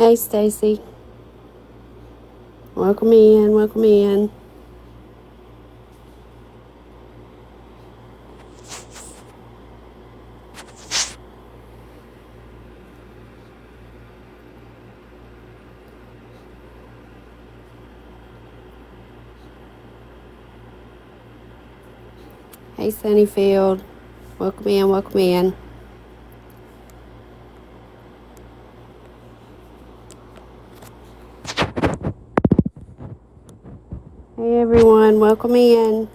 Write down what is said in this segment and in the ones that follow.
Hey, Stacy. Welcome in, welcome in. Hey, Sunnyfield. Welcome in, welcome in. Hey, everyone. Welcome in.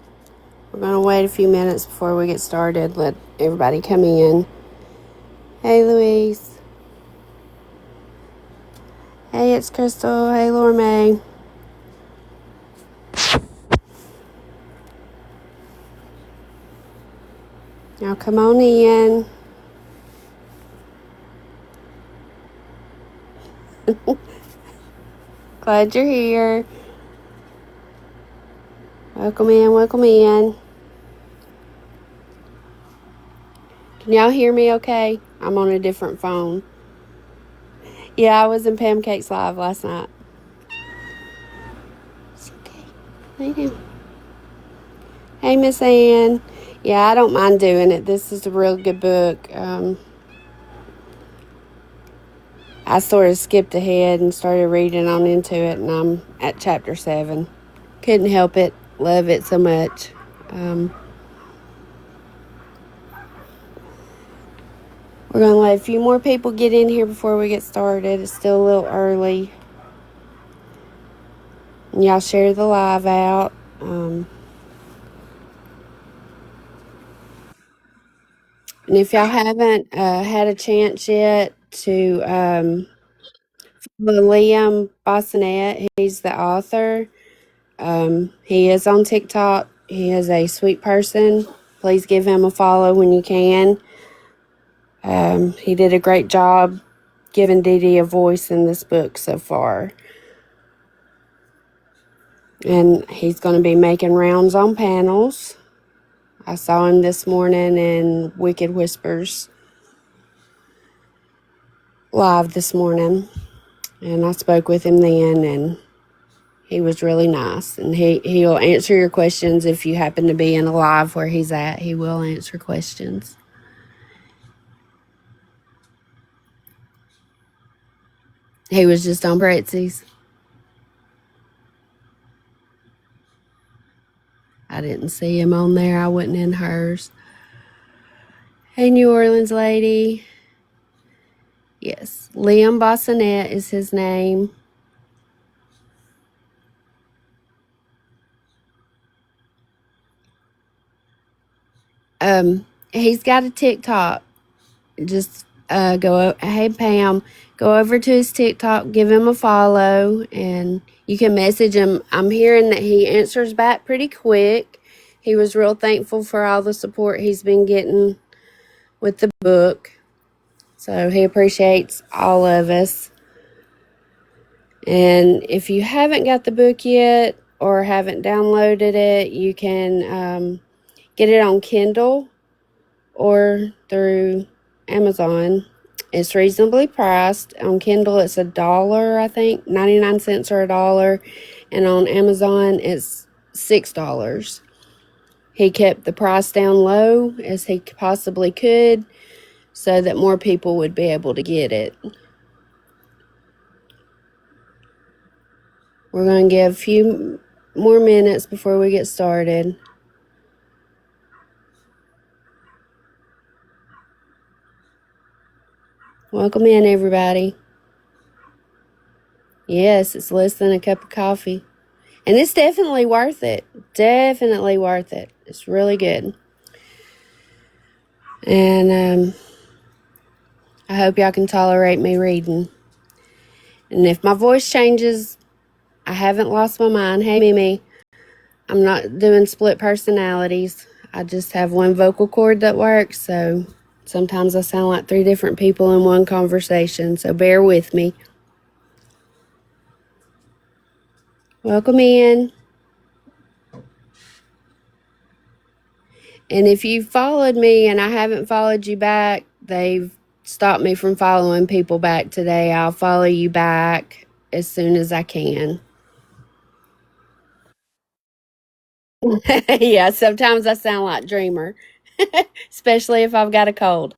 We're going to wait a few minutes before we get started. Let everybody come in. Hey, Louise. Hey, it's Crystal. Hey, Laura May. Now come on in. Glad you're here. Welcome in, welcome in. Can y'all hear me okay? I'm on a different phone. Yeah, I was in Pancakes Live last night. It's okay. Lay down. Hey, Miss Ann. Yeah, I don't mind doing it. This is a real good book. I sort of skipped ahead and started reading on into it, and I'm at chapter 7. Couldn't help it. Love it so much. We're going to let a few more people get in here before we get started. It's still a little early. And y'all share the live out. And if y'all haven't had a chance yet to follow Liam Bossonette, he's the author. He is on TikTok. He is a sweet person. Please give him a follow when you can. He did a great job giving Dee Dee a voice in this book so far. And he's going to be making rounds on panels. I saw him this morning in Wicked Whispers live this morning. And I spoke with him then, and he was really nice. And he'll answer your questions if you happen to be in a live where he's at. He will answer questions. He was just on Pretzi's. I didn't see him on there. I wasn't in hers. Hey, New Orleans lady. Yes, Liam Bossonette is his name. He's got a TikTok. Just hey Pam, go over to his TikTok, give him a follow, and you can message him. I'm hearing that he answers back pretty quick. He was real thankful for all the support he's been getting with the book. So he appreciates all of us. And if you haven't got the book yet or haven't downloaded it, you can get it on Kindle or through Amazon. It's reasonably priced. On Kindle, it's $1, I think, 99 cents or $1. And on Amazon, it's $6. He kept the price down low as he possibly could so that more people would be able to get it. We're going to give a few more minutes before we get started. Welcome in, everybody. Yes, it's less than a cup of coffee. And it's definitely worth it. Definitely worth it. It's really good. And I hope y'all can tolerate me reading. And if my voice changes, I haven't lost my mind. Hey, Mimi, I'm not doing split personalities. I just have one vocal cord that works, so sometimes I sound like 3 different people in one conversation, so bear with me. Welcome in. And if you followed me and I haven't followed you back, they've stop me from following people back today. I'll follow you back as soon as I can. Yeah, sometimes I sound like Dreamer, especially if I've got a cold.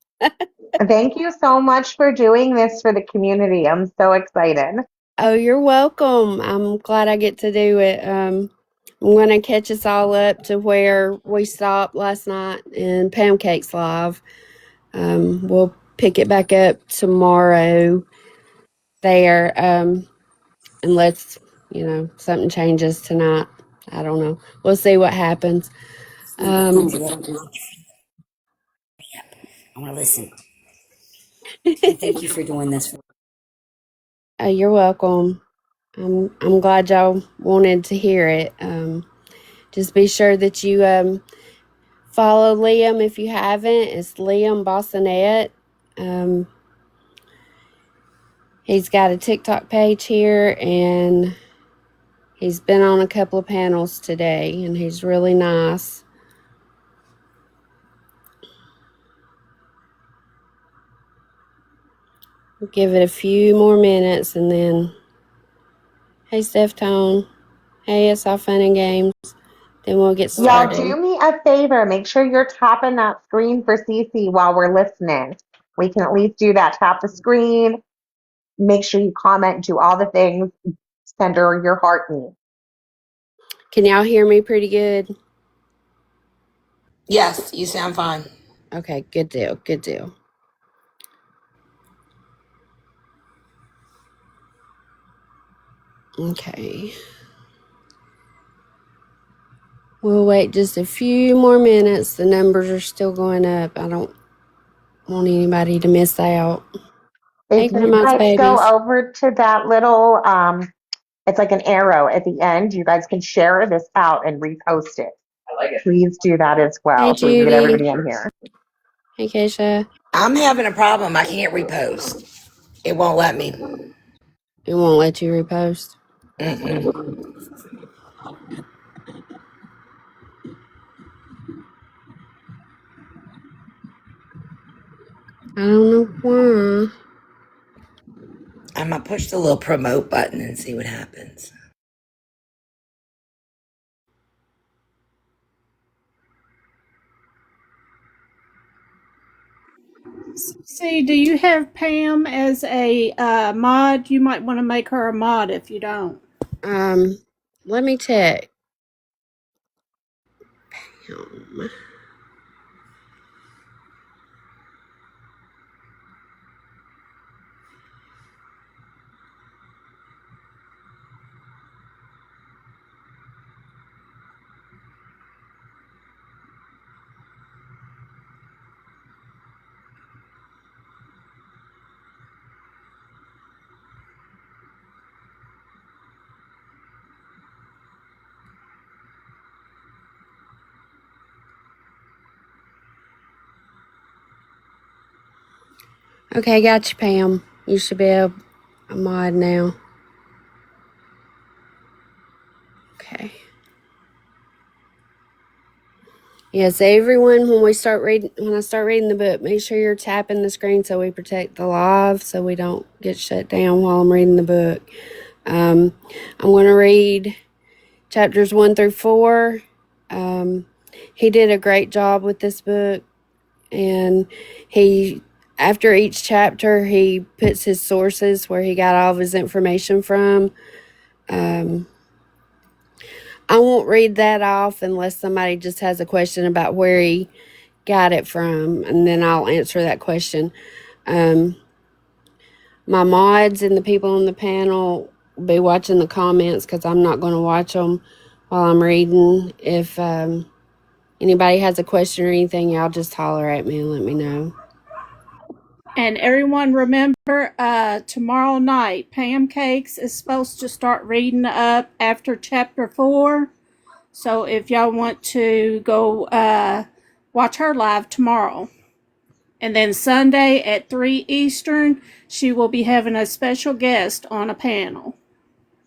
Thank you so much for doing this for the community. I'm so excited. Oh, you're welcome. I'm glad I get to do it. I'm going to catch us all up to where we stopped last night in Pancakes Live. We'll pick it back up tomorrow there, unless, something changes tonight. I don't know. We'll see what happens. I want to listen. Thank you for doing this. You're welcome. I'm glad y'all wanted to hear it. Just be sure that you follow Liam if you haven't. It's Liam Bossonet. He's got a TikTok page here, and he's been on a couple of panels today, and he's really nice. We'll give it a few more minutes, and then, hey, Steph Tone. Hey, it's all fun and games. Then we'll get Y'all started. do me a favor. Make sure you're tapping that screen for CC while we're listening. We can at least do that. Tap the screen. Make sure you comment, do all the things. Send her your heart needs. Can y'all hear me pretty good? Yes, you sound fine. Okay, good deal, good deal. Okay. We'll wait just a few more minutes. The numbers are still going up. I don't want anybody to miss out. Hey, If you Grandma's guys go babies. over to that little, it's like an arrow at the end, you guys can share this out and repost it. Please do that as Hey, well so we can get Judy. everybody in here. Hey, Keisha. I'm having a problem. I can't repost. It won't let me. It won't let you repost. Mm-mm. I don't know why. I'm going to push the little promote button and see what happens. See, do you have Pam as a mod? You might want to make her a mod if you don't. Let me check. Okay, got you, Pam. You should be a mod now. Okay. Yes, everyone, when I start reading the book, make sure you're tapping the screen so we protect the live, so we don't get shut down while I'm reading the book. I'm going to read chapters 1 through 4. He did a great job with this book, and after each chapter, he puts his sources where he got all of his information from. I won't read that off unless somebody just has a question about where he got it from, and then I'll answer that question. My mods and the people on the panel will be watching the comments because I'm not going to watch them while I'm reading. If anybody has a question or anything, y'all just holler at me and let me know. And everyone remember, tomorrow night, Pam Cakes is supposed to start reading up after chapter 4. So if y'all want to go watch her live tomorrow. And then Sunday at 3 Eastern, she will be having a special guest on a panel.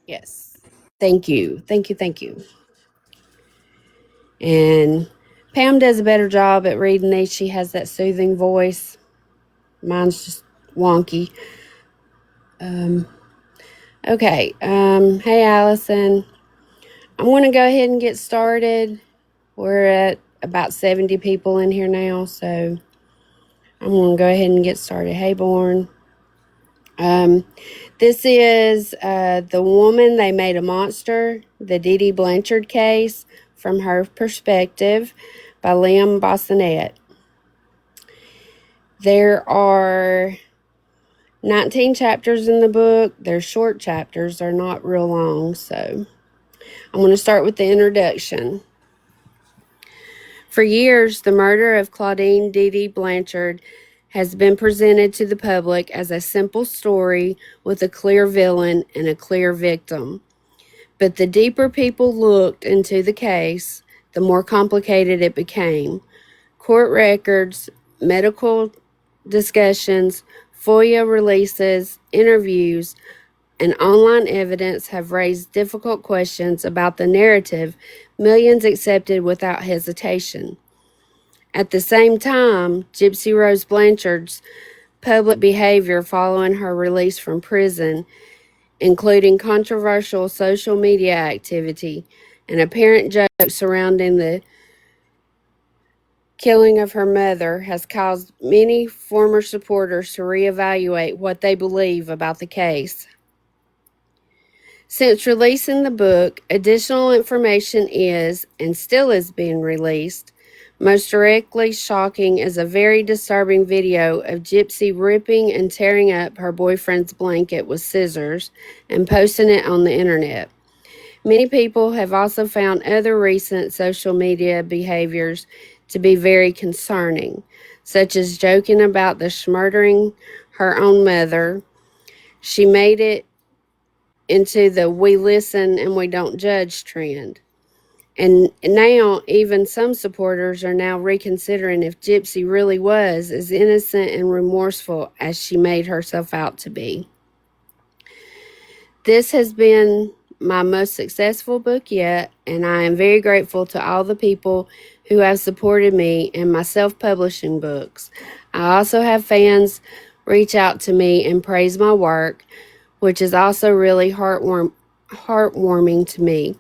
Yes. Thank you. Thank you. Thank you. And Pam does a better job at reading these. She has that soothing voice. Mine's just wonky. Okay. Hey, Allison. I'm going to go ahead and get started. We're at about 70 people in here now, so I'm going to go ahead and get started. Hey, Born. This is The Woman They Made a Monster, the Dee Dee Blanchard case from her perspective by Liam Bassinet. There are 19 chapters in the book. They're short chapters. They're not real long, so I'm going to start with the introduction. For years, the murder of Claudine Dee Dee Blanchard has been presented to the public as a simple story with a clear villain and a clear victim. But the deeper people looked into the case, the more complicated it became. Court records, medical discussions, FOIA releases, interviews, and online evidence have raised difficult questions about the narrative millions accepted without hesitation. At the same time, Gypsy Rose Blanchard's public behavior following her release from prison, including controversial social media activity and apparent jokes surrounding the killing of her mother, has caused many former supporters to reevaluate what they believe about the case. Since releasing the book, additional information is, and still is being released. Most directly shocking is a very disturbing video of Gypsy ripping and tearing up her boyfriend's blanket with scissors and posting it on the internet. Many people have also found other recent social media behaviors to be very concerning, such as joking about the murdering her own mother. She made it into the we listen and we don't judge trend. And now even some supporters are now reconsidering if Gypsy really was as innocent and remorseful as she made herself out to be. This has been my most successful book yet, and I am very grateful to all the people who have supported me in my self-publishing books. I also have fans reach out to me and praise my work, which is also really heartwarming to me.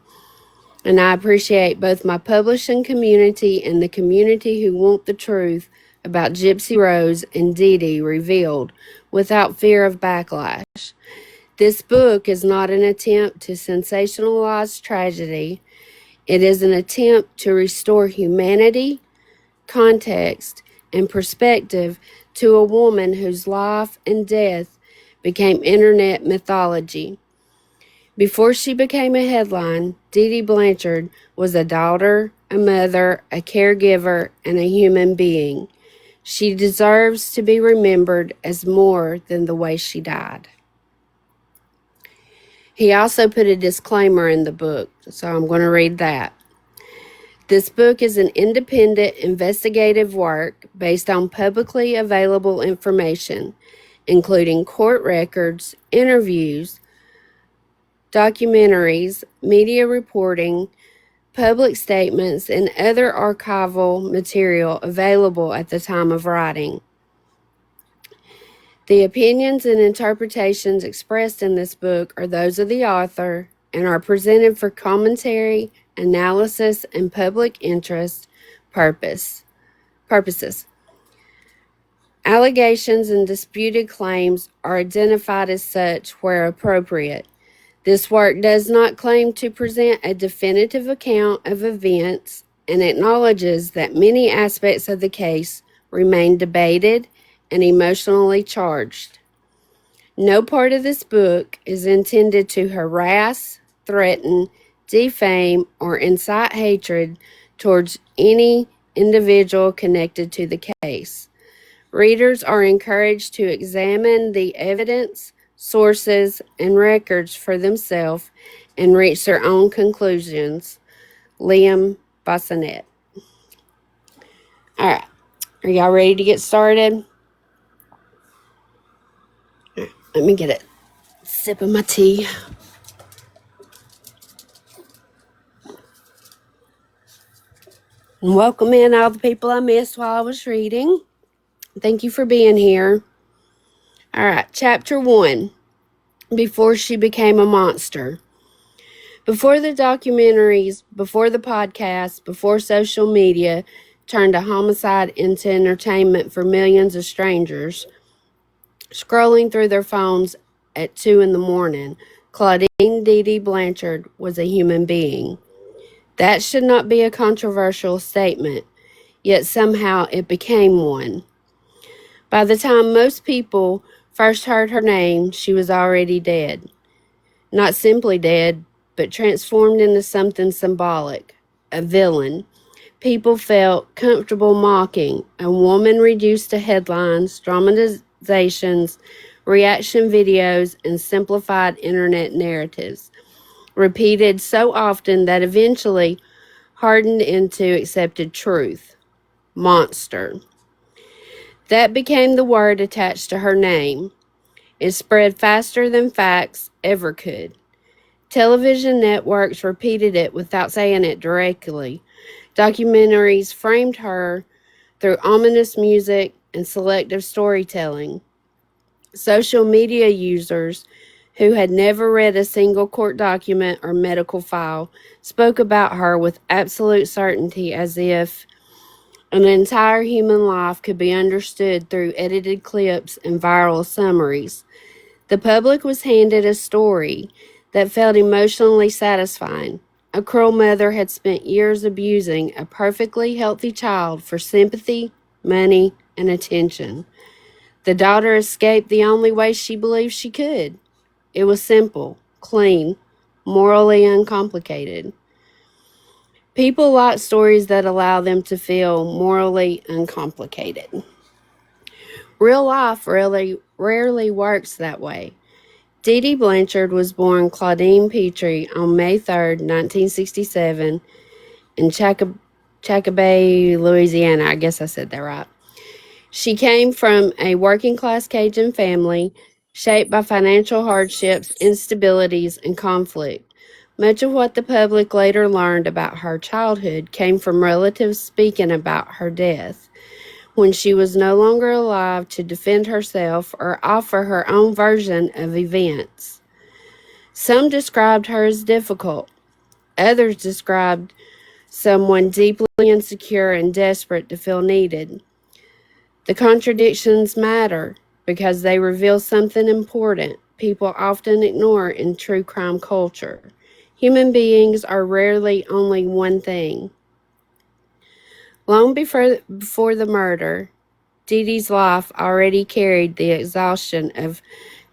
And I appreciate both my publishing community and the community who want the truth about Gypsy Rose and Dee Dee revealed without fear of backlash. This book is not an attempt to sensationalize tragedy. It is an attempt to restore humanity, context, and perspective to a woman whose life and death became internet mythology. Before she became a headline, Dee Dee Blanchard was a daughter, a mother, a caregiver, and a human being. She deserves to be remembered as more than the way she died. He also put a disclaimer in the book, so I'm going to read that. This book is an independent investigative work based on publicly available information, including court records, interviews, documentaries, media reporting, public statements, and other archival material available at the time of writing. The opinions and interpretations expressed in this book are those of the author and are presented for commentary, analysis, and public interest purposes. Allegations and disputed claims are identified as such where appropriate. This work does not claim to present a definitive account of events and acknowledges that many aspects of the case remain debated and emotionally charged. No part of this book is intended to harass, threaten, defame, or incite hatred towards any individual connected to the case. Readers are encouraged to examine the evidence, sources, and records for themselves and reach their own conclusions. Liam Bassinet. All right, are y'all ready to get started? Let me get a sip of my tea. And welcome in all the people I missed while I was reading. Thank you for being here. All right, Chapter 1, Before She Became a Monster. Before the documentaries, before the podcasts, before social media turned a homicide into entertainment for millions of strangers, scrolling through their phones at 2 in the morning, Claudine Dee Dee Blanchard was a human being. That should not be a controversial statement, yet somehow it became one. By the time most people first heard her name, she was already dead. Not simply dead, but transformed into something symbolic, a villain. People felt comfortable mocking, a woman reduced to headlines, dramatizations, reaction videos, and simplified internet narratives, repeated so often that eventually hardened into accepted truth. Monster. That became the word attached to her name. It spread faster than facts ever could. Television networks repeated it without saying it directly. Documentaries framed her through ominous music and selective storytelling. Social media users who had never read a single court document or medical file spoke about her with absolute certainty as if an entire human life could be understood through edited clips and viral summaries. The public was handed a story that felt emotionally satisfying. A cruel mother had spent years abusing a perfectly healthy child for sympathy, money, and attention. The daughter escaped the only way she believed she could. It was simple, clean, morally uncomplicated. People like stories that allow them to feel morally uncomplicated. Real life rarely works that way. Dee Dee Blanchard was born Claudine Petrie on May 3rd, 1967, in Chacabay, Louisiana. I guess I said that right. She came from a working-class Cajun family shaped by financial hardships, instabilities, and conflict. Much of what the public later learned about her childhood came from relatives speaking about her death, when she was no longer alive to defend herself or offer her own version of events. Some described her as difficult. Others described someone deeply insecure and desperate to feel needed. The contradictions matter because they reveal something important people often ignore in true crime culture. Human beings are rarely only one thing. Long before the murder, Dee Dee's life already carried the exhaustion of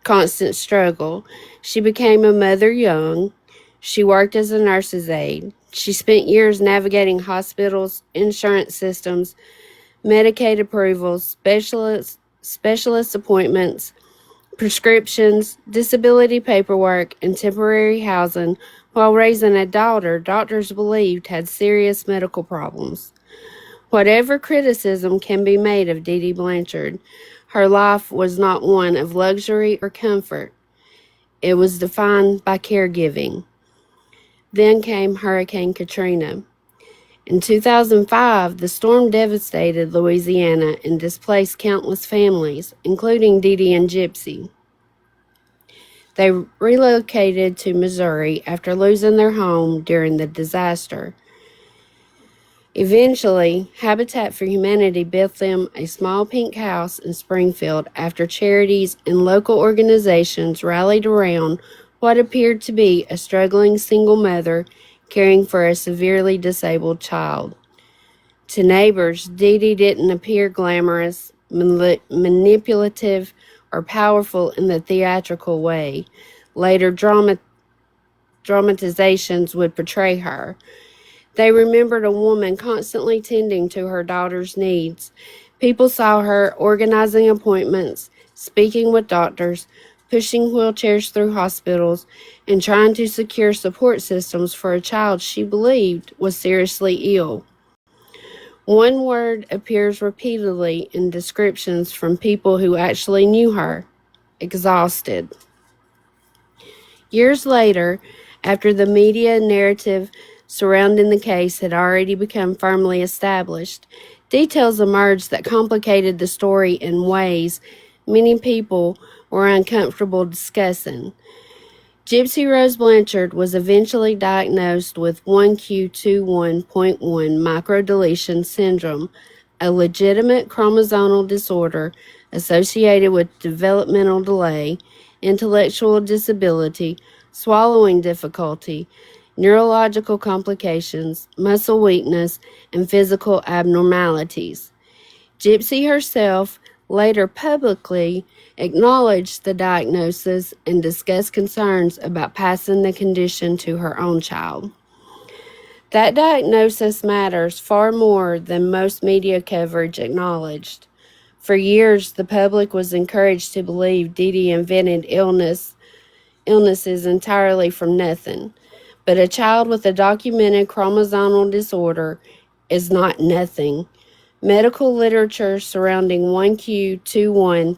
constant struggle. She became a mother young. She worked as a nurse's aide. She spent years navigating hospitals, insurance systems, Medicaid approvals, specialist appointments, prescriptions, disability paperwork, and temporary housing while raising a daughter doctors believed had serious medical problems. Whatever criticism can be made of Dee Dee Blanchard, her life was not one of luxury or comfort. It was defined by caregiving. Then came Hurricane Katrina. In 2005, the storm devastated Louisiana and displaced countless families, including Dee Dee and Gypsy. They relocated to Missouri after losing their home during the disaster. Eventually, Habitat for Humanity built them a small pink house in Springfield after charities and local organizations rallied around what appeared to be a struggling single mother caring for a severely disabled child. To neighbors, Dee Dee didn't appear glamorous, manipulative, or powerful in the theatrical way later dramatizations would portray her. They remembered a woman constantly tending to her daughter's needs. People saw her organizing appointments, speaking with doctors, pushing wheelchairs through hospitals, and trying to secure support systems for a child she believed was seriously ill. One word appears repeatedly in descriptions from people who actually knew her: exhausted. Years later, after the media narrative surrounding the case had already become firmly established, details emerged that complicated the story in ways many people were uncomfortable discussing. Gypsy Rose Blanchard was eventually diagnosed with 1q21.1 microdeletion syndrome, a legitimate chromosomal disorder associated with developmental delay, intellectual disability, swallowing difficulty, neurological complications, muscle weakness, and physical abnormalities. Gypsy herself later publicly acknowledged the diagnosis and discussed concerns about passing the condition to her own child. That diagnosis matters far more than most media coverage acknowledged. For years, the public was encouraged to believe Dee Dee invented illnesses entirely from nothing. But a child with a documented chromosomal disorder is not nothing. Medical literature surrounding 1q21.1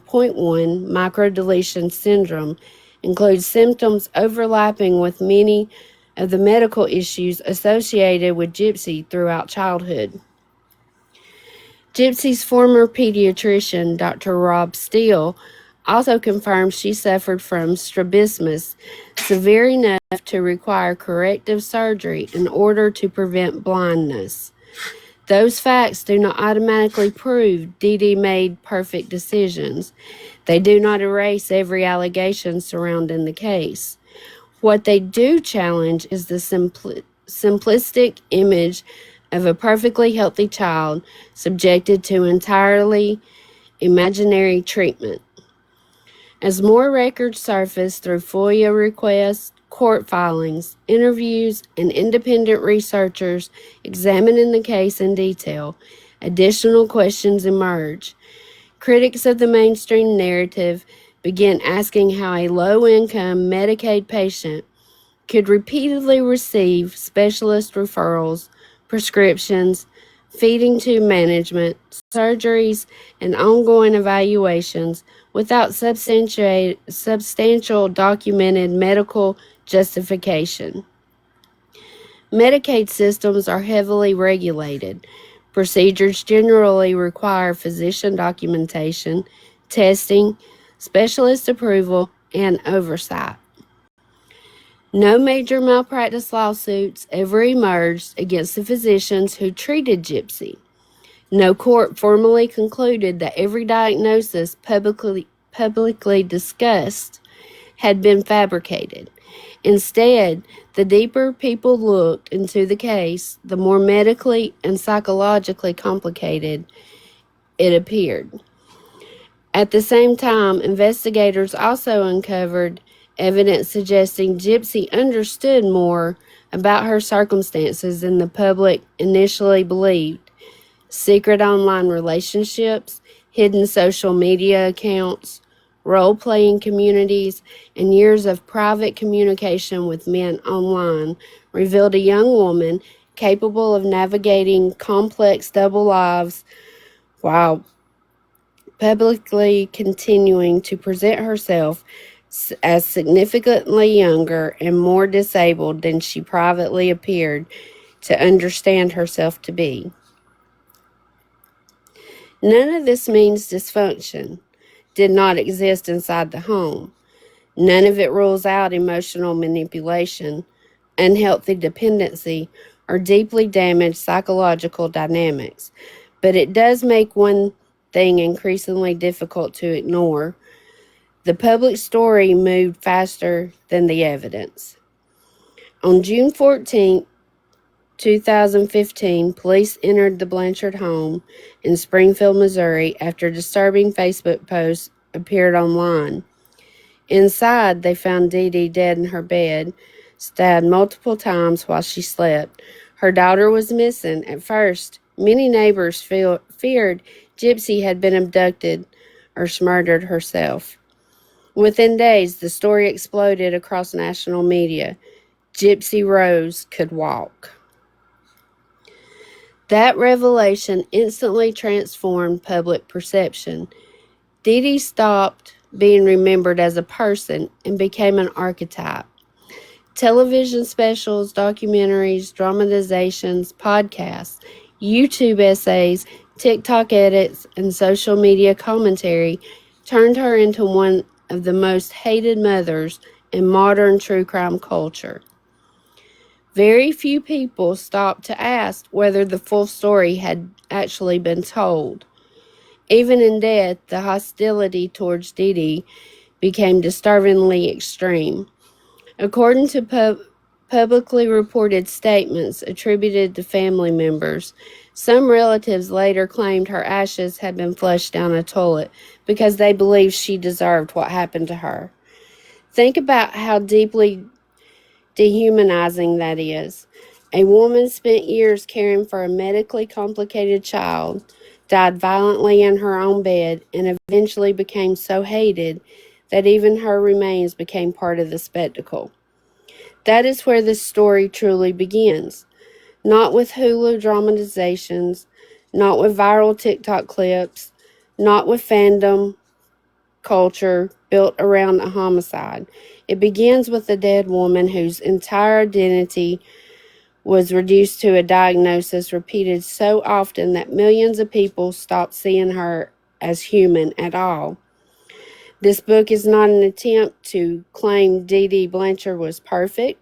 microdeletion syndrome includes symptoms overlapping with many of the medical issues associated with Gypsy throughout childhood. Gypsy's former pediatrician, Dr. Rob Steele, also confirmed she suffered from strabismus, severe enough to require corrective surgery in order to prevent blindness. Those facts do not automatically prove Dee Dee made perfect decisions. They do not erase every allegation surrounding the case. What they do challenge is the simplistic image of a perfectly healthy child subjected to entirely imaginary treatment. As more records surface through FOIA requests, court filings, interviews, and independent researchers examining the case in detail, additional questions emerge. Critics of the mainstream narrative begin asking how a low-income Medicaid patient could repeatedly receive specialist referrals, prescriptions, feeding tube management, surgeries, and ongoing evaluations without substantial documented medical justification. Medicaid systems are heavily regulated. Procedures generally require physician documentation, testing, specialist approval, and oversight. No major malpractice lawsuits ever emerged against the physicians who treated Gypsy. No court formally concluded that every diagnosis publicly discussed had been fabricated. Instead, the deeper people looked into the case, the more medically and psychologically complicated it appeared. At the same time, investigators also uncovered evidence suggesting Gypsy understood more about her circumstances than the public initially believed. Secret online relationships, hidden social media accounts, role-playing communities, and years of private communication with men online revealed a young woman capable of navigating complex double lives while publicly continuing to present herself as significantly younger and more disabled than she privately appeared to understand herself to be. None of this means dysfunction did not exist inside the home. None of it rules out emotional manipulation, unhealthy dependency, or deeply damaged psychological dynamics. But it does make one thing increasingly difficult to ignore. The public story moved faster than the evidence. On June 14, 2015, police entered the Blanchard home in Springfield, Missouri after disturbing Facebook posts appeared online. Inside, they found Dee Dee dead in her bed, stabbed multiple times while she slept. Her daughter was missing. At first, many neighbors feared Gypsy had been abducted or murdered herself. Within days, the story exploded across national media. Gypsy Rose could walk. That revelation instantly transformed public perception. Dee Dee stopped being remembered as a person and became an archetype. Television specials, documentaries, dramatizations, podcasts, YouTube essays, TikTok edits, and social media commentary turned her into one of the most hated mothers in modern true crime culture. Very few people stopped to ask whether the full story had actually been told. Even in death, the hostility towards Dee Dee became disturbingly extreme. According to publicly reported statements attributed to family members, some relatives later claimed her ashes had been flushed down a toilet because they believed she deserved what happened to her. Think about how deeply dehumanizing that is. A woman spent years caring for a medically complicated child, died violently in her own bed, and eventually became so hated that even her remains became part of the spectacle. That is where this story truly begins. Not with Hulu dramatizations, not with viral TikTok clips, not with fandom culture built around a homicide. It begins with a dead woman whose entire identity was reduced to a diagnosis repeated so often that millions of people stopped seeing her as human at all. This book is not an attempt to claim Dee Dee Blanchard was perfect.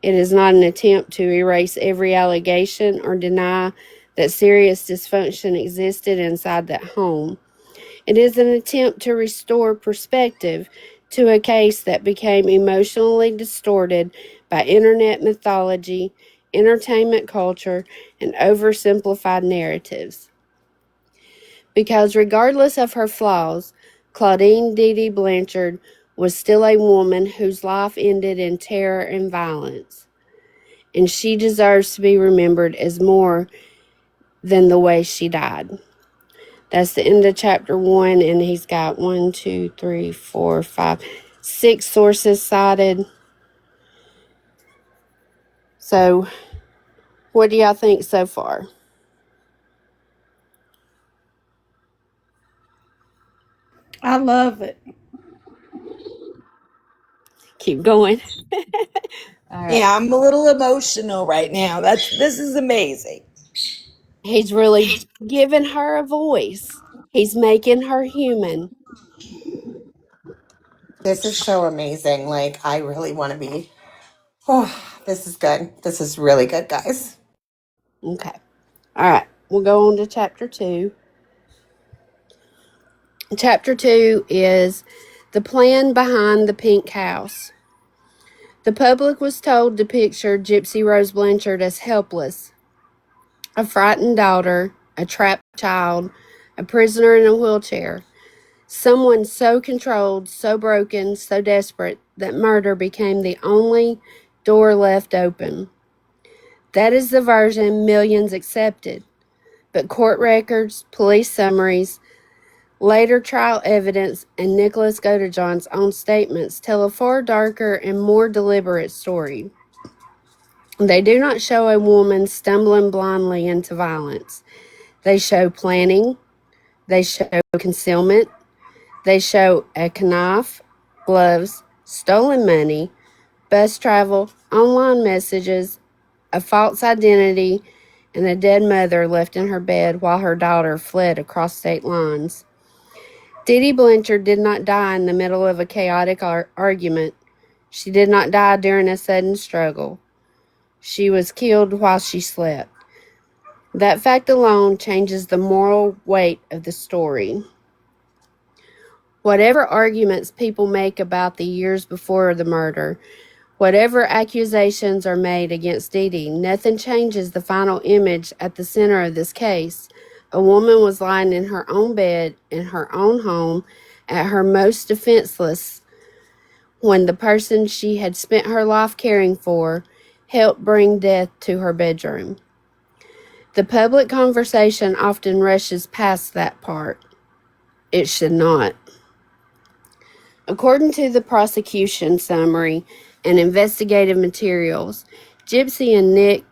It is not an attempt to erase every allegation or deny that serious dysfunction existed inside that home. It is an attempt to restore perspective to a case that became emotionally distorted by internet mythology, entertainment culture, and oversimplified narratives. Because regardless of her flaws, Claudine Dee Dee Blanchard was still a woman whose life ended in terror and violence, and she deserves to be remembered as more than the way she died. That's the end of chapter 1, and he's got 1, 2, 3, 4, 5, 6 sources cited. So, what do y'all think so far? I love it. Keep going. All right. Yeah, I'm a little emotional right now. This is amazing. He's really giving her a voice. He's making her human. This is so amazing. Like, I really want to be. Oh, this is good. This is really good, guys. Okay. All right. We'll go on to chapter 2. Chapter 2 is the plan behind the pink house. The public was told to picture Gypsy Rose Blanchard as helpless, a frightened daughter, a trapped child, a prisoner in a wheelchair, someone so controlled, so broken, so desperate that murder became the only door left open. That is the version millions accepted, but court records, police summaries, later trial evidence, and Nicholas Godejohn's own statements tell a far darker and more deliberate story. They do not show a woman stumbling blindly into violence. They show planning, they show concealment, they show a knife, gloves, stolen money, bus travel, online messages, a false identity, and a dead mother left in her bed while her daughter fled across state lines. Dee Dee Blanchard did not die in the middle of a chaotic argument. She did not die during a sudden struggle. She was killed while she slept. That fact alone changes the moral weight of the story. Whatever arguments people make about the years before the murder, whatever accusations are made against Dee Dee, nothing changes the final image at the center of this case. A woman was lying in her own bed, in her own home, at her most defenseless, when the person she had spent her life caring for helped bring death to her bedroom. The public conversation often rushes past that part. It should not. According to the prosecution summary and investigative materials, Gypsy and Nick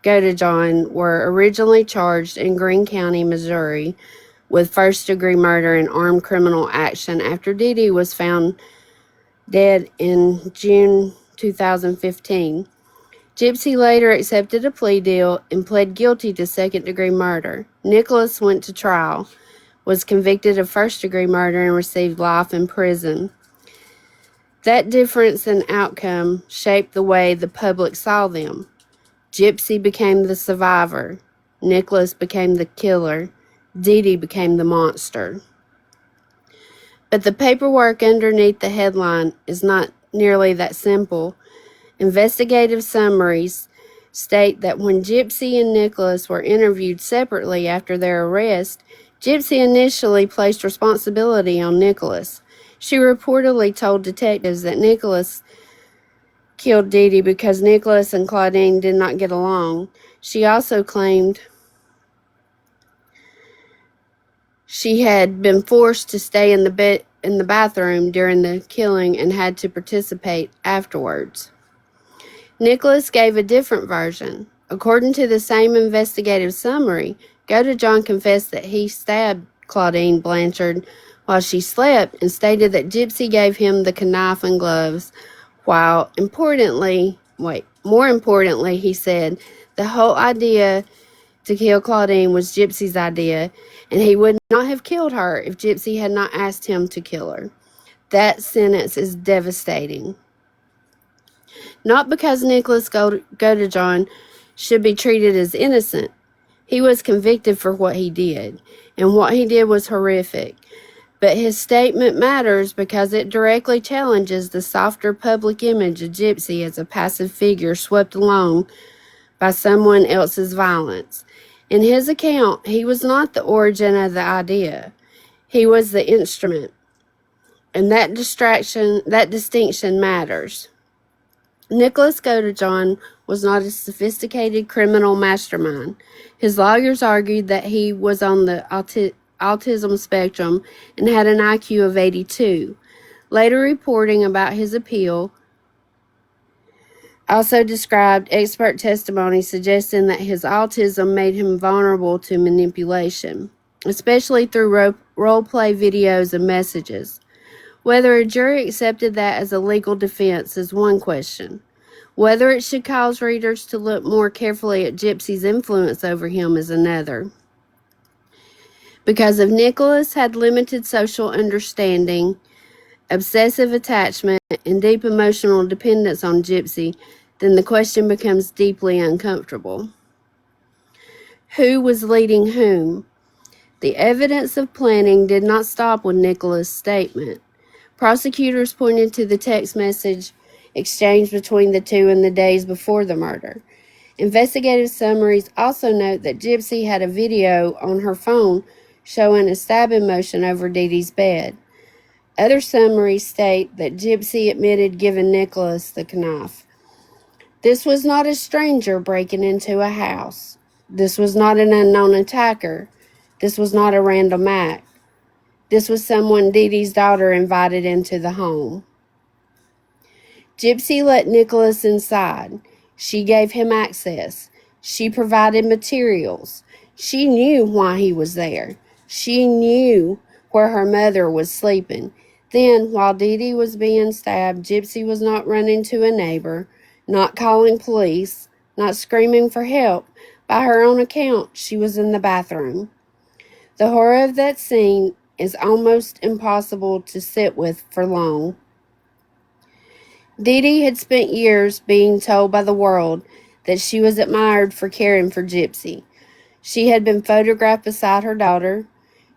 Godejohn were originally charged in Greene County, Missouri, with first-degree murder and armed criminal action after Dee Dee was found dead in June 2015. Gypsy later accepted a plea deal and pled guilty to second-degree murder. Nicholas went to trial. was convicted of first-degree murder and received life in prison. That difference in outcome shaped the way the public saw them. Gypsy became the survivor. Nicholas became the killer. Dee Dee became the monster. But the paperwork underneath the headline is not nearly that simple. Investigative summaries state that when Gypsy and Nicholas were interviewed separately after their arrest, Gypsy initially placed responsibility on Nicholas. She reportedly told detectives that Nicholas killed Dee Dee because Nicholas and Claudine did not get along. She also claimed she had been forced to stay in the bathroom during the killing and had to participate afterwards. Nicholas gave a different version. According to the same investigative summary, Godejohn confessed that he stabbed Claudine Blanchard while she slept and stated that Gypsy gave him the knife and gloves, while more importantly, he said the whole idea to kill Claudine was Gypsy's idea, and he would not have killed her if Gypsy had not asked him to kill her. That sentence is devastating. Not because Nicholas Godejohn should be treated as innocent. He was convicted for what he did, and what he did was horrific. But his statement matters because it directly challenges the softer public image of Gypsy as a passive figure swept along by someone else's violence. In his account, he was not the origin of the idea. He was the instrument. And that distinction matters. Nicholas Godejohn was not a sophisticated criminal mastermind. His lawyers argued that he was on the autism spectrum and had an IQ of 82. Later reporting about his appeal also described expert testimony suggesting that his autism made him vulnerable to manipulation, especially through role-play videos and messages. Whether a jury accepted that as a legal defense is one question. Whether it should cause readers to look more carefully at Gypsy's influence over him is another. Because if Nicholas had limited social understanding, obsessive attachment, and deep emotional dependence on Gypsy, then the question becomes deeply uncomfortable. Who was leading whom? The evidence of planning did not stop with Nicholas' statement. Prosecutors pointed to the text message exchanged between the two in the days before the murder. Investigative summaries also note that Gypsy had a video on her phone showing a stabbing motion over Dee Dee's bed. Other summaries state that Gypsy admitted giving Nicholas the knife. This was not a stranger breaking into a house. This was not an unknown attacker. This was not a random act. This was someone Dee Dee's daughter invited into the home. Gypsy let Nicholas inside. She gave him access. She provided materials. She knew why he was there. She knew where her mother was sleeping. Then, while Dee Dee was being stabbed, Gypsy was not running to a neighbor, not calling police, not screaming for help. By her own account, she was in the bathroom. The horror of that scene is almost impossible to sit with for long. Dee Dee had spent years being told by the world that she was admired for caring for Gypsy. She had been photographed beside her daughter.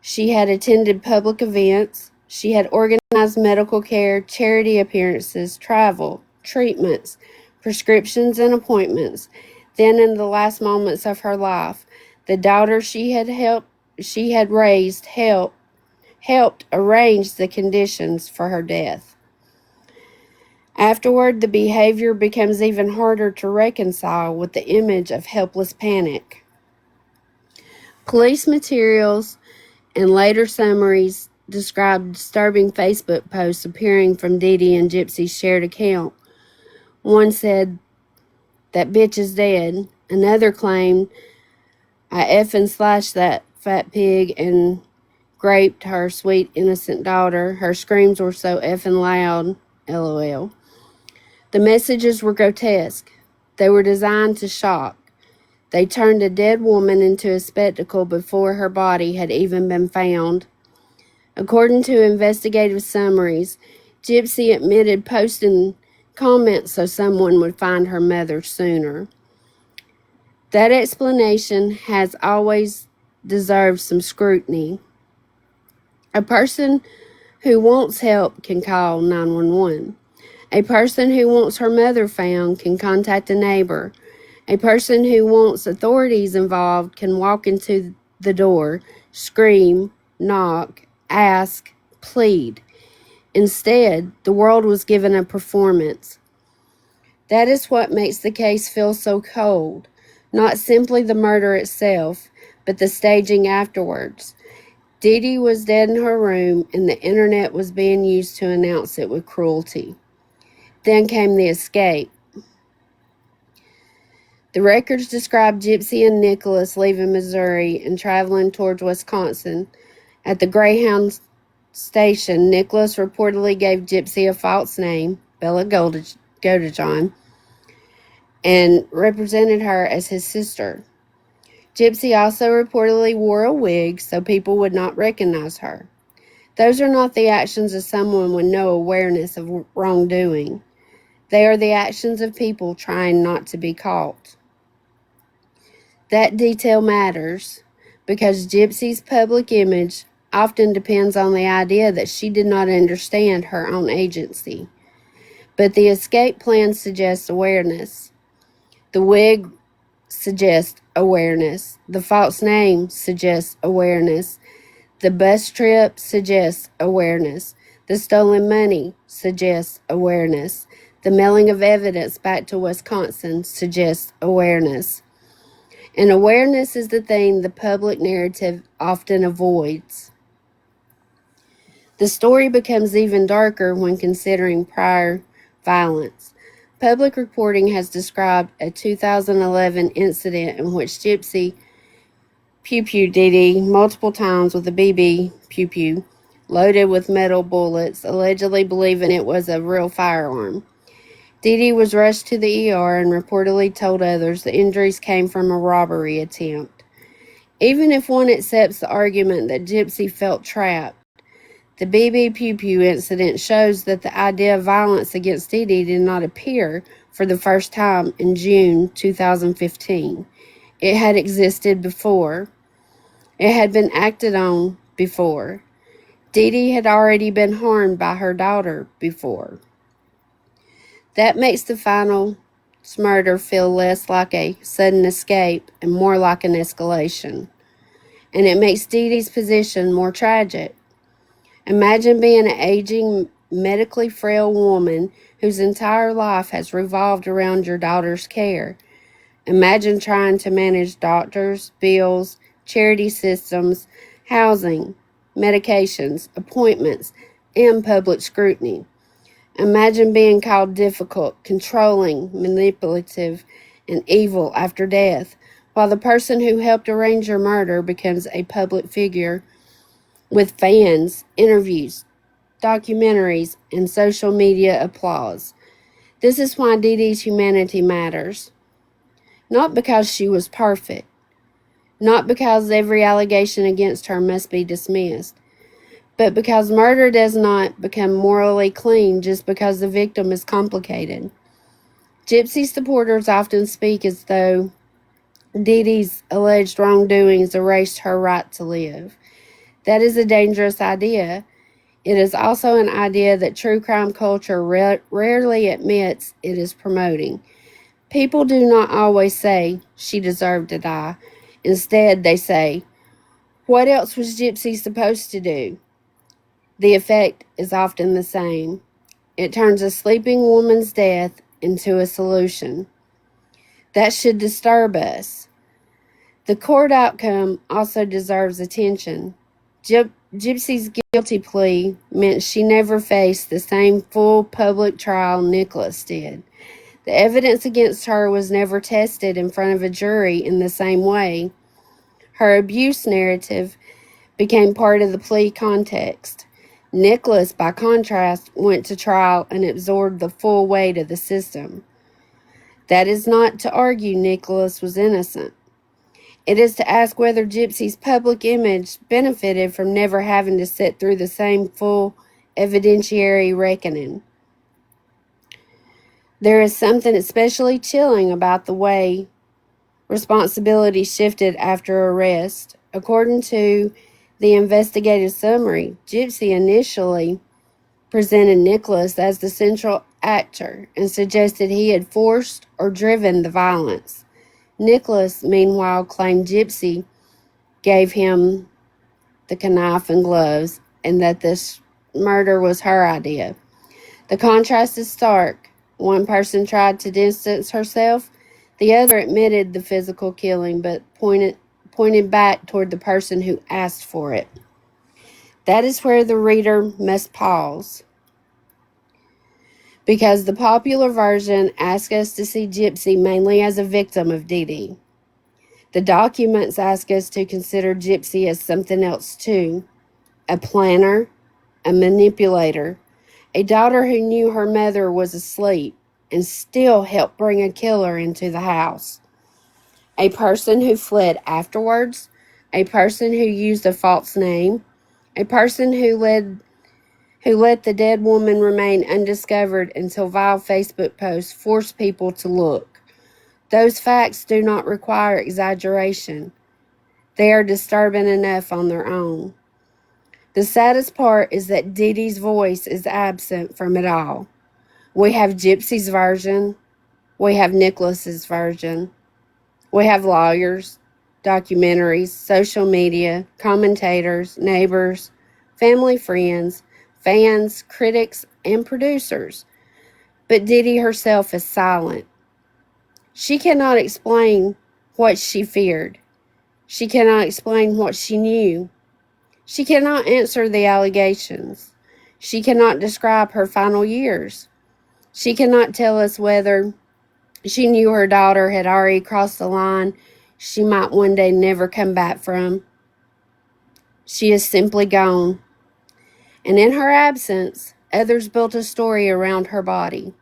She had attended public events. She had organized medical care, charity appearances, travel, treatments, prescriptions, and appointments. Then, in the last moments of her life, the daughter she had raised helped arrange the conditions for her death. Afterward, the behavior becomes even harder to reconcile with the image of helpless panic. Police materials and later summaries describe disturbing Facebook posts appearing from Dee Dee and Gypsy's shared account. One said, "That bitch is dead." Another claimed, "I effing slashed that fat pig and raped her sweet innocent daughter. Her screams were so effing loud, LOL." The messages were grotesque. They were designed to shock. They turned a dead woman into a spectacle before her body had even been found. According to investigative summaries, Gypsy admitted posting comments so someone would find her mother sooner. That explanation has always deserved some scrutiny. A person who wants help can call 911. A person who wants her mother found can contact a neighbor. A person who wants authorities involved can walk into the door, scream, knock, ask, plead. Instead, the world was given a performance. That is what makes the case feel so cold. Not simply the murder itself, but the staging afterwards. Dee Dee was dead in her room, and the internet was being used to announce it with cruelty. Then came the escape. The records describe Gypsy and Nicholas leaving Missouri and traveling towards Wisconsin. At the Greyhound station, Nicholas reportedly gave Gypsy a false name, Bella Godejohn, and represented her as his sister. Gypsy also reportedly wore a wig so people would not recognize her. Those are not the actions of someone with no awareness of wrongdoing. They are the actions of people trying not to be caught. That detail matters because Gypsy's public image often depends on the idea that she did not understand her own agency. But the escape plan suggests awareness. The wig suggests awareness. The false name suggests awareness. The bus trip suggests awareness. The stolen money suggests awareness. The mailing of evidence back to Wisconsin suggests awareness. And awareness is the thing the public narrative often avoids. The story becomes even darker when considering prior violence. Public reporting has described a 2011 incident in which Gypsy pew-pewed Dee Dee multiple times with a BB pew-pew loaded with metal bullets, allegedly believing it was a real firearm. Dee Dee was rushed to the ER and reportedly told others the injuries came from a robbery attempt. Even if one accepts the argument that Gypsy felt trapped, the BB Pew Pew incident shows that the idea of violence against Dee Dee did not appear for the first time in June 2015. It had existed before. It had been acted on before. Dee Dee had already been harmed by her daughter before. That makes the final murder feel less like a sudden escape and more like an escalation. And it makes Dee Dee's position more tragic. Imagine being an aging, medically frail woman whose entire life has revolved around your daughter's care. Imagine trying to manage doctors, bills, charity systems, housing, medications, appointments, and public scrutiny. Imagine being called difficult, controlling, manipulative, and evil after death, while the person who helped arrange your murder becomes a public figure with fans, interviews, documentaries, and social media applause. This is why Dee Dee's humanity matters. Not because she was perfect, not because every allegation against her must be dismissed, but because murder does not become morally clean just because the victim is complicated. Gypsy supporters often speak as though Dee Dee's alleged wrongdoings erased her right to live. That is a dangerous idea. It is also an idea that true crime culture rarely admits it is promoting. People do not always say, she deserved to die. Instead, they say, what else was Gypsy supposed to do? The effect is often the same. It turns a sleeping woman's death into a solution. That should disturb us. The court outcome also deserves attention. Gypsy's guilty plea meant she never faced the same full public trial Nicholas did. The evidence against her was never tested in front of a jury in the same way. Her abuse narrative became part of the plea context. Nicholas, by contrast, went to trial and absorbed the full weight of the system. That is not to argue Nicholas was innocent. It is to ask whether Gypsy's public image benefited from never having to sit through the same full evidentiary reckoning. There is something especially chilling about the way responsibility shifted after arrest. According to the investigative summary, Gypsy initially presented Nicholas as the central actor and suggested he had forced or driven the violence. Nicholas, meanwhile, claimed Gypsy gave him the knife and gloves and that this murder was her idea. The contrast is stark. One person tried to distance herself. The other admitted the physical killing, but pointed back toward the person who asked for it. That is where the reader must pause, because the popular version asks us to see Gypsy mainly as a victim of Dee Dee. The documents ask us to consider Gypsy as something else too: a planner, a manipulator, a daughter who knew her mother was asleep and still helped bring a killer into the house, a person who fled afterwards, a person who used a false name, a person who let the dead woman remain undiscovered until vile Facebook posts forced people to look. Those facts do not require exaggeration. They are disturbing enough on their own. The saddest part is that Dee Dee's voice is absent from it all. We have Gypsy's version. We have Nicholas's version. We have lawyers, documentaries, social media, commentators, neighbors, family friends, fans, critics, and producers. But Dee Dee herself is silent. She cannot explain what she feared. She cannot explain what she knew. She cannot answer the allegations. She cannot describe her final years. She cannot tell us whether she knew her daughter had already crossed the line she might one day never come back from. She is simply gone. And in her absence, others built a story around her body.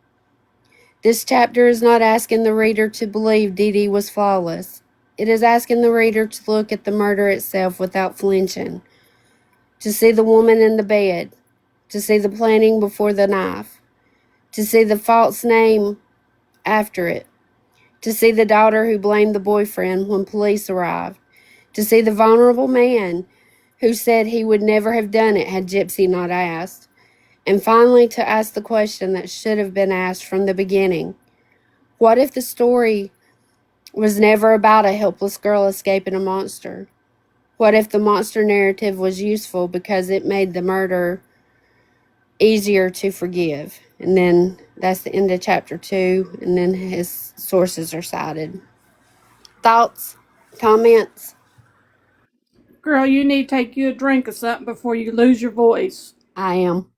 This chapter is not asking the reader to believe Dee Dee was flawless. It is asking the reader to look at the murder itself without flinching, to see the woman in the bed, to see the planning before the knife, to see the false name after it, to see the daughter who blamed the boyfriend when police arrived, to see the vulnerable man who said he would never have done it had Gypsy not asked, and finally to ask the question that should have been asked from the beginning. What if the story was never about a helpless girl escaping a monster? What if the monster narrative was useful because it made the murder easier to forgive? And then that's the end of chapter 2, and then his sources are cited. Thoughts? Comments? Girl, you need to take you a drink of something before you lose your voice. I am.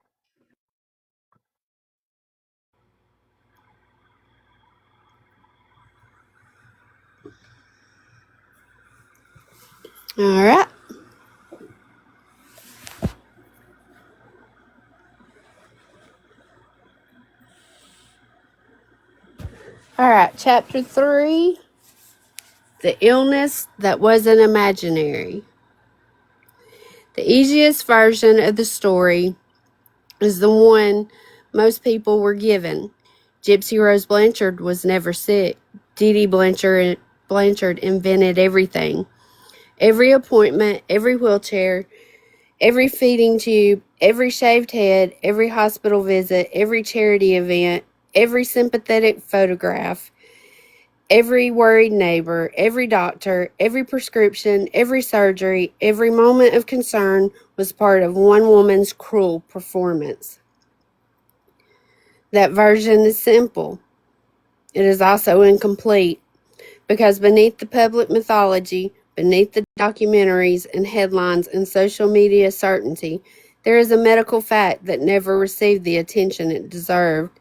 All right. All right, chapter 3, the illness that wasn't imaginary. The easiest version of the story is the one most people were given. Gypsy Rose Blanchard was never sick. Dee Dee Blanchard invented everything. Every appointment, every wheelchair, every feeding tube, every shaved head, every hospital visit, every charity event, every sympathetic photograph, every worried neighbor, every doctor, every prescription, every surgery, every moment of concern was part of one woman's cruel performance. That version is simple. It is also incomplete, because beneath the public mythology, beneath the documentaries and headlines and social media certainty, there is a medical fact that never received the attention it deserved.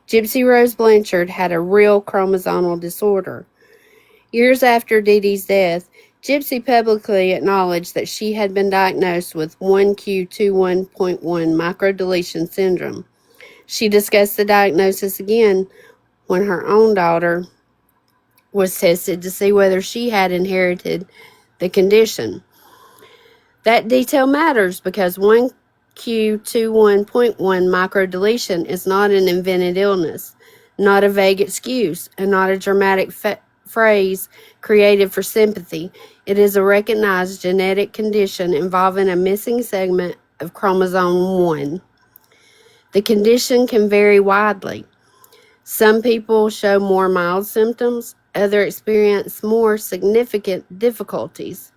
Gypsy Rose Blanchard had a real chromosomal disorder. Years after Dee Dee's death, Gypsy publicly acknowledged that she had been diagnosed with 1q21.1 microdeletion syndrome. She discussed the diagnosis again when her own daughter was tested to see whether she had inherited the condition. That detail matters because 1Q21.1 microdeletion is not an invented illness, not a vague excuse, and not a dramatic phrase created for sympathy. It is a recognized genetic condition involving a missing segment of chromosome 1. The condition can vary widely. Some people show more mild symptoms, others experience more significant difficulties.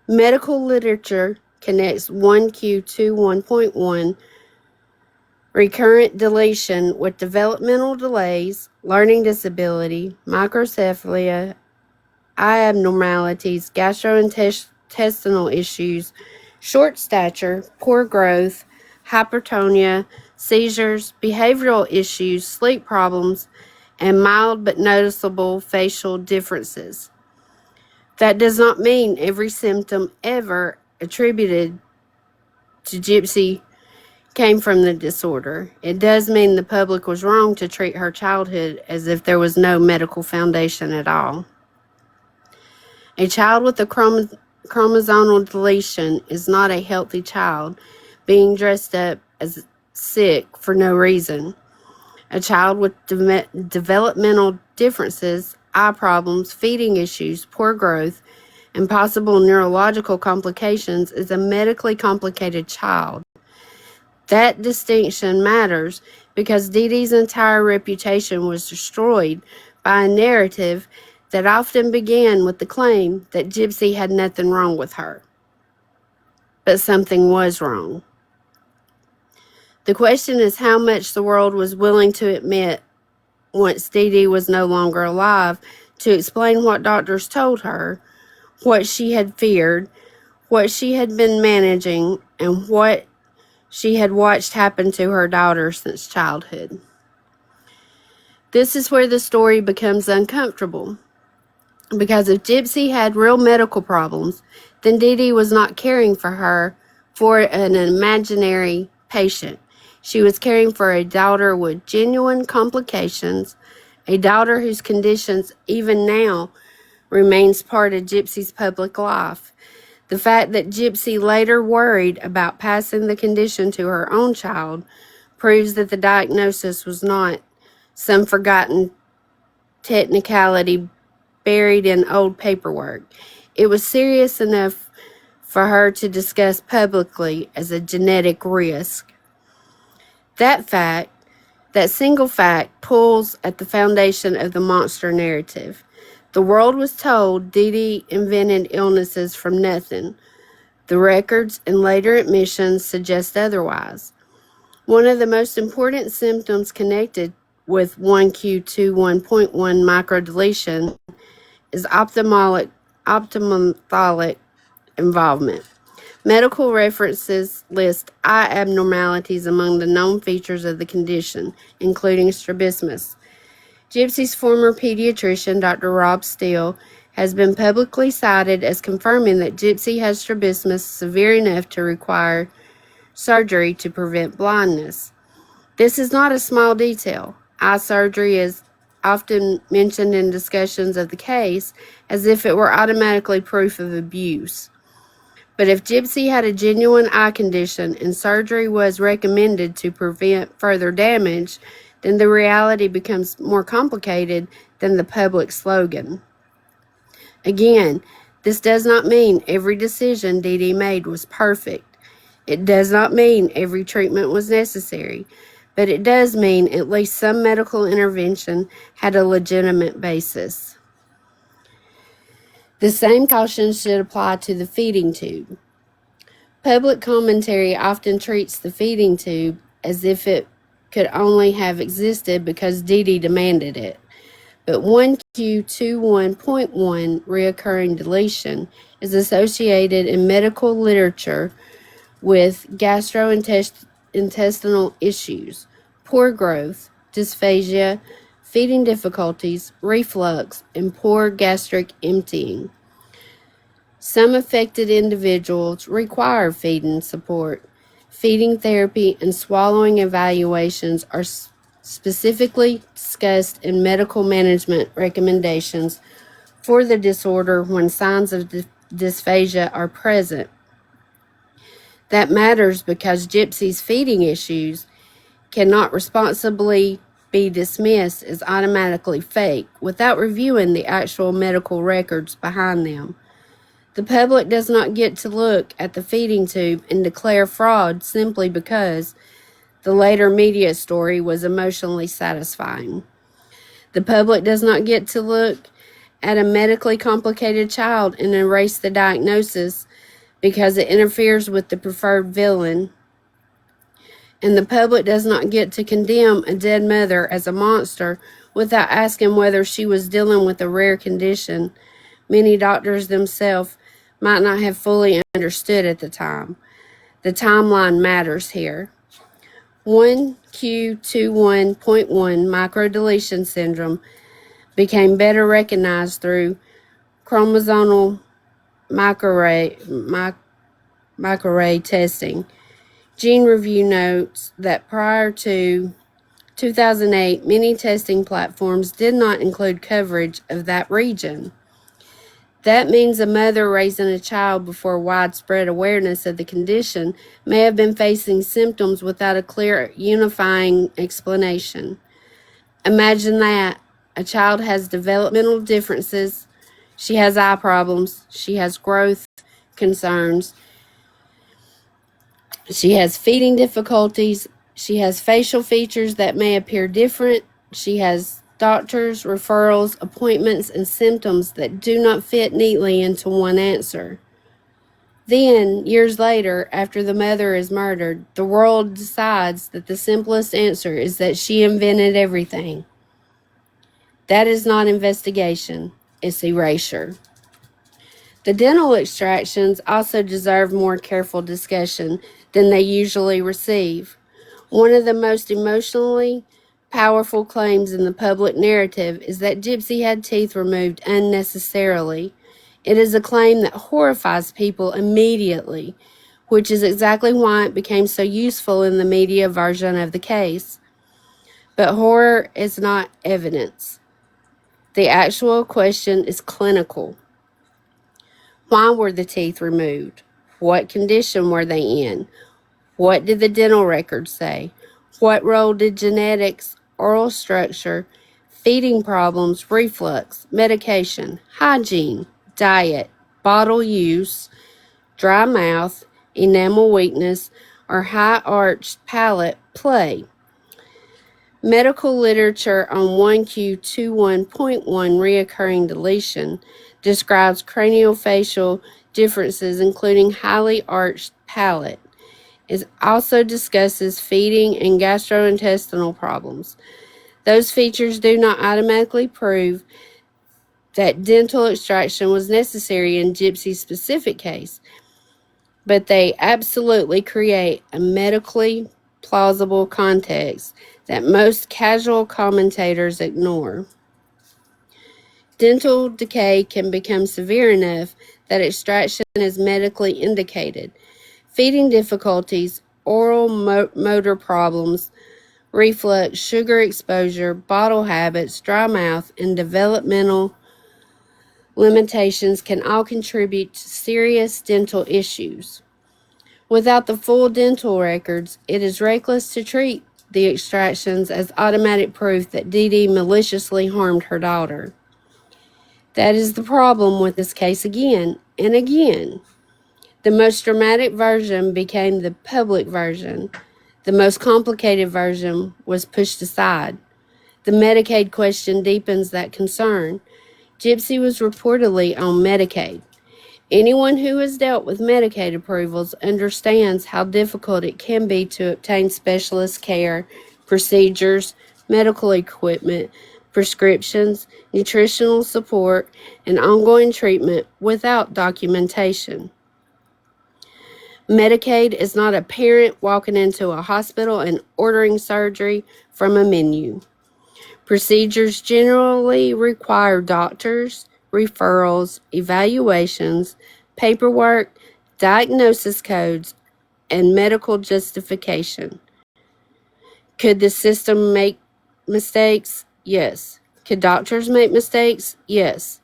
Medical literature connects 1Q21.1 recurrent deletion with developmental delays, learning disability, microcephaly, eye abnormalities, gastrointestinal issues, short stature, poor growth, hypertonia, seizures, behavioral issues, sleep problems, and mild but noticeable facial differences. That does not mean every symptom ever attributed to Gypsy came from the disorder. It does mean the public was wrong to treat her childhood as if there was no medical foundation at all. A child with a chromosomal deletion is not a healthy child being dressed up as sick for no reason. A child with developmental differences, eye problems, feeding issues, poor growth, and possible neurological complications is a medically complicated child. That distinction matters because Dee Dee's entire reputation was destroyed by a narrative that often began with the claim that Gypsy had nothing wrong with her. But something was wrong. The question is how much the world was willing to admit once Dee Dee was no longer alive to explain what doctors told her, what she had feared, what she had been managing, and what she had watched happen to her daughter since childhood. This is where the story becomes uncomfortable. Because if Gypsy had real medical problems, then Dee Dee was not caring for her for an imaginary patient. She was caring for a daughter with genuine complications, a daughter whose conditions even now remains part of Gypsy's public life. The fact that Gypsy later worried about passing the condition to her own child proves that the diagnosis was not some forgotten technicality buried in old paperwork. It was serious enough for her to discuss publicly as a genetic risk. That single fact, pulls at the foundation of the monster narrative. The world was told Dee Dee invented illnesses from nothing. The records and later admissions suggest otherwise. One of the most important symptoms connected with 1Q21.1 microdeletion is ophthalmic involvement. Medical references list eye abnormalities among the known features of the condition, including strabismus. Gypsy's former pediatrician, Dr. Rob Steele, has been publicly cited as confirming that Gypsy has strabismus severe enough to require surgery to prevent blindness. This is not a small detail. Eye surgery is often mentioned in discussions of the case as if it were automatically proof of abuse. But if Gypsy had a genuine eye condition and surgery was recommended to prevent further damage, then the reality becomes more complicated than the public slogan. Again, this does not mean every decision Dee Dee made was perfect. It does not mean every treatment was necessary, but it does mean at least some medical intervention had a legitimate basis. The same caution should apply to the feeding tube. Public commentary often treats the feeding tube as if it could only have existed because Dee Dee demanded it. But 1Q21.1 reoccurring deletion is associated in medical literature with gastrointestinal issues, poor growth, dysphagia, feeding difficulties, reflux, and poor gastric emptying. Some affected individuals require feeding support. Feeding therapy and swallowing evaluations are specifically discussed in medical management recommendations for the disorder when signs of dysphagia are present. That matters because Gypsy's feeding issues cannot responsibly be dismissed as automatically fake without reviewing the actual medical records behind them. The public does not get to look at the feeding tube and declare fraud simply because the later media story was emotionally satisfying. The public does not get to look at a medically complicated child and erase the diagnosis because it interferes with the preferred villain. And the public does not get to condemn a dead mother as a monster without asking whether she was dealing with a rare condition many doctors themselves might not have fully understood at the time. The timeline matters here. 1Q21.1 microdeletion syndrome became better recognized through chromosomal microarray testing. Gene Review notes that prior to 2008, many testing platforms did not include coverage of that region. That means a mother raising a child before widespread awareness of the condition may have been facing symptoms without a clear unifying explanation. Imagine that. A child has developmental differences. She has eye problems. She has growth concerns. She has feeding difficulties. She has facial features that may appear different. She has doctors, referrals, appointments, and symptoms that do not fit neatly into one answer. Then, years later, after the mother is murdered, the world decides that the simplest answer is that she invented everything. That is not investigation, it's erasure. The dental extractions also deserve more careful discussion than they usually receive. One of the most emotionally powerful claims in the public narrative is that Gypsy had teeth removed unnecessarily. It is a claim that horrifies people immediately, which is exactly why it became so useful in the media version of the case. But horror is not evidence. The actual question is clinical. Why were the teeth removed? What condition were they in? What did the dental records say? What role did genetics, oral structure, feeding problems, reflux, medication, hygiene, diet, bottle use, dry mouth, enamel weakness, or high-arched palate play? Medical literature on 1Q21.1 reoccurring deletion describes craniofacial differences, including highly arched palate. It also discusses feeding and gastrointestinal problems. Those features do not automatically prove that dental extraction was necessary in Gypsy's specific case, but they absolutely create a medically plausible context that most casual commentators ignore. Dental decay can become severe enough that extraction is medically indicated. Feeding difficulties, oral motor problems, reflux, sugar exposure, bottle habits, dry mouth, and developmental limitations can all contribute to serious dental issues. Without the full dental records, it is reckless to treat the extractions as automatic proof that Dee Dee maliciously harmed her daughter. That is the problem with this case again and again. The most dramatic version became the public version. The most complicated version was pushed aside. The Medicaid question deepens that concern. Gypsy was reportedly on Medicaid. Anyone who has dealt with Medicaid approvals understands how difficult it can be to obtain specialist care, procedures, medical equipment, prescriptions, nutritional support, and ongoing treatment without documentation. Medicaid is not a parent walking into a hospital and ordering surgery from a menu. Procedures generally require doctors, referrals, evaluations, paperwork, diagnosis codes, and medical justification. Could the system make mistakes? Yes. Could doctors make mistakes? Yes.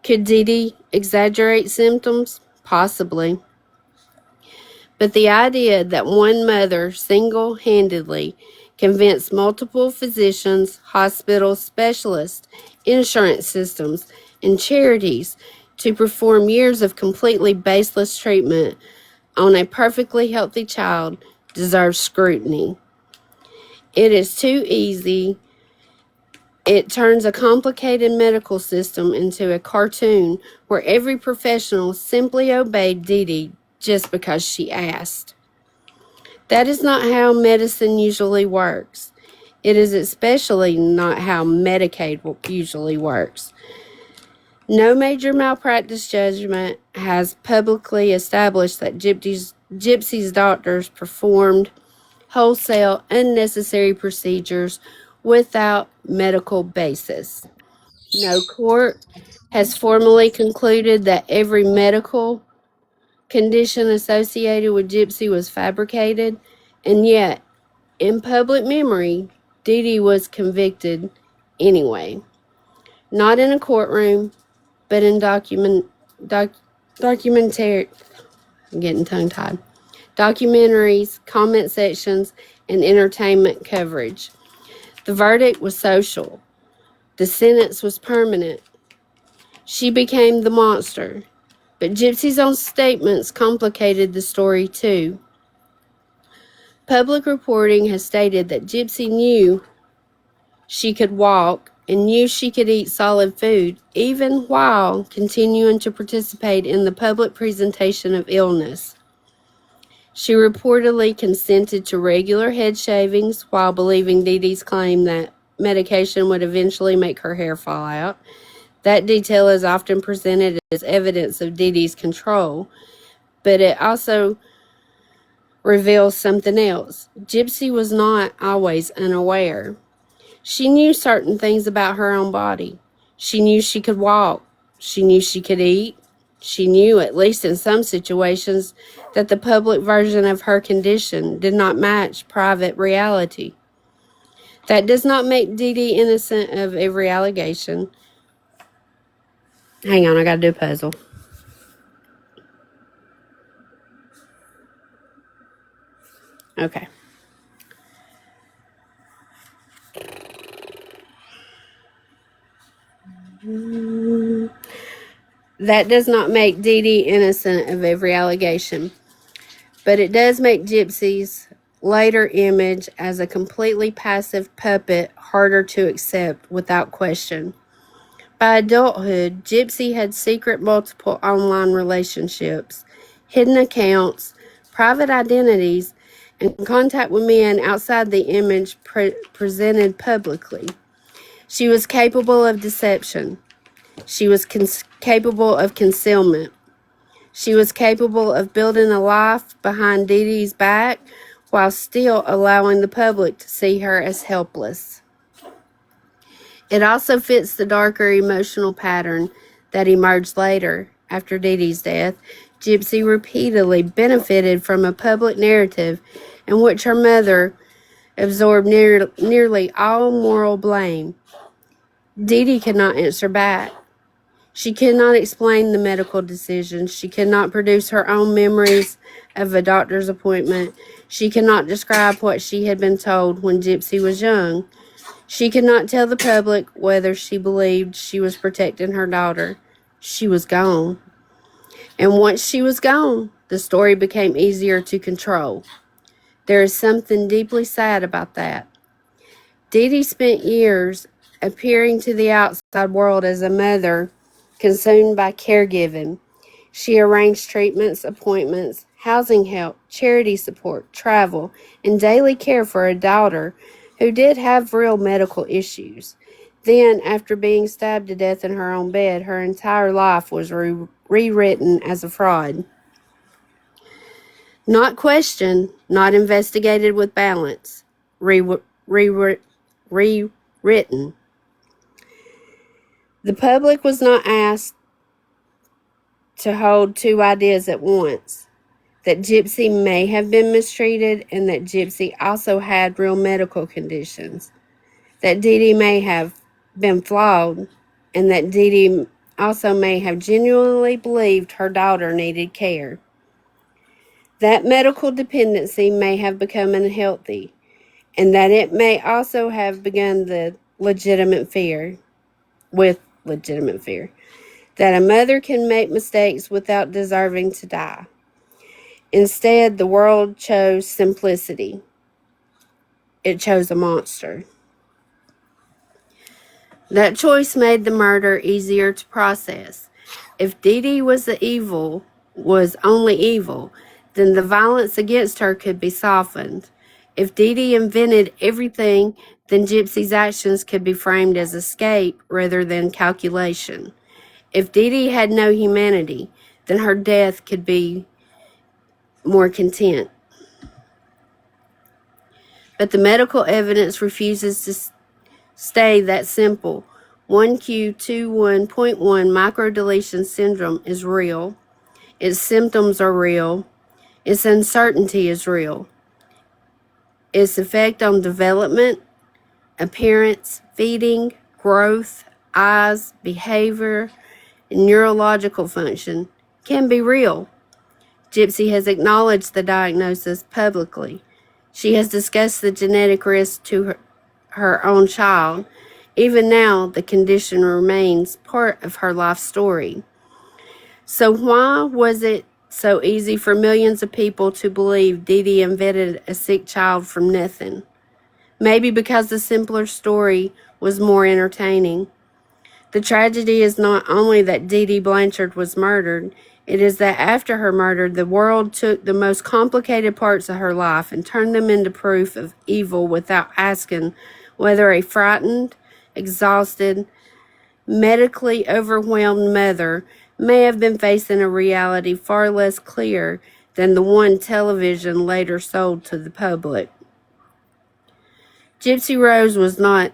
Could Dee Dee exaggerate symptoms? Possibly. But the idea that one mother single-handedly convinced multiple physicians, hospitals, specialists, insurance systems, and charities to perform years of completely baseless treatment on a perfectly healthy child deserves scrutiny. It is too easy. It turns a complicated medical system into a cartoon where every professional simply obeyed Dee Dee just because she asked. That is not how medicine usually works. It is especially not how Medicaid usually works. No major malpractice judgment has publicly established that Gypsy's doctors performed wholesale unnecessary procedures without medical basis. No court has formally concluded that every medical condition associated with Gypsy was fabricated, and yet, in public memory, Dee Dee was convicted anyway. Not in a courtroom, but in documentary. I'm getting tongue tied. Documentaries, comment sections, and entertainment coverage. The verdict was social. The sentence was permanent. She became the monster. But Gypsy's own statements complicated the story too. Public reporting has stated that Gypsy knew she could walk and knew she could eat solid food, even while continuing to participate in the public presentation of illness. She reportedly consented to regular head shavings while believing Dee Dee's claim that medication would eventually make her hair fall out. That detail is often presented as evidence of Dee Dee's control, but it also reveals something else. Gypsy was not always unaware. She knew certain things about her own body. She knew she could walk. She knew she could eat. She knew, at least in some situations, that the public version of her condition did not match private reality. That does not make Dee Dee innocent of every allegation. Hang on, I gotta do a puzzle. Okay. That does not make Dee Dee innocent of every allegation, but it does make Gypsy's later image as a completely passive puppet harder to accept without question. By adulthood, Gypsy had secret multiple online relationships, hidden accounts, private identities, and contact with men outside the image presented publicly. She was capable of deception. She was capable of concealment. She was capable of building a life behind Dee Dee's back while still allowing the public to see her as helpless. It also fits the darker emotional pattern that emerged later. After Dee Dee's death, Gypsy repeatedly benefited from a public narrative in which her mother absorbed nearly all moral blame. Dee Dee could not answer back. She could not explain the medical decisions. She could not produce her own memories of a doctor's appointment. She could not describe what she had been told when Gypsy was young. She could not tell the public whether she believed she was protecting her daughter. She was gone. And once she was gone, the story became easier to control. There is something deeply sad about that. Dee Dee spent years appearing to the outside world as a mother consumed by caregiving. She arranged treatments, appointments, housing help, charity support, travel, and daily care for a daughter who did have real medical issues. Then, after being stabbed to death in her own bed, her entire life was rewritten as a fraud. Not questioned, not investigated with balance. Rewritten. The public was not asked to hold two ideas at once, that Gypsy may have been mistreated and that Gypsy also had real medical conditions. that Dee Dee may have been flawed, and that Dee Dee also may have genuinely believed her daughter needed care. That medical dependency may have become unhealthy, and that it may also have begun with legitimate fear, that a mother can make mistakes without deserving to die. Instead, the world chose simplicity. It chose a monster. That choice made the murder easier to process. If Dee Dee was only evil, then the violence against her could be softened. If Dee Dee invented everything, then Gypsy's actions could be framed as escape rather than calculation. If Dee Dee had no humanity, then her death could be more content. But the medical evidence refuses to stay that simple. 1Q21.1 microdeletion syndrome is real. Its symptoms are real. Its uncertainty is real. Its effect on development, appearance, feeding, growth, eyes, behavior, and neurological function can be real. Gypsy has acknowledged the diagnosis publicly. She has discussed the genetic risk to her own child. Even now, the condition remains part of her life story. So why was it so easy for millions of people to believe Dee Dee invented a sick child from nothing? Maybe because the simpler story was more entertaining. The tragedy is not only that Dee Dee Blanchard was murdered, it is that after her murder, the world took the most complicated parts of her life and turned them into proof of evil without asking whether a frightened, exhausted, medically overwhelmed mother may have been facing a reality far less clear than the one television later sold to the public. Gypsy Rose was not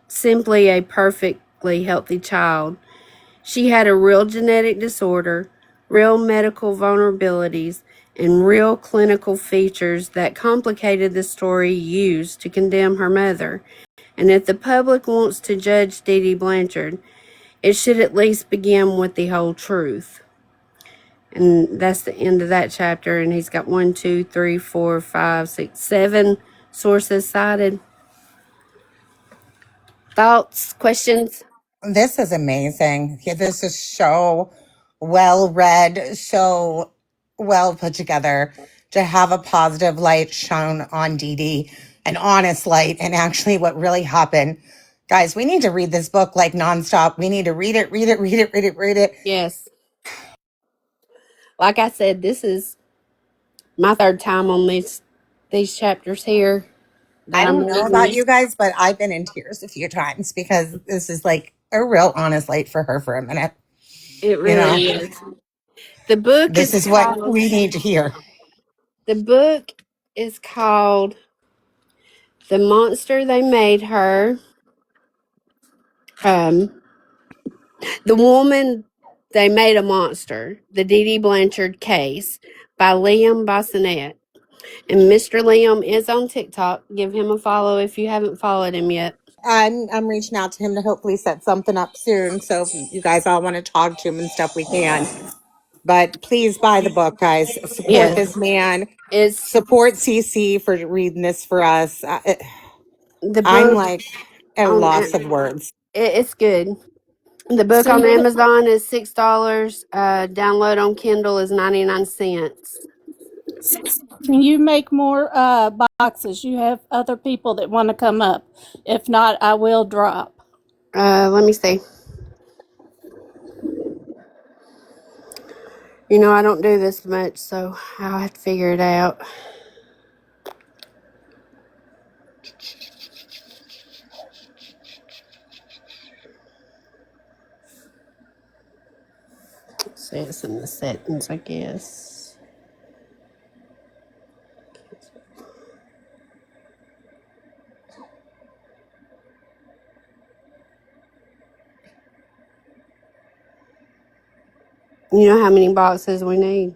simply a perfectly healthy child. She had a real genetic disorder, real medical vulnerabilities, and real clinical features that complicated the story used to condemn her mother. And if the public wants to judge Dee Dee Blanchard, it should at least begin with the whole truth. And that's the end of that chapter. And he's got 1, 2, 3, 4, 5, 6, 7 sources cited. Thoughts, questions? This is amazing. Yeah, this is so well read, so well put together to have a positive light shone on Dee Dee, an honest light, and actually what really happened. Guys, we need to read this book like nonstop. We need to read it, read it, read it, read it, read it. Yes. Like I said, this is my third time on these chapters here I that I'm don't know about reading. you guys, but I've been in tears a few times because this is like a real honest light for her for a minute. It You know, really is. The book this is is what called we need to hear. The book is called The Monster They Made Her. The Woman They Made a Monster, The Dee Dee Blanchard Case by Liam Bassinet. And Mr. Liam is on TikTok. Give him a follow if you haven't followed him yet. I'm reaching out to him to hopefully set something up soon. So if you guys all want to talk to him and stuff, we can. But please buy the book, guys. Support Yes. this man. It's Support CC for reading this for us. the I'm book like at a on loss of words. it's good. The book So on you Amazon is $6. Download on Kindle is 99 cents. can you make more boxes? You have other people that want to come up. If not, I will drop. Let me see. You know, I don't do this much, so I'll have to figure it out. See, it's in the settings, I guess. You know how many boxes we need?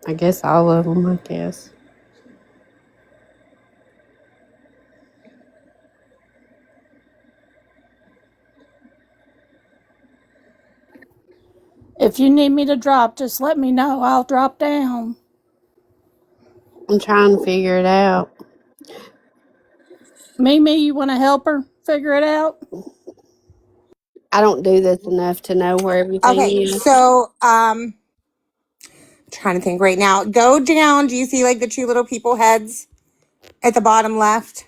I guess all of them, I guess. If you need me to drop, just let me know. I'll drop down. I'm trying to figure it out. Mimi, you want to help her figure it out? I don't do this enough to know where everything Okay, is. so trying to think right now. Go down. Do you see like the two little people heads at the bottom left?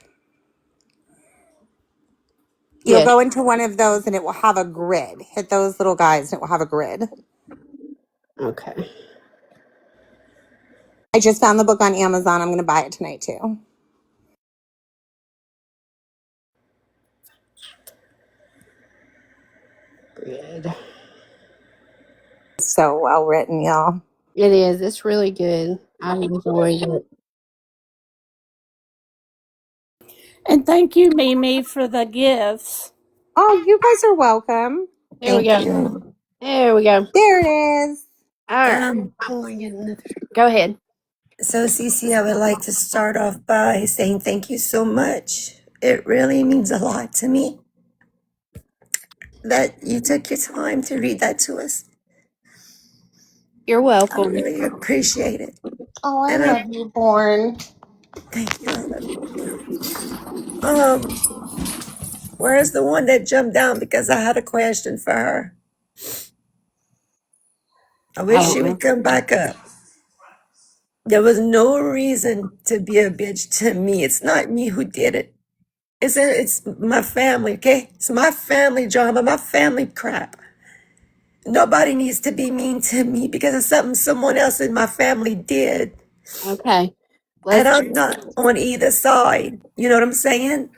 You'll Yes. go into one of those and it will have a grid. Hit those little guys and it will have a grid. Okay. I just found the book on Amazon. I'm going to buy it tonight too. Good. So well written, y'all. It is. It's really good. I enjoyed it. And thank you, Mimi, for the gifts. Oh, you guys are welcome. There we Thank go. you. There we go. There it is. All right. Um, I'm gonna get another. Go ahead. so Cece, I would like to start off by saying thank you so much. It really means a lot to me that you took your time to read that to us. You're I welcome. really appreciate it. Oh, I And I love you, Born. thank you. I love you too. Where's the one that jumped down because I had a question for her? I I wish don't she would know. come back up. There was no reason to be a bitch to me. It's not me who did it. It's my family, okay? It's my family drama, my family crap. Nobody needs to be mean to me because of something someone else in my family did. Okay. And Let's. I'm not on either side. You know what I'm saying?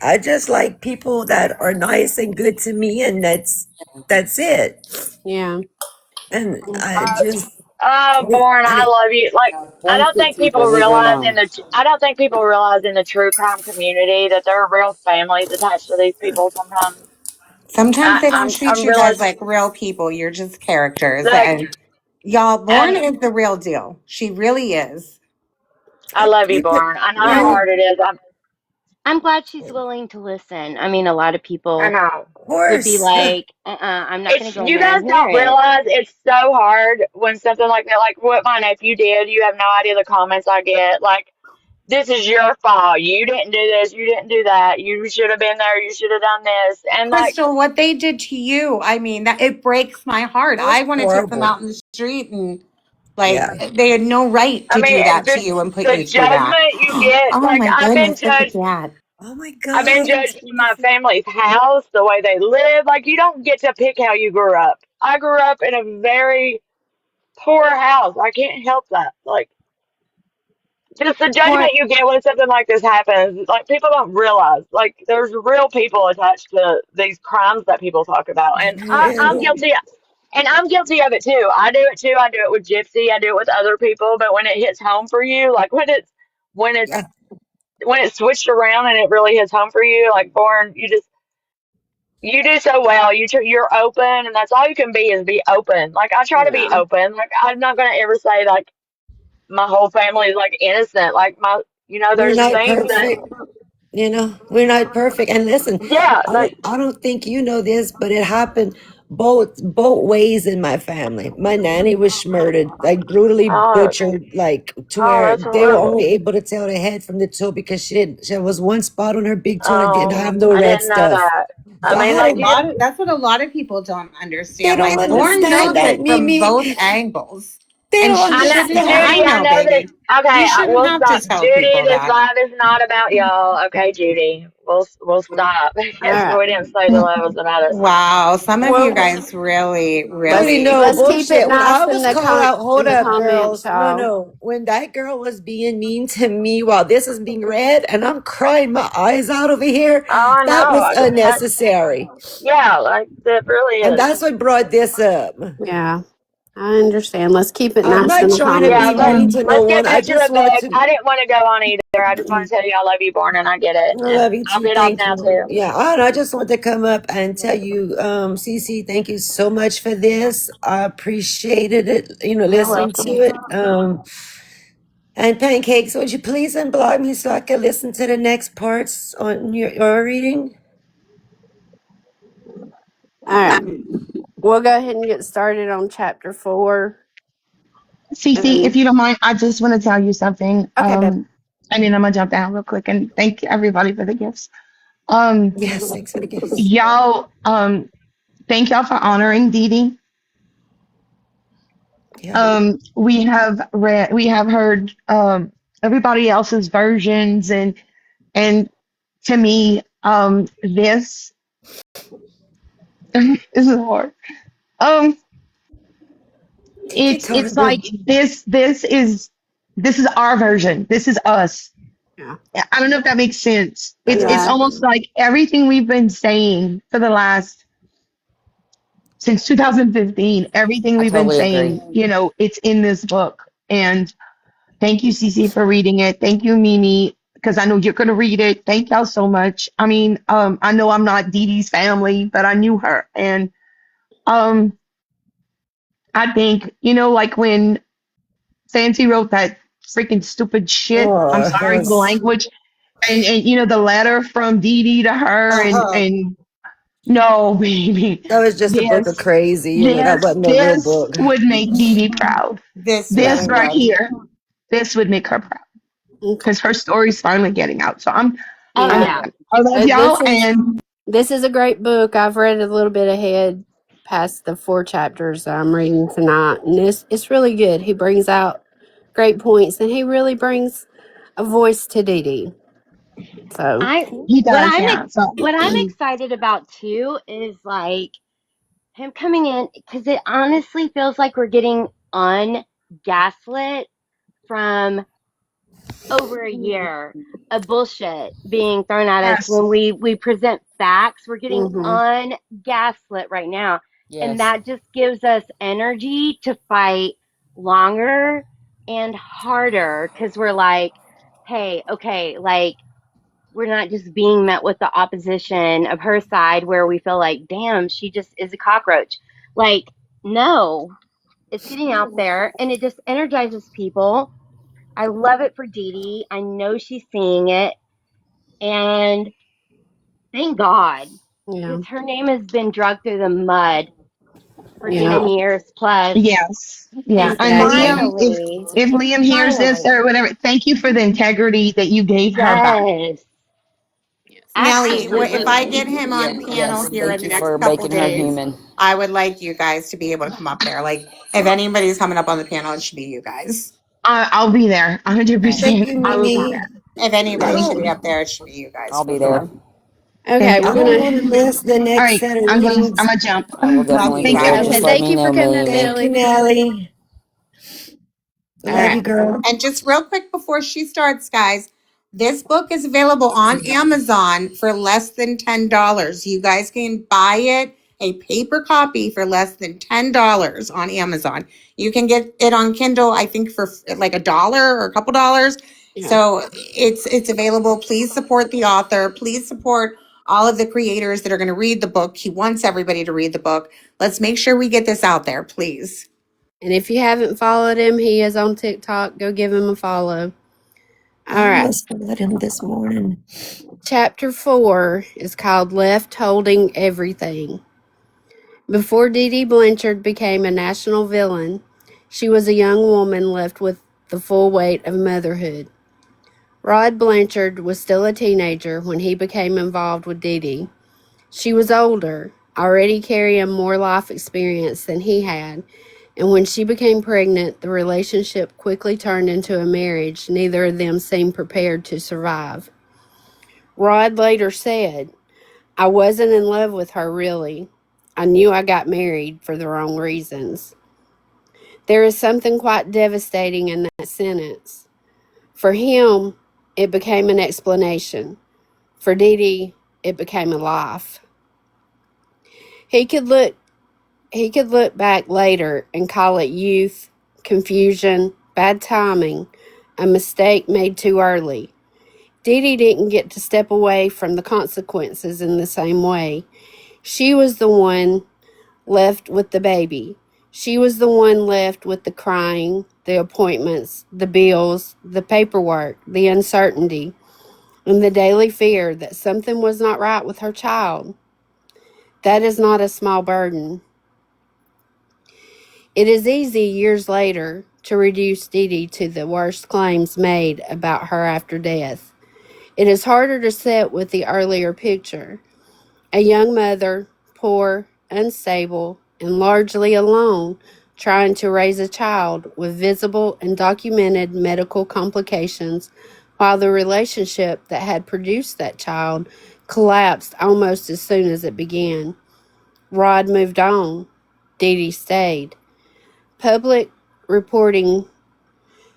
I just like people that are nice and good to me, and that's it. Yeah. And I just Born, and I it, love you. Like, I don't think people realize in the true crime community that there are real families attached to these people sometimes. Sometimes they don't treat I'm you really, guys like real people. You're just characters. like, And y'all, Born and is the real deal. She really is. I love you, you could, Born. I know how yeah, Yeah. hard it is. I'm glad she's willing to listen. I mean, a lot of I people know. of would be course. like, I'm not going to go in You there guys and hear don't it. realize it's so hard when something like that, like what my nephew did, you have no idea the comments I get. Like, this is your fault. You didn't do this. You didn't do that. You should have been there. You should have done this. And like, Crystal, what they did to you, I mean, that it breaks my heart. It was I want to take them horrible. out in the street and like Yeah. they had no right I to do mean, that to you and put the you through that. judgment you get, Oh like my goodness, look at that. Oh my I've been God. judged in my family's house, the way they live. Like, you don't get to pick how you grew up. I grew up in a very poor house. I can't help that. Like, just the Born, judgment you get when something like this happens. Like, people don't realize. Like, there's real people attached to these crimes that people talk about, and There I'm is. guilty. And I'm guilty of it too. I do it too. I do it with Gypsy. I do it with other people. But when it hits home for you, like when it's Yeah. when it's switched around and it really hits home for you, like Born, you do so well. You're open, and that's all you can be is be open. Like, I try to be Yeah. open. Like, I'm not gonna ever say like my whole family is like innocent. Like, We're there's not things that, perfect. We're not perfect. And listen, yeah, like, I don't think you know this, but it happened both ways in my family. My nanny was murdered, like brutally oh, butchered, like to oh, where that's they were only horrible. able to tell the head from the toe because she was one spot on her big toe and didn't Oh, have no I red didn't know stuff. that. I So I mean, had like, a, that's what a lot of people don't they understand. don't Like Born understand knows that, it from Mimi. both angles. They And don't she I know, should understand. I Judy. I know, know that. baby. Okay, You shouldn't we'll have to stop. tell Judy, people this that. live is not about y'all. Okay, Judy, we'll stop All because right. we didn't say the live was about us. Wow, some of you Well, guys really, Let's Judy, really. no let's keep it bullshit. When nice I in was the called out, hold up, comments, girls. No, y'all. no. When that girl was being mean to me while this is being read, and I'm crying my eyes out over here, Oh, I that know. was That, unnecessary. yeah, like that really And is. that's what brought this up. Yeah. I understand. Let's keep it I'm nice not in the trying to comments, Yeah, be y'all. mean to no let's get one. I back to just the wanted book. to. I didn't want to go on either. I just want to tell you I love you, Born, and I get it. I And love you I'll too. get off Thank now you. too. Yeah, and I just want to come up and tell you, Cece, thank you so much for this. I appreciated it, You're listening to welcome. it. And Pancakes, would you please unblock me so I can listen to the next parts on your reading? All right. We'll go ahead and get started on chapter 4. Cece, if And you don't mind, I just want to tell you something. okay, babe. I'm gonna jump down real quick and thank everybody for the gifts. Um, Yes, thanks for the gifts. y'all, thank y'all for honoring Dee Dee. Yeah. We have heard everybody else's versions, and to me, this this is hard. Um, Take your it's time, like babe. this is our version. This is us. Yeah. I don't know if that makes sense. That It's Yeah. does. almost like everything we've been saying for the last since 2015, everything I we've been totally agree. saying, it's in this book. And thank you, Cece, for reading it. Thank you, Mimi, because I know you're going to read it. Thank y'all so much. I mean, I know I'm not Dee Dee's family, but I knew her. And um, I think, like when Fancy wrote that freaking stupid shit, I'm Oh, that sorry for the was. language, and the letter from Dee Dee to her, Uh-huh. and no, baby, That was just a book of this, crazy. That this, wasn't a real this book. would make Dee Dee proud. This Yeah. This really right would. here, this would make her proud Okay. because her story's finally getting out. So Oh I'm, Yeah. yeah. I love This y'all, is and a great book. I've read a little bit ahead past the 4 chapters that I'm reading tonight, and it's really good. He brings out great points, and he really brings a voice to Dee Dee. So, I he does, yeah. So what I'm excited about too is like him coming in because it honestly feels like we're getting ungaslit from over a year of bullshit being thrown at us yes, when we present facts. We're getting mhm. ungaslit right now, and Yes. that just gives us energy to fight longer and harder because we're like, hey, okay, like we're not just being met with the opposition of her side where we feel like, damn, she just is a cockroach. Like, no, it's getting out there and it just energizes people. I love it for Dee Dee. I know she's seeing it. And thank God, Yeah. because her name has been dragged through the mud for Yeah. 10 years plus. yes, yeah. And And Exactly. Liam, finally, if Liam hears this finally, or whatever, thank you for the integrity that you gave her back. yes, Yes. Nelly, if I absolutely. get him on panel Yes. here in Thank the you next for couple making her days, human. I would like you guys to be able to come up there. Like, if anybody's coming up on the panel, it should be you guys. I'll be there, Okay. Thank 100%. you, I will be Mimi. there. If anybody should be Oh, up there, it should be you guys I'll for be there. sure. Okay, Thank we're I y'all. don't want gonna. to miss the All next right, set of I'm readings. gonna jump. I will Love definitely you be Thank there. y'all. Okay, Just guys. let thank me you for know, coming, Mimi. Thank you, Nelly. Nelly. All Love right. you, girl. And just real quick before she starts, guys, this book is available on Amazon for less than $10. You guys can buy it, a paper copy, for less than $10 on Amazon. You can get it on Kindle, I think, for like $1 or a couple dollars. Yeah. So it's available. Please support the author. Please support all of the creators that are going to read the book. He wants everybody to read the book. Let's make sure we get this out there, please. And if you haven't followed him, he is on TikTok. Go give him a follow. All I right. almost forgot him this morning. Chapter 4 is called Left Holding Everything. Before Dee Dee Blanchard became a national villain, she was a young woman left with the full weight of motherhood. Rod Blanchard was still a teenager when he became involved with Dee Dee. She was older, already carrying more life experience than he had, and when she became pregnant, the relationship quickly turned into a marriage neither of them seemed prepared to survive. Rod later said, I wasn't in love with her, really. I knew I got married for the wrong reasons. There is something quite devastating in that sentence. For him, it became an explanation. For Dee Dee, it became a life. He could look he could look back later and call it youth, confusion, bad timing, a mistake made too early. Dee Dee didn't get to step away from the consequences in the same way. She was the one left with the baby. She was the one left with the crying, the appointments, the bills, the paperwork, the uncertainty, and the daily fear that something was not right with her child. That is not a small burden. It is easy years later to reduce Dee Dee to the worst claims made about her after death. It is harder to sit with the earlier picture. A young mother, poor, unstable, and largely alone, trying to raise a child with visible and documented medical complications, while the relationship that had produced that child collapsed almost as soon as it began. Rod moved on. Dee Dee stayed. Public reporting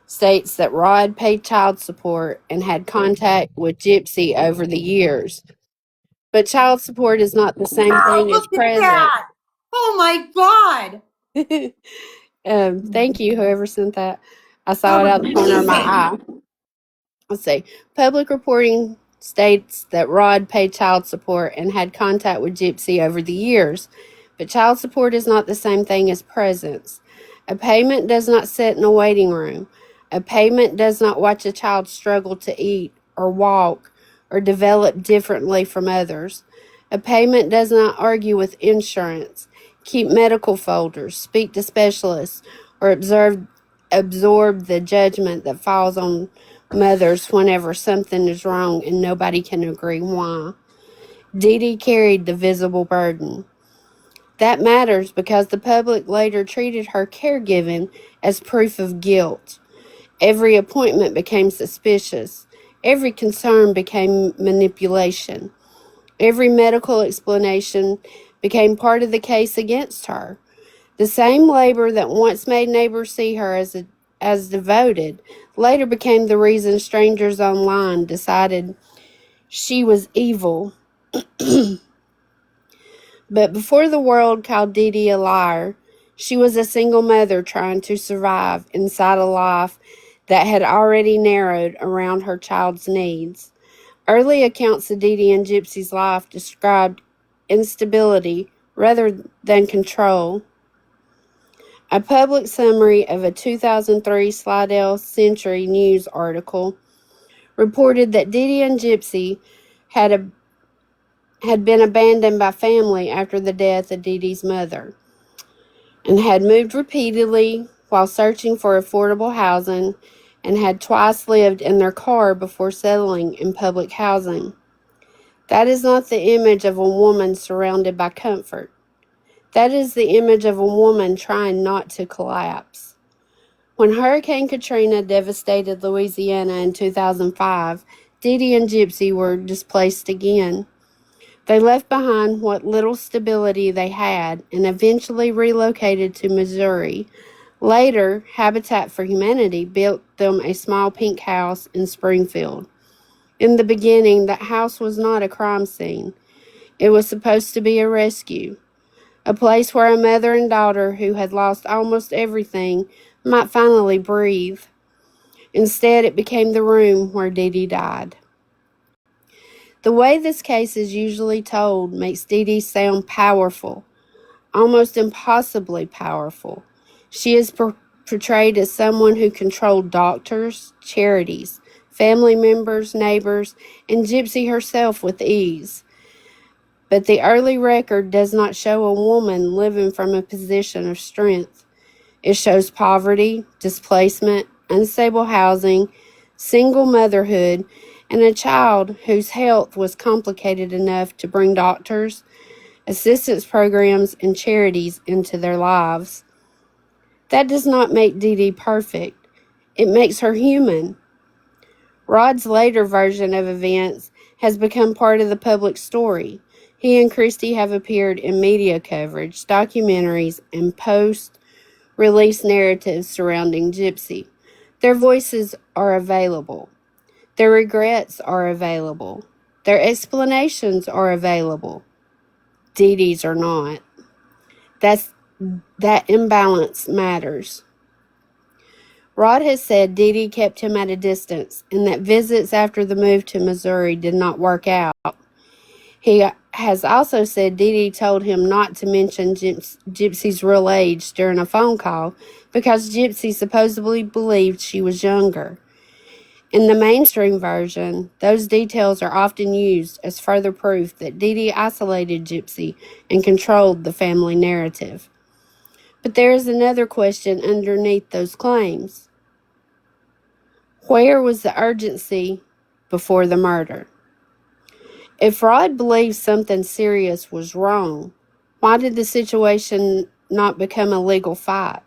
states that Rod paid child support and had contact with Gypsy over the years. But child support is not the same Wow, thing as look at present. that. Oh my God. Thank you, whoever sent that. I saw it That out was the corner of my amazing. eye. Let's see. Public reporting states that Rod paid child support and had contact with Gypsy over the years, but child support is not the same thing as presence. A payment does not sit in a waiting room. A payment does not watch a child struggle to eat or walk or develop differently from others. A payment does not argue with insurance, keep medical folders, speak to specialists, or absorb the judgment that falls on mothers whenever something is wrong and nobody can agree why. Dee Dee carried the visible burden. That matters because the public later treated her caregiving as proof of guilt. Every appointment became suspicious. Every concern became manipulation. Every medical explanation became part of the case against her. The same labor that once made neighbors see her as devoted later became the reason strangers online decided she was evil. But before the world called Dee Dee a liar, she was a single mother trying to survive inside a life that had already narrowed around her child's needs. Early accounts of Dee Dee and Gypsy's life described instability rather than control. A public summary of a 2003 Slidell Century News article reported that Dee Dee and Gypsy had been abandoned by family after the death of Dee Dee's mother and had moved repeatedly while searching for affordable housing and had twice lived in their car before settling in public housing. That is not the image of a woman surrounded by comfort. That is the image of a woman trying not to collapse. When Hurricane Katrina devastated Louisiana in 2005, Dee Dee and Gypsy were displaced again. They left behind what little stability they had and eventually relocated to Missouri. Later, Habitat for Humanity built them a small pink house in Springfield. In the beginning, that house was not a crime scene. It was supposed to be a rescue, a place where a mother and daughter who had lost almost everything might finally breathe. Instead, it became the room where Dee Dee died. The way this case is usually told makes Dee Dee sound powerful, almost impossibly powerful. She is portrayed as someone who controlled doctors, charities, family members, neighbors, and Gypsy herself with ease. But the early record does not show a woman living from a position of strength. It shows poverty, displacement, unstable housing, single motherhood, and a child whose health was complicated enough to bring doctors, assistance programs, and charities into their lives. That does not make Dee Dee perfect. It makes her human. Rod's later version of events has become part of the public story. He and Christy have appeared in media coverage, documentaries, and post-release narratives surrounding Gypsy. Their voices are available. Their regrets are available. Their explanations are available. Dee Dee's are not. That imbalance matters. Rod has said Dee Dee kept him at a distance and that visits after the move to Missouri did not work out. He has also said Dee Dee told him not to mention Gypsy's real age during a phone call because Gypsy supposedly believed she was younger. In the mainstream version, those details are often used as further proof that Dee Dee isolated Gypsy and controlled the family narrative. But there is another question underneath those claims. Where was the urgency before the murder? If Rod believed something serious was wrong, why did the situation not become a legal fight?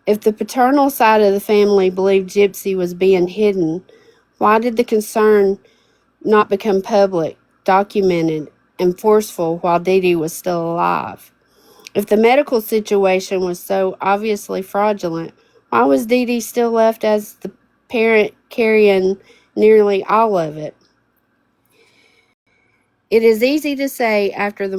If the paternal side of the family believed Gypsy was being hidden, why did the concern not become public, documented, and forceful while Dee Dee was still alive? If the medical situation was so obviously fraudulent, why was Dee Dee still left as the parent carrying nearly all of it? It is easy to say after the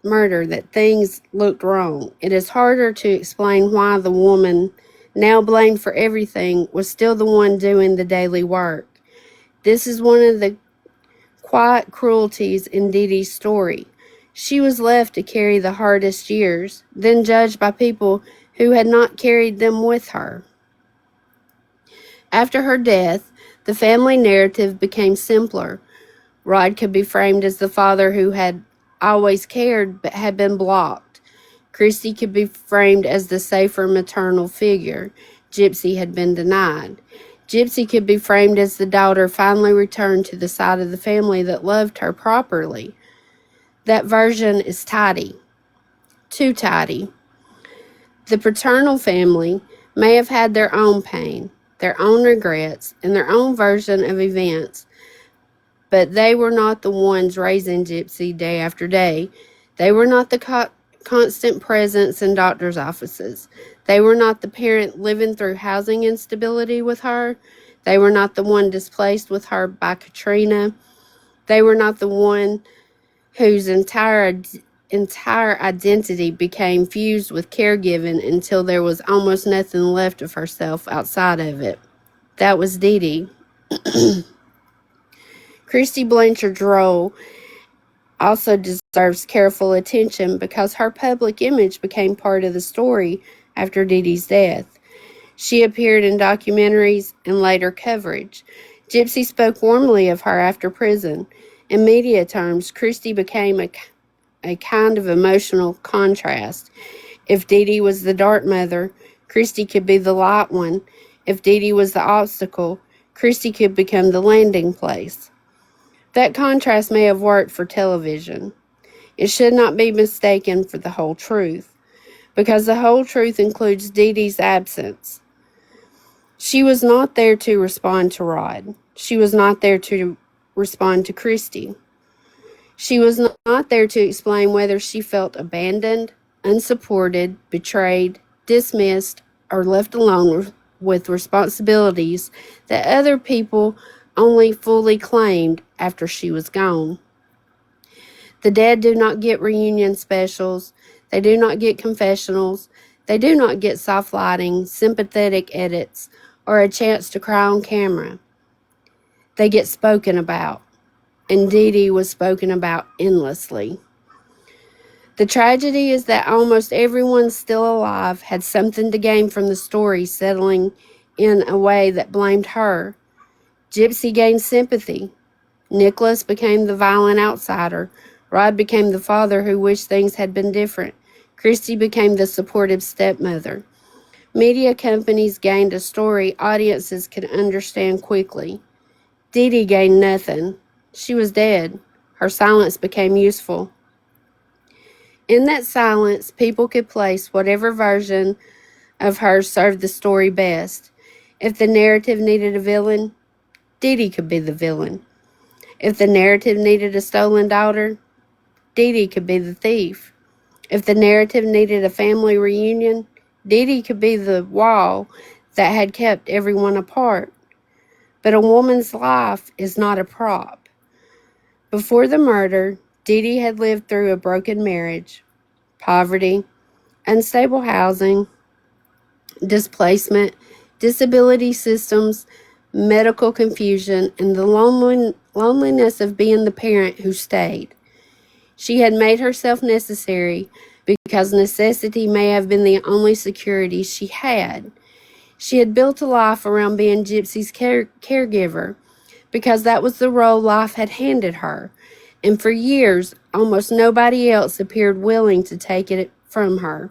murder that things looked wrong. It is harder to explain why the woman, now blamed for everything, was still the one doing the daily work. This is one of the quiet cruelties in Dee Dee's story. She was left to carry the hardest years, then judged by people who had not carried them with her. After her death, the family narrative became simpler. Rod could be framed as the father who had always cared but had been blocked. Christy could be framed as the safer maternal figure Gypsy had been denied. Gypsy could be framed as the daughter finally returned to the side of the family that loved her properly. That version is tidy. Too tidy. The paternal family may have had their own pain, their own regrets, and their own version of events, but they were not the ones raising Gypsy day after day. They were not the constant presence in doctor's offices. They were not the parent living through housing instability with her. They were not the one displaced with her by Katrina. They were not the one whose entire identity became fused with caregiving until there was almost nothing left of herself outside of it. That was Dee Dee. Christy Blanchard's role also deserves careful attention because her public image became part of the story after Dee Dee's death. She appeared in documentaries and later coverage. Gypsy spoke warmly of her after prison. In media terms, Christy became a kind of emotional contrast. If Dee Dee was the dark mother, Christy could be the light one. If Dee Dee was the obstacle, Christy could become the landing place. That contrast may have worked for television. It should not be mistaken for the whole truth, because the whole truth includes Dee Dee's absence. She was not there to respond to Rod. She was not there to respond to Christy. She was not there to explain whether she felt abandoned, unsupported, betrayed, dismissed, or left alone with responsibilities that other people only fully claimed after she was gone. The dead do not get reunion specials. They do not get confessionals. They do not get soft lighting, sympathetic edits, or a chance to cry on camera. They get spoken about. And Dee Dee was spoken about endlessly. The tragedy is that almost everyone still alive had something to gain from the story settling in a way that blamed her. Gypsy gained sympathy. Nicholas became the violent outsider. Rod became the father who wished things had been different. Christy became the supportive stepmother. Media companies gained a story audiences could understand quickly. Dee Dee gained nothing. She was dead. Her silence became useful. In that silence, people could place whatever version of her served the story best. If the narrative needed a villain, Dee Dee could be the villain. If the narrative needed a stolen daughter, Dee Dee could be the thief. If the narrative needed a family reunion, Dee Dee could be the wall that had kept everyone apart. But a woman's life is not a prop. Before the murder, Dee Dee had lived through a broken marriage, poverty, unstable housing, displacement, disability systems, medical confusion, and the loneliness of being the parent who stayed. She had made herself necessary because necessity may have been the only security she had. She had built a life around being Gypsy's caregiver because that was the role life had handed her, and for years, almost nobody else appeared willing to take it from her.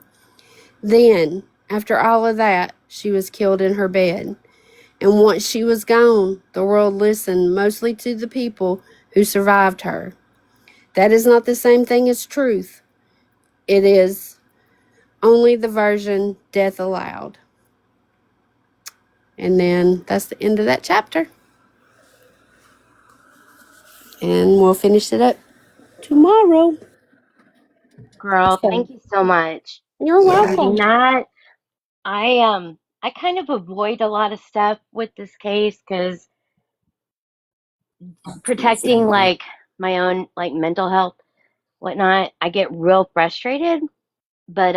Then, after all of that, she was killed in her bed. And once she was gone, the world listened mostly to the people who survived her. That is not the same thing as truth. It is only the version death allowed. And then that's the end of that chapter. And we'll finish it up tomorrow. Girl, So, thank you so much you're for welcome. reading that. I kind of avoid a lot of stuff with this case because protecting like my own like mental health, whatnot, I get real frustrated. But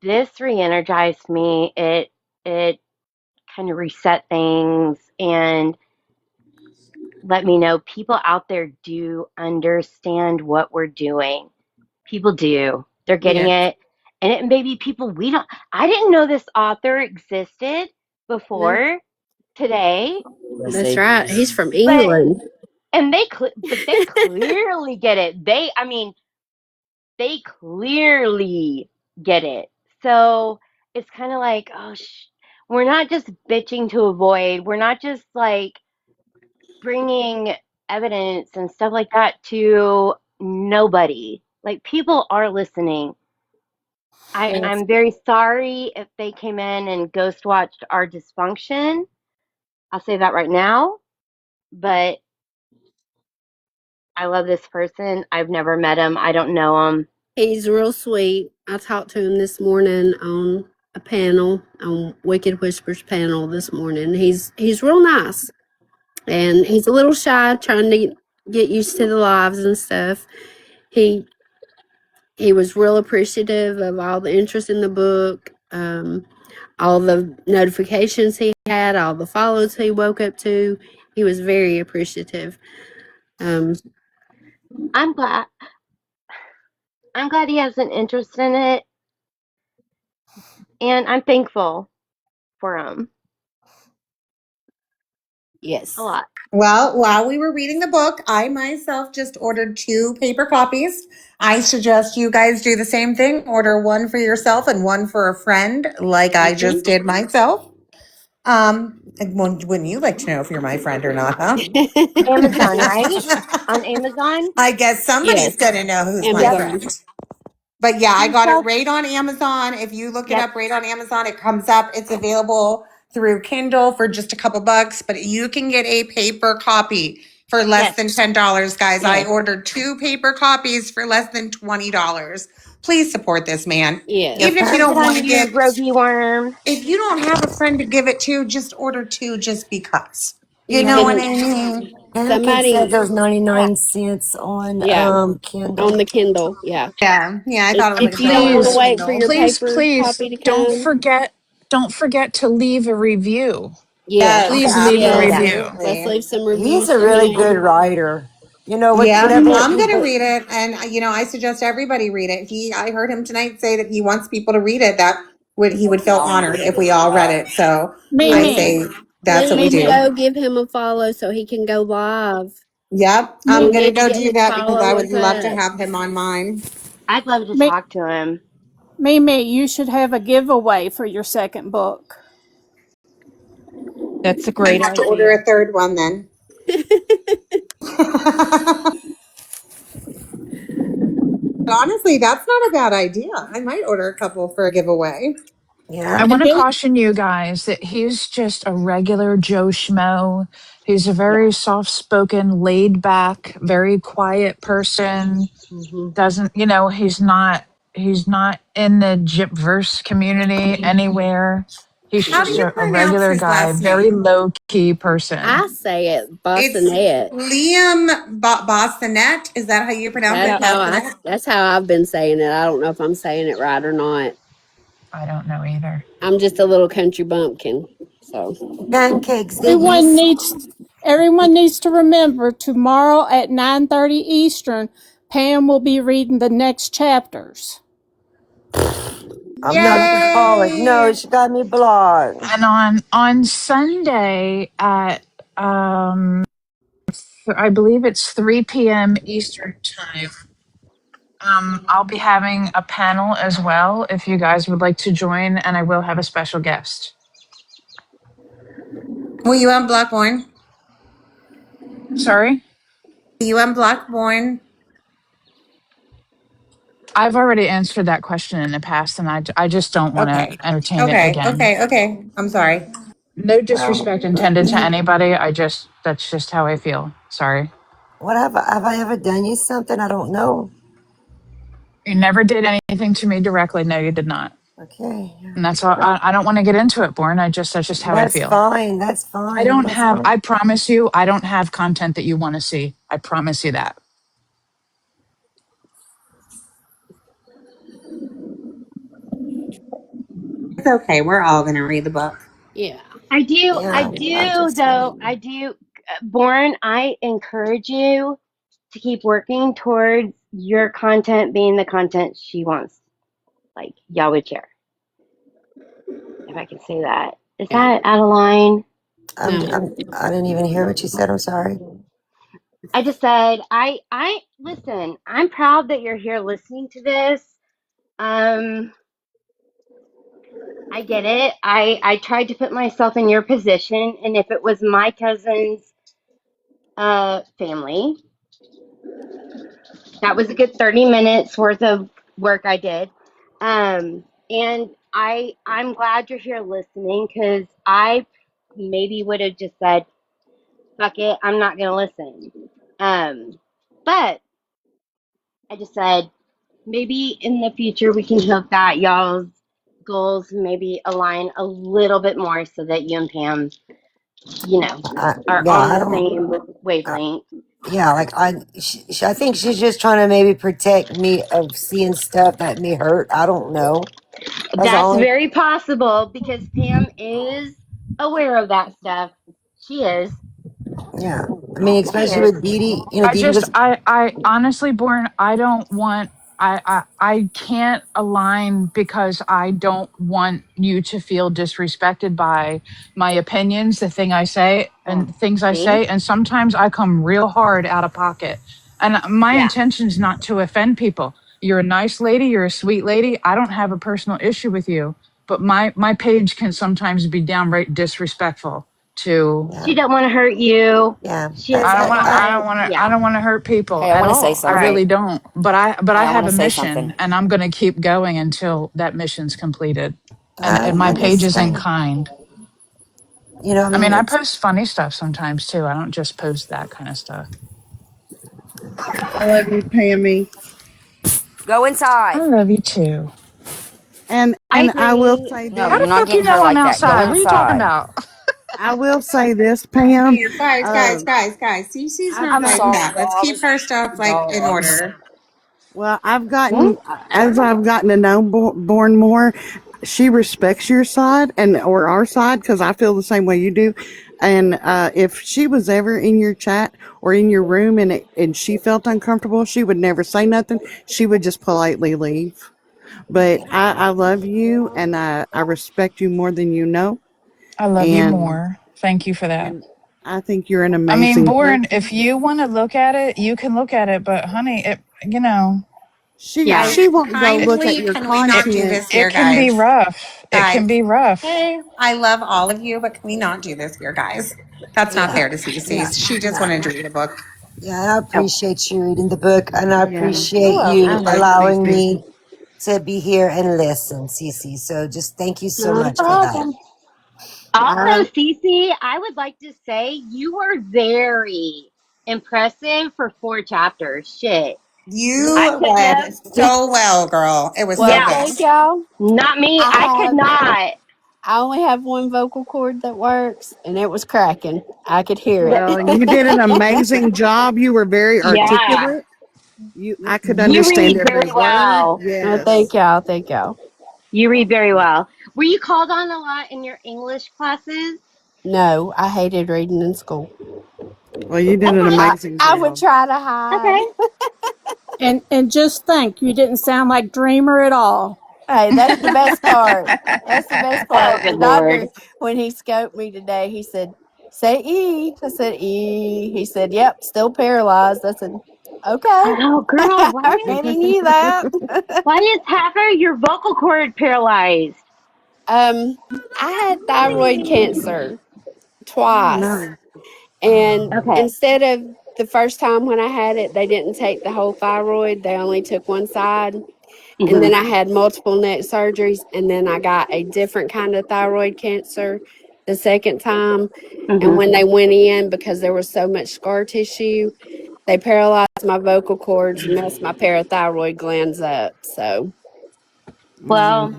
this re-energized me. It kind of reset things and let me know people out there do understand what we're doing. People do. They're getting Yes. it. And it may be people we don't. I didn't know this author existed No, before today, that's right. He's from but England. but they clearly get it. They clearly get it. So it's kind of like, oh, we're not just bitching to avoid. We're not just like bringing evidence and stuff like that to nobody. Like people are listening. Yes. I'm very sorry if they came in and ghost watched our dysfunction. I'll say that right now. But I love this person. I've never met him. I don't know him. He's real sweet. I talked to him this morning on a panel, on Wicked Whispers panel this morning. He's real nice. And he's a little shy, trying to get used to the lives and stuff. He he was real appreciative of all the interest in the book, all the notifications he had, all the follows he woke up to. He was very appreciative. Um, I'm glad. I'm glad he has an interest in it, and I'm thankful for him a yes. lot. Well, while we were reading the book, I myself just ordered 2 paper copies. I suggest you guys do the same thing. Order one for yourself and one for a friend, like I just did myself. And wouldn't you like to know if you're my friend or not, huh? Amazon, right? On Amazon? I guess somebody's Yes. gonna know who's my Yep. Amazon. friend. But yeah, I got it Myself. right on Amazon. If you look it Yep. up right on Amazon, it comes up. It's available through Kindle for just a couple bucks, but you can get a paper copy for less Yes. than $10, guys. I Yes. ordered 2 paper copies for less than $20. Please support this man. Yes. Even Yep. if you Pass don't it want on, to you give, groggy worm. if you don't have a friend to give it to, just order 2 just because. You You know Right. what can, I mean? Pancake said somebody, there's 99 cents on yeah, on Kindle. the Kindle. Yeah. Yeah, I thought it If was you don't available want to on Please, wait for Kindle. your please, paper please copy to don't come, forget don't forget to leave a review. yes. Please Yes, leave a Yes. review. Let's absolutely. leave some He's reviews a for really good him. writer. You know what? Yeah, Whatever I'm gonna people. read it, and I suggest everybody read it. I heard him tonight say that he wants people to read it. That would he would feel honored if we all read it. So I Yes. Mimi, say that's what we Please do. Mimi, go give him a follow so he can go live. Yep, I'm You Mi- gonna need to go get do his that because I would followers love to up. have him on mine. I'd love to Mi- talk to him. Mimi, you should have a giveaway for your second book. That's a Might great have to order idea. a third one then. Honestly, that's not a bad idea. I might order a couple for a giveaway. Yeah. I want And to he, caution you guys that he's just a regular Joe Schmo. He's a Yeah. very soft spoken, laid back, very quiet person. Hmm. Doesn't, he's not in the Gyp verse community anywhere. He's How do just you a pronounce regular his guy, last very name? low key person. I say it, It's Bossonette. Liam Bossonette. Is that how you pronounce That's it? Yep. how Bossonette? I've been saying it. I don't know if I'm saying it right or not. I don't know either. I'm just a little country bumpkin. So Pancakes. Did you? everyone needs everyone needs to remember tomorrow at 9:30 Eastern, Pam will be reading the next chapters. I'm not gonna call it. No, Yay! she got me blocked. And on Sunday at I believe it's 3 p.m. Eastern time. I'll be having a panel as well if you guys would like to join, and I will have a special guest. Were you on Blackborn? Sorry? Were you on Blackborn? I've already answered that question in the past, and I just don't want to Okay. entertain it Okay. again. Okay. Okay. I'm sorry. No Well, disrespect intended to anybody. That's just how I feel. Sorry. what have I ever done you something? I don't know. You never did anything to me directly. No, you did not. Okay. And that's all. I don't want to get into it, Born. That's just how I That's feel. fine. That's fine. That's fine. I promise you, I don't have content that you want to see. I promise you that. It's okay. We're all gonna read the book. Yeah. I Yeah, I do just though. I do. Born, I encourage you to keep working towards your content being the content she wants, like y'all would share. If I can say that. Is Yeah. that out of line? No. I didn't even hear what you said. I'm sorry. I just said I listen. I'm proud that you're here listening to this. Um, I get it. I tried to put myself in your position, and if it was my cousin's family, that was a good 30 minutes worth of work I did. And I'm glad you're here listening because I maybe would have just said, fuck it, I'm not gonna listen. But I just said maybe in the future we can hope that y'all's goals maybe align a little bit more so that you and Pam, you know, are Yeah, on I the don't. same Uh, wavelength. yeah, like I think she's just trying to maybe protect me of seeing stuff that may hurt. I don't know. That's That's all. very possible because Pam is aware of that stuff. She is. Yeah, I mean, She especially is. with Dee Dee. You know, Dee Dee was. I honestly, Born, I don't want, I can't align because I don't want you to feel disrespected by my opinions, the thing I say and things I See? say. And sometimes I come real hard out of pocket. And my Yeah. intention is not to offend people. You're a nice lady. You're a sweet lady. I don't have a personal issue with you, but my page can sometimes be downright disrespectful to Yeah, She don't want to hurt you. yeah. She doesn't want to. I Yeah. don't want to hurt people Hey, I at want to say all. I something. really Right. don't. But I Hey, I have want to a say mission something. and I'm going to keep going until that mission's completed. I And my page isn't understand. kind. You know, I I mean, mean, I it's post funny stuff sometimes too. I don't just post that kind of stuff. I love you, Pammy. Go I inside. love you too. I And I will agree. say No, How this. you're the not fuck you getting her know I'm like that. Go outside? What are you talking inside. about? I will say this, Pam. Um, Guys. Cece's I've not I'm gotten fighting sorry, back. Let's keep dogs. her stuff like in Dogs. order. well, I've Hmm? gotten as I've gotten to know Born more. She respects your side and or our side because I feel the same way you do. And if she was ever in your chat or in your room and she felt uncomfortable, she would never say nothing. She would just politely leave. But I love you and I respect you more than you know. I love you And more. Thank you for that. and I think you're an I mean, amazing Born, if person. you want to look at it, you can look at it. But honey, you know, Yeah. She won't go look at Kindly, your can we not do content. this it here, can be guys? rough. It can Guys, be rough. hey, I love all of you, but can we not do this here, guys? That's not yeah, fair to Cece. yeah, She just yeah, wanted to read a book. yeah. I Oh, appreciate you reading the book, and I Yeah, You're appreciate I you welcome. love you, allowing Cece. me to be here and listen, Cece. So just thank you so not a much for that. problem. Also, I Cece, I would like to say you were very impressive for 4 chapters. Shit. I You couldn't have. read so well, girl. It was so Well, Yeah. good. thank y'all. Not me. I could I have not. I only have one vocal cord that works, and it was cracking. I could hear well, it. you did an amazing job. You were very Yeah. articulate. I could You understand read every very word. well. Oh, Yes. thank y'all. Thank y'all. You read very well. Were you called on a lot in your English classes? No, I hated reading in school. Well, you did an Okay. amazing I would job. try to hide. Okay. And just think, you didn't sound like Dreamer at all. Hey, that's the best part. That's the best Oh, part. The good Lord. doctor, when he scoped me today, he said, "Say E." I said E. He said, "Yep, still paralyzed." I said, Okay. Oh, girl, I already knew that. why is half of your vocal cord paralyzed? um, I had thyroid cancer Oh twice. no. And Okay. instead of the first time when I had it, they didn't take the whole thyroid, they only took one side. And then Mhm. I had multiple neck surgeries, and then I got a different kind of thyroid cancer the second time. And Mhm. when they went in, because there was so much scar tissue, they paralyzed my vocal cords and messed my parathyroid glands up. So, Well,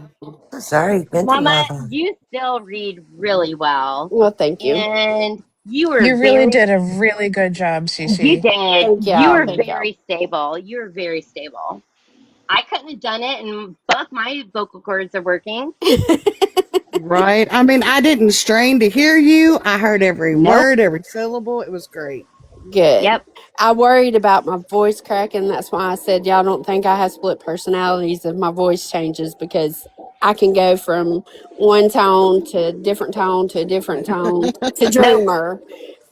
Sorry, you've been through Mama, all that. you still read really well, well, thank you. and you were You really very. did a really good job, You Cece. did. Thank You y'all. were Thank y'all. very stable. You were very stable. I couldn't have done it, and both my vocal cords are working. Right. I mean, I didn't strain to hear you. I heard every Nope. word, every syllable. It was great. Good. Yep. I worried about my voice cracking. That's why I said, y'all don't think I have split personalities if my voice changes, because I can go from one tone to different tone to different tone to Nope. dreamer.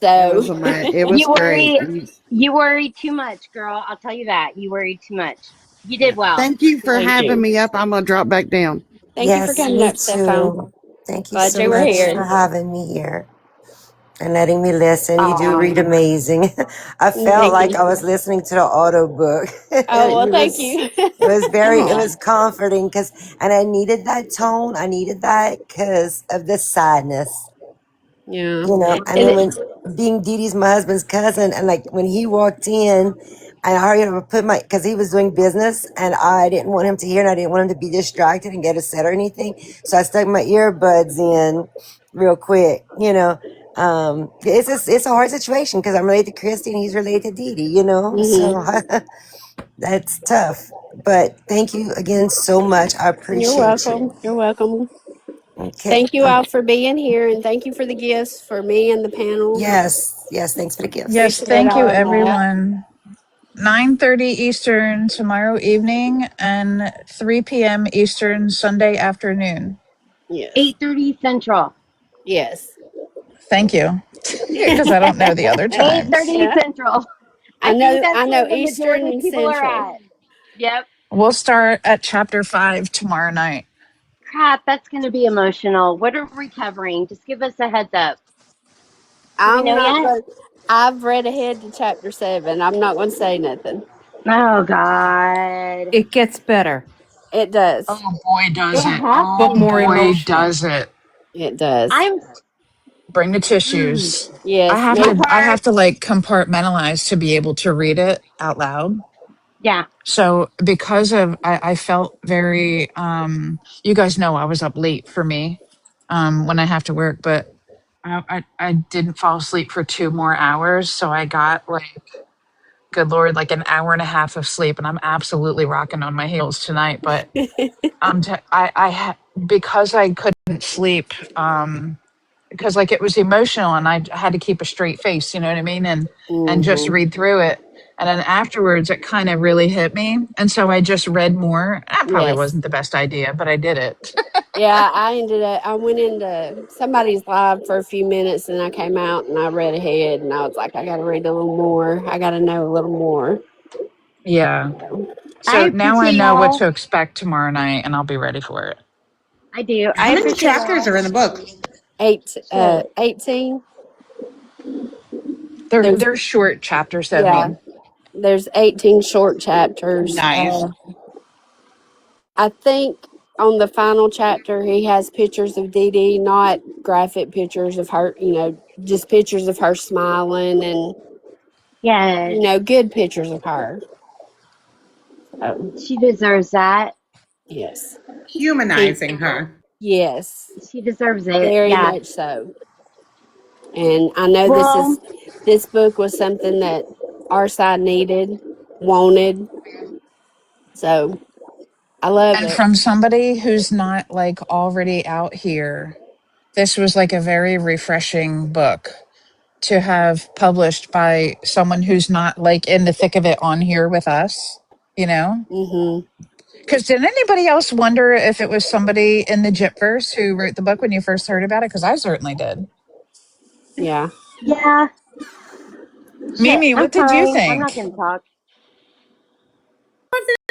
It So, was It was You great. worry. You worry too much, girl. I'll tell you that. You worried too much. You did well. Thank you for thank having you. me up. I'm gonna drop back down. Thank you for Yes, coming me up, Stefan. too. Thank you Glad so you were much here. for having me here and letting me listen. You do read Um, amazing. I felt thank like I you. was listening to the audio book. Oh, well, it thank was you. it Oh, was comforting because, and I needed that tone. I needed that because of the sadness. Yeah. And And then it, when being Dee Dee's my husband's cousin, and like when he walked in, I hurried up and put my, because he was doing business, and I didn't want him to hear, and I didn't want him to be distracted and get upset or anything. So I stuck my earbuds in real quick. It's a hard situation because I'm related to Christy and he's related to Dee Dee. Hmm. So that's tough. But thank you again so much. I You're appreciate you. welcome. You're welcome. Okay. Thank you all for being here, and thank you for the gifts for me and the panel. Yes. Thanks for the gifts. Yes, Appreciate thank you, all of that. everyone. 9:30 Eastern tomorrow evening and 3 p.m. Eastern Sunday afternoon. Yes. 8:30 Central. Yes. Thank you. Because I don't know the other times. 8:30 Yeah. Central. I I think know. that's I where know the Eastern majority of and people are Central. at. Yep. We'll start at chapter 5 tomorrow night. Crap, that's going to be emotional. What are we covering? Just give us a heads up. Do we I'm know not yet? going. I've read ahead to chapter 7. I'm not going to say nothing. Oh, God. It gets better, It does. Oh boy, It does it. has but Oh to, more though. boy, emotional. does it. It does. I'm, Bring the mm, tissues. Yes. that I part, have to like compartmentalize to be able to read it out loud. yeah. So because of I felt very you guys know I was up late for me when I have to work, but I didn't fall asleep for 2 more hours. So I got like, good Lord, like an hour and a half of sleep, and I'm absolutely rocking on my heels tonight. But because I couldn't sleep, because like it was emotional, and I had to keep a straight face, you know what I mean, and just Hmm. read through it. And then afterwards, it kind of really hit me, and so I just read more. That probably Yes. wasn't the best idea, but I did it. Yeah, I ended up, I went into somebody's live for a few minutes and I came out and I read ahead and I was like, I got to read a little more. I got to know a little more. Yeah. So, I So now I appreciate know what y'all. to expect tomorrow night, and I'll be ready for it. I do. I How many appreciate chapters y'all. are in the book? 18. There's, They're short chapters, though. I yeah, mean, there's 18 short chapters. Nice. I think on the final chapter, he has pictures of Dee Dee, not graphic pictures of her, just pictures of her smiling and, Yes. good pictures of her. So, She deserves that. yes. He, Humanizing her. yes. She deserves it. Very Yeah. much so. And I know Well, this book was something that our side needed, wanted. So I love and it. from somebody who's not like already out here, this was like a very refreshing book to have published by someone who's not like in the thick of it on here with us, you know? Mhm. Because did anybody else wonder if it was somebody in the Jipverse who wrote the book when you first heard about it? Because I certainly did. Yeah. yeah. Shit. Mimi, I'm what did you sorry. I'm not think? going to talk.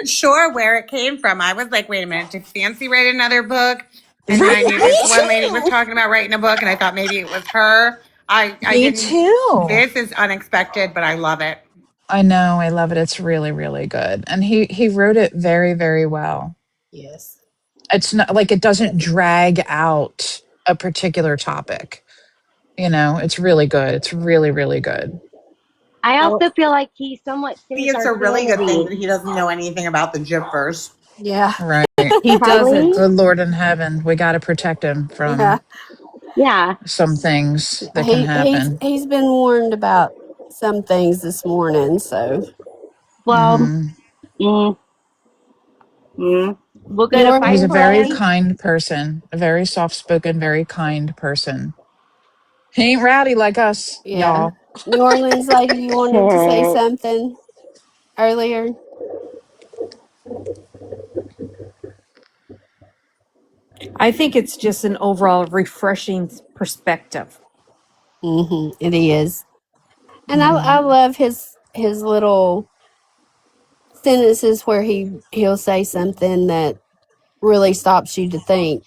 Sure where it came from. I was like, wait a minute, did Fancy write another book? And then I Right? knew Me this one lady was too. talking about writing a book, and I thought maybe it was her. I Me didn't. too. This is unexpected, but I love it. I know. I love it. It's really, really good. And he wrote it very, very well. Yes. It's not like it doesn't drag out a particular topic. You know, it's really good. It's really, really good. I Oh, also feel like he somewhat Maybe saved it's our a really good thing sanity. that he doesn't know anything about the Gypfers. yeah. Right. He Probably. doesn't. Good Lord in heaven, we got to protect him Yeah. from Yeah. some things that can He's happen. he's been warned about some things this morning, so Well, Mm. mm, we'll go New to fight He's a Orleans for very him. lady. kind person, a very soft spoken, very kind person. He ain't rowdy like us, Yeah. y'all. New Orleans lady, you wanted to say something earlier? I think it's just an overall refreshing perspective. It is. And I Hmm. love his little sentences where he'll say something that really stops you to think,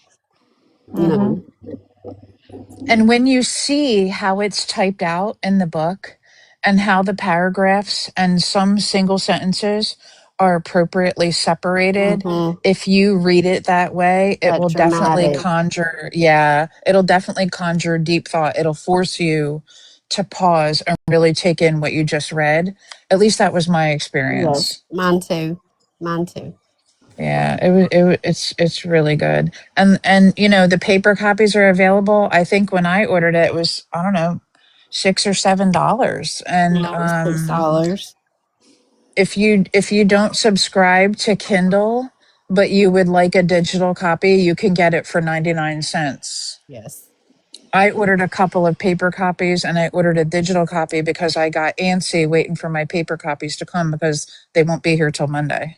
you Mm-hmm. know. And when you see how it's typed out in the book and how the paragraphs and some single sentences are appropriately separated, Mm-hmm. if you read it that way, it That will definitely dramatic. conjure, yeah, it'll definitely conjure deep thought. It'll force you to pause and really take in what you just read. At least that was my Yes. experience. Mine too. Mine too. Yeah, it's really good. And you know, the paper copies are available. I think when I ordered it, it was, I don't know, $6 or $7. And No, it was $6. if you don't subscribe to Kindle, but you would like a digital copy, you can get it for 99 cents. Yes. I ordered a couple of paper copies and I ordered a digital copy because I got antsy waiting for my paper copies to come because they won't be here till Monday.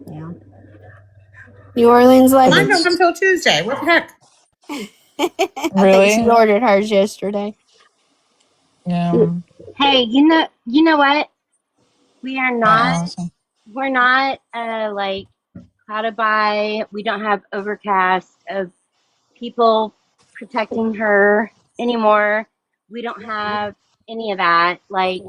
Yeah. New Orleans Mine lady. don't come till Tuesday. What the heck? I think she Really? ordered hers yesterday. Yeah. Hey, you know what? We are not, Awesome. we're not, like how to buy. We don't have overcast of people protecting her anymore. We don't have any of that. Like,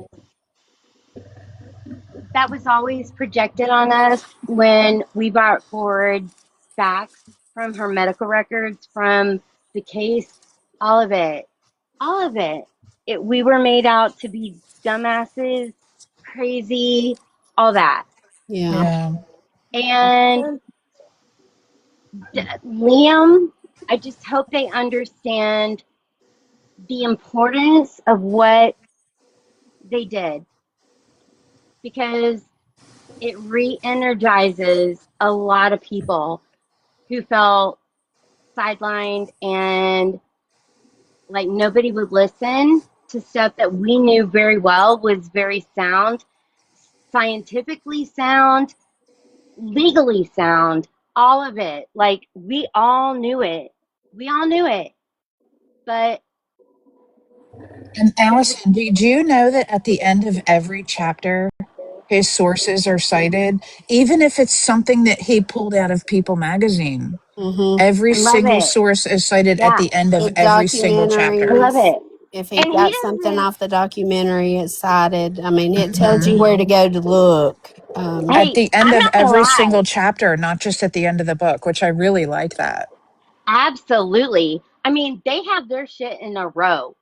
that was always projected on us when we brought forward facts from her medical records, from the case, all of it, all of it. We were made out to be dumbasses, crazy, all that. Yeah. Yeah. And Liam, I just hope they understand the importance of what they did, because it re-energizes a lot of people who felt sidelined and like nobody would listen to stuff that we knew very well was very sound, scientifically sound, legally sound, all of it. Like, we all knew it. We all knew it. But And Allison, did you know that at the end of every chapter, his sources are cited, even if it's something that he pulled out of People magazine? Mm-hmm. Every I love single it. source is cited at Yeah, the end of The every single I chapter. love documentaries. it. If he And he got something doesn't, off the documentary, it's cited. I mean, it tells you Hmm. where to go to look. At hey, the end I'm of not gonna every lie. single chapter, not just at the end of the book, which I really like that. Absolutely. I mean, they have their shit in a row.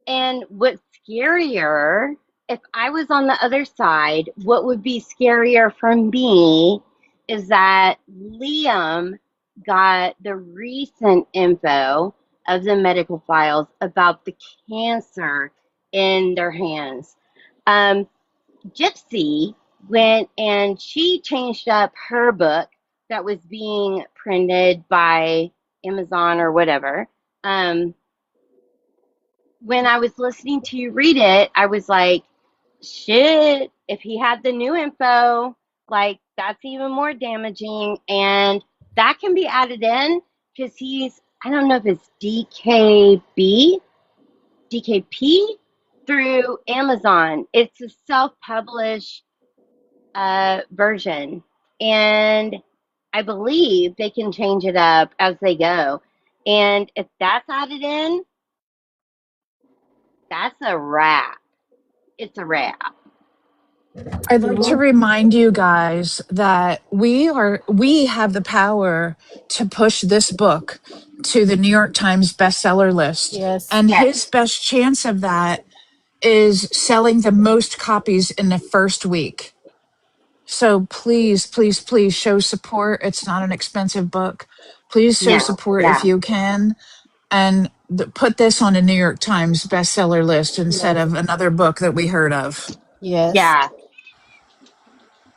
And what's scarier, if I was on the other side, what would be scarier for me is that Liam got the recent info of the medical files about the cancer in their hands. Um, Gypsy went and she changed up her book that was being printed by Amazon or whatever. Um, when I was listening to you read it, I was like, shit, if he had the new info, like, that's even more damaging. And that can be added in because I don't know if it's DKP through Amazon. It's a self published. version, and I believe they can change it up as they go. And if that's added in, that's a wrap. It's a wrap. I'd like to remind you guys that we have the power to push this book to the New York Times bestseller list. Yes. And Yes, his best chance of that is selling the most copies in the first week. So please, please, please show support. It's not an expensive book. Please show no, support if yeah, you can, and put this on a New York Times bestseller list instead Yes. of another book that we heard of. Yes. yeah.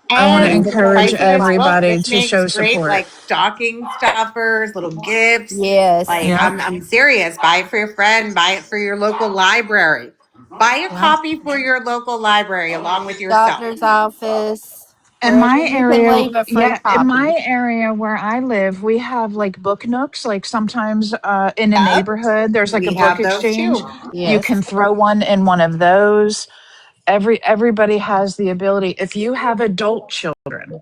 I want to And with the encourage price of this Everybody. book, everybody this to makes show great support. like stocking stuffers, little gifts. Yes. Like Yep. I'm serious. Buy it for your friend, buy it for your local library. Buy a Yeah. copy for your local library along with yourself. Doctor's office, In wherever my you can area, leave a free yeah, in copy. my area where I live, we have like book nooks. Like sometimes in a Yep. neighborhood, there's like a We book have those exchange. too. You can Yes. throw one in one of those. Everybody has the ability. If you have adult children,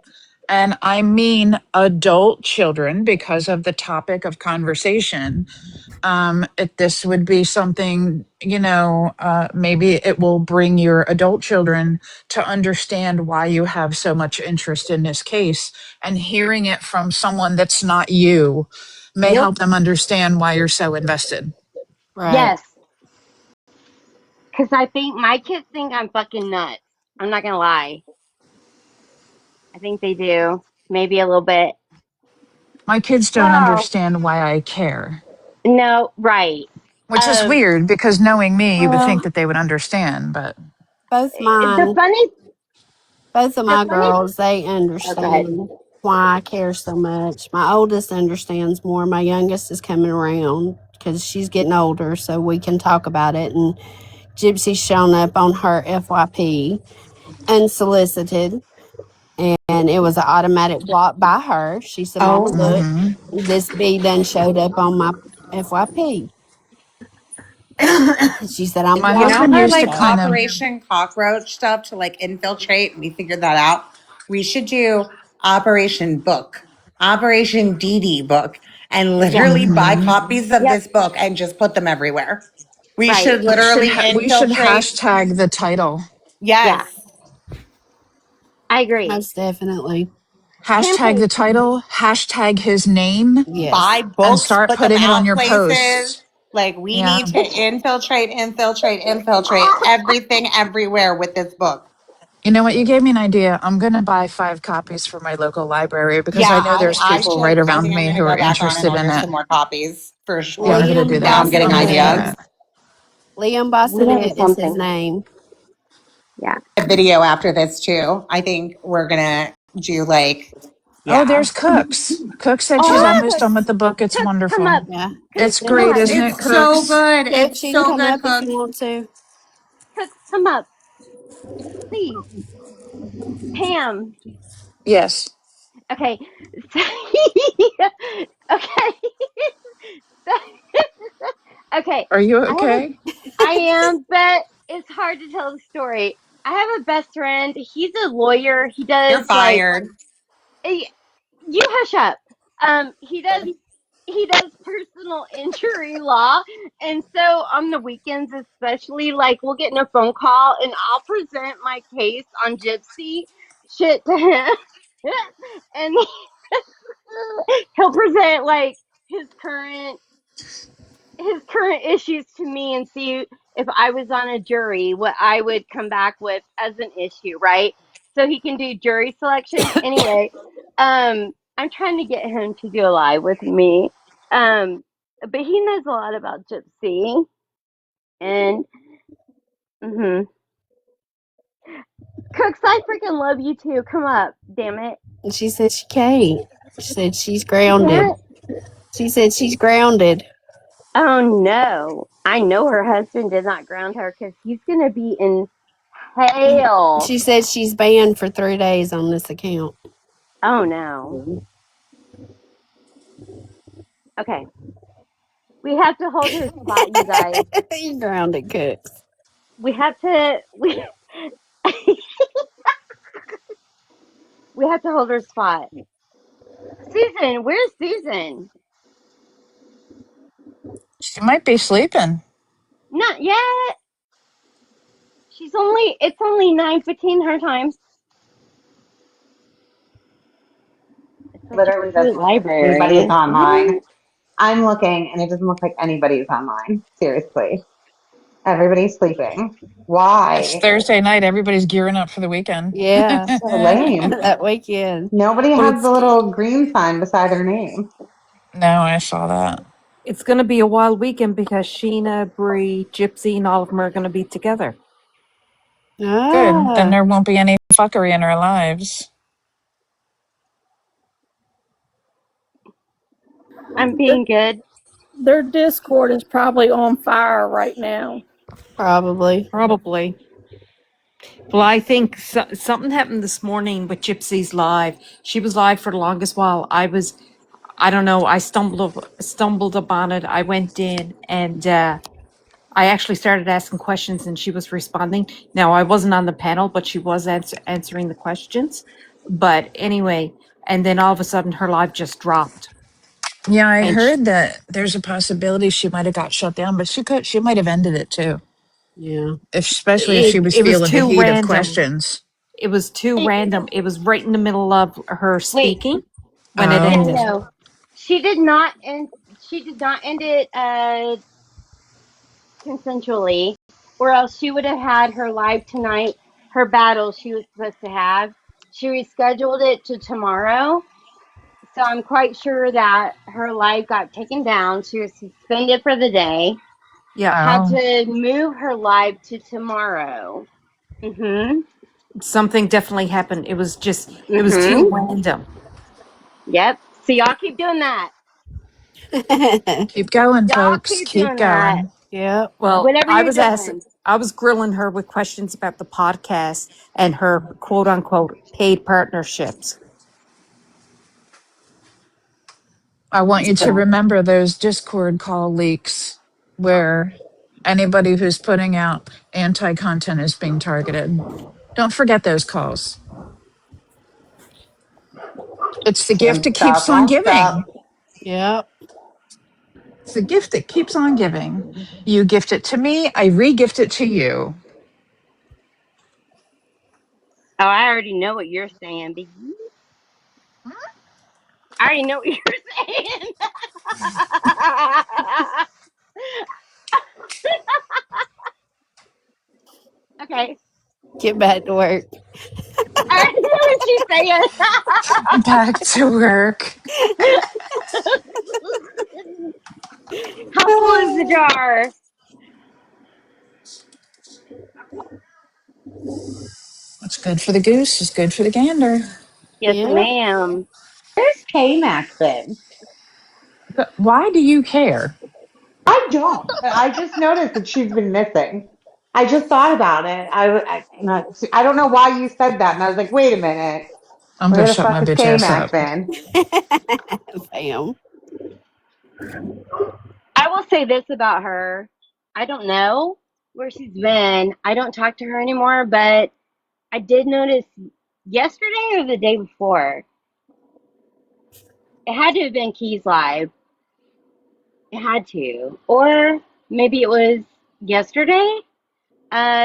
and I mean adult children because of the topic of conversation, this would be something, maybe it will bring your adult children to understand why you have so much interest in this case, and hearing it from someone that's not you may Yep. help them understand why you're so invested. Right. Yes, because I think my kids think I'm fucking nuts. I'm not gonna lie. I think they do. Maybe a little bit. My kids don't Well, understand why I care, no, right. which is Um, weird because knowing me, you would think Well, that they would understand, but both the mine, funny, both of the my funny. girls, they Oh, go ahead. understand why I care so much. My oldest understands more. My youngest is coming around because she's getting older, so we can talk about it. And Gypsy's shown up on her FYP unsolicited, and it was an automatic block by her. She said, Mama, Oh, look, hmm this bee done showed up on my FYP. She said, I'm my you know blocking husband how you, used to like kind Chuck. of, Operation Cockroach stuff to like infiltrate? We figured that out. We should do Operation Book, Operation DD Book, and Yeah, literally buy hmm copies of yep, this book and just put them everywhere. We right. should literally we should infiltrate. hashtag the title. Yeah, Yes. I agree. Most definitely. Hashtag Pancake. the title, hashtag his name, Yes. Buy and books, start put them putting it on out your places. posts. Like we Yeah. need to infiltrate everything everywhere with this book. You know what? You gave me an idea. I'm going to buy 5 copies for my local library because Yeah, I know there's I people should. right I around think I'm me going to who are go back on and interested in order it. some more copies for Yeah, I'm sure. going to do Liam Now I'm that. getting I'm going to do Bassinet. ideas. that. Liam We need Bassinet is his something. name. Yeah. A video after this too. I think we're gonna do like, Oh, yeah. there's Cooks. Cook said she's Oh, almost done with the book. It's Cooks, come wonderful. up. Yeah. Cooks, It's He's been come great, up. isn't listening. it, It's so Cooks? good. Cook, It's you can so come good, up if Cook. you want to. Cooks, come up, please. Pam. Yes. Okay. So, okay. Okay. Are you I have a, okay? I am, but it's hard to tell the story. I have a best friend. He's a lawyer. He You're does like, fired. eh, you hush up. He does personal injury law, and so on the weekends especially, like we'll get in a phone call and I'll present my case on Gypsy shit to him, and he'll present like his current his current issues to me and see if I was on a jury what I would come back with as an issue, right? So he can do jury selection. Anyway, I'm trying to get him to do a live with me. Um, but he knows a lot about Gypsy and mm-hmm. Cooks, I freaking love you too. Come up, damn it. And she said she can't. She said she's She grounded. can't. She said she's grounded. Oh no. I know her husband did not ground her because he's gonna be in hell. She said she's banned for 3 days on this account. Oh no. Okay. We have to hold her spot, you guys. You grounded, Cooks. We have to we We have to hold her spot. Susan, where's Susan? She might be sleeping. Not yet. It's only 9:15 her time. It's such a Literally doesn't cute look like anybody's library. online. What? I'm looking and it doesn't look like anybody's online. Seriously. Everybody's sleeping. It's Why? Thursday night. Everybody's gearing up for the weekend. Yeah, So lame. that weekend. Nobody Well, has the little green sign beside their name. No, I saw that. it's going to be a wild weekend because Sheena, Bree, Gypsy, and all of them are going to be together. Good. Then Ah, there won't be any fuckery in our lives. I'm being good. Their Discord is probably on fire right now. probably. Probably. Well, I think something happened this morning with Gypsy's live. She was live for the longest while. I don't know. I stumbled upon it. I went in and I actually started asking questions, and she was responding. Now I wasn't on the panel, but she was answering the questions. But anyway, and then all of a sudden, her live just dropped, Yeah, I and heard that there's a possibility she might have got shut down, but she might have ended it too. Yeah. Especially if she it was it was feeling the too heat of random. questions. It was too It, random. It was right in the middle of her wait, speaking when it yeah, Oh, ended. no. She did not end it consensually, or else she would have had her live tonight, her battle she was supposed to have. She rescheduled it to tomorrow. So I'm quite sure that her live got taken down. She was suspended for the day. Yeah, Had oh. to move her live to tomorrow. Mhm. something definitely happened. It was too Mhm. random. Yep. So y'all keep doing that. Keep going, Y'all folks. keep Keep doing that. going. Yep. Well, Whatever you're doing. I was grilling her with questions about the podcast and her quote unquote paid partnerships. I want you to So, remember those Discord call leaks where anybody who's putting out anti content is being targeted. Don't forget those calls. It's the gift Can't that keeps stop, on won't giving. stop. Yep. It's the gift that keeps on giving. You gift it to me, I re gift it to you. Oh, I already know what you're saying, Biggie. I already know what you're saying. Okay. Get back to work. I already know what Back to work. she's saying. How full is the jar? What's good for the goose is good for the gander. Yes, Yep. ma'am. Where's K-Mac been? But why do you care? I don't. I just noticed that she's been missing. I just thought about it. I don't know why you said that. And I was like, wait a minute. I'm gonna Where the shut fuck my has bitch ass K-Mac up. been? Bam. I will say this about her. I don't know where she's been. I don't talk to her anymore, but I did notice yesterday or the day before. It had to have been Keys Live. It had to. Or maybe it was yesterday.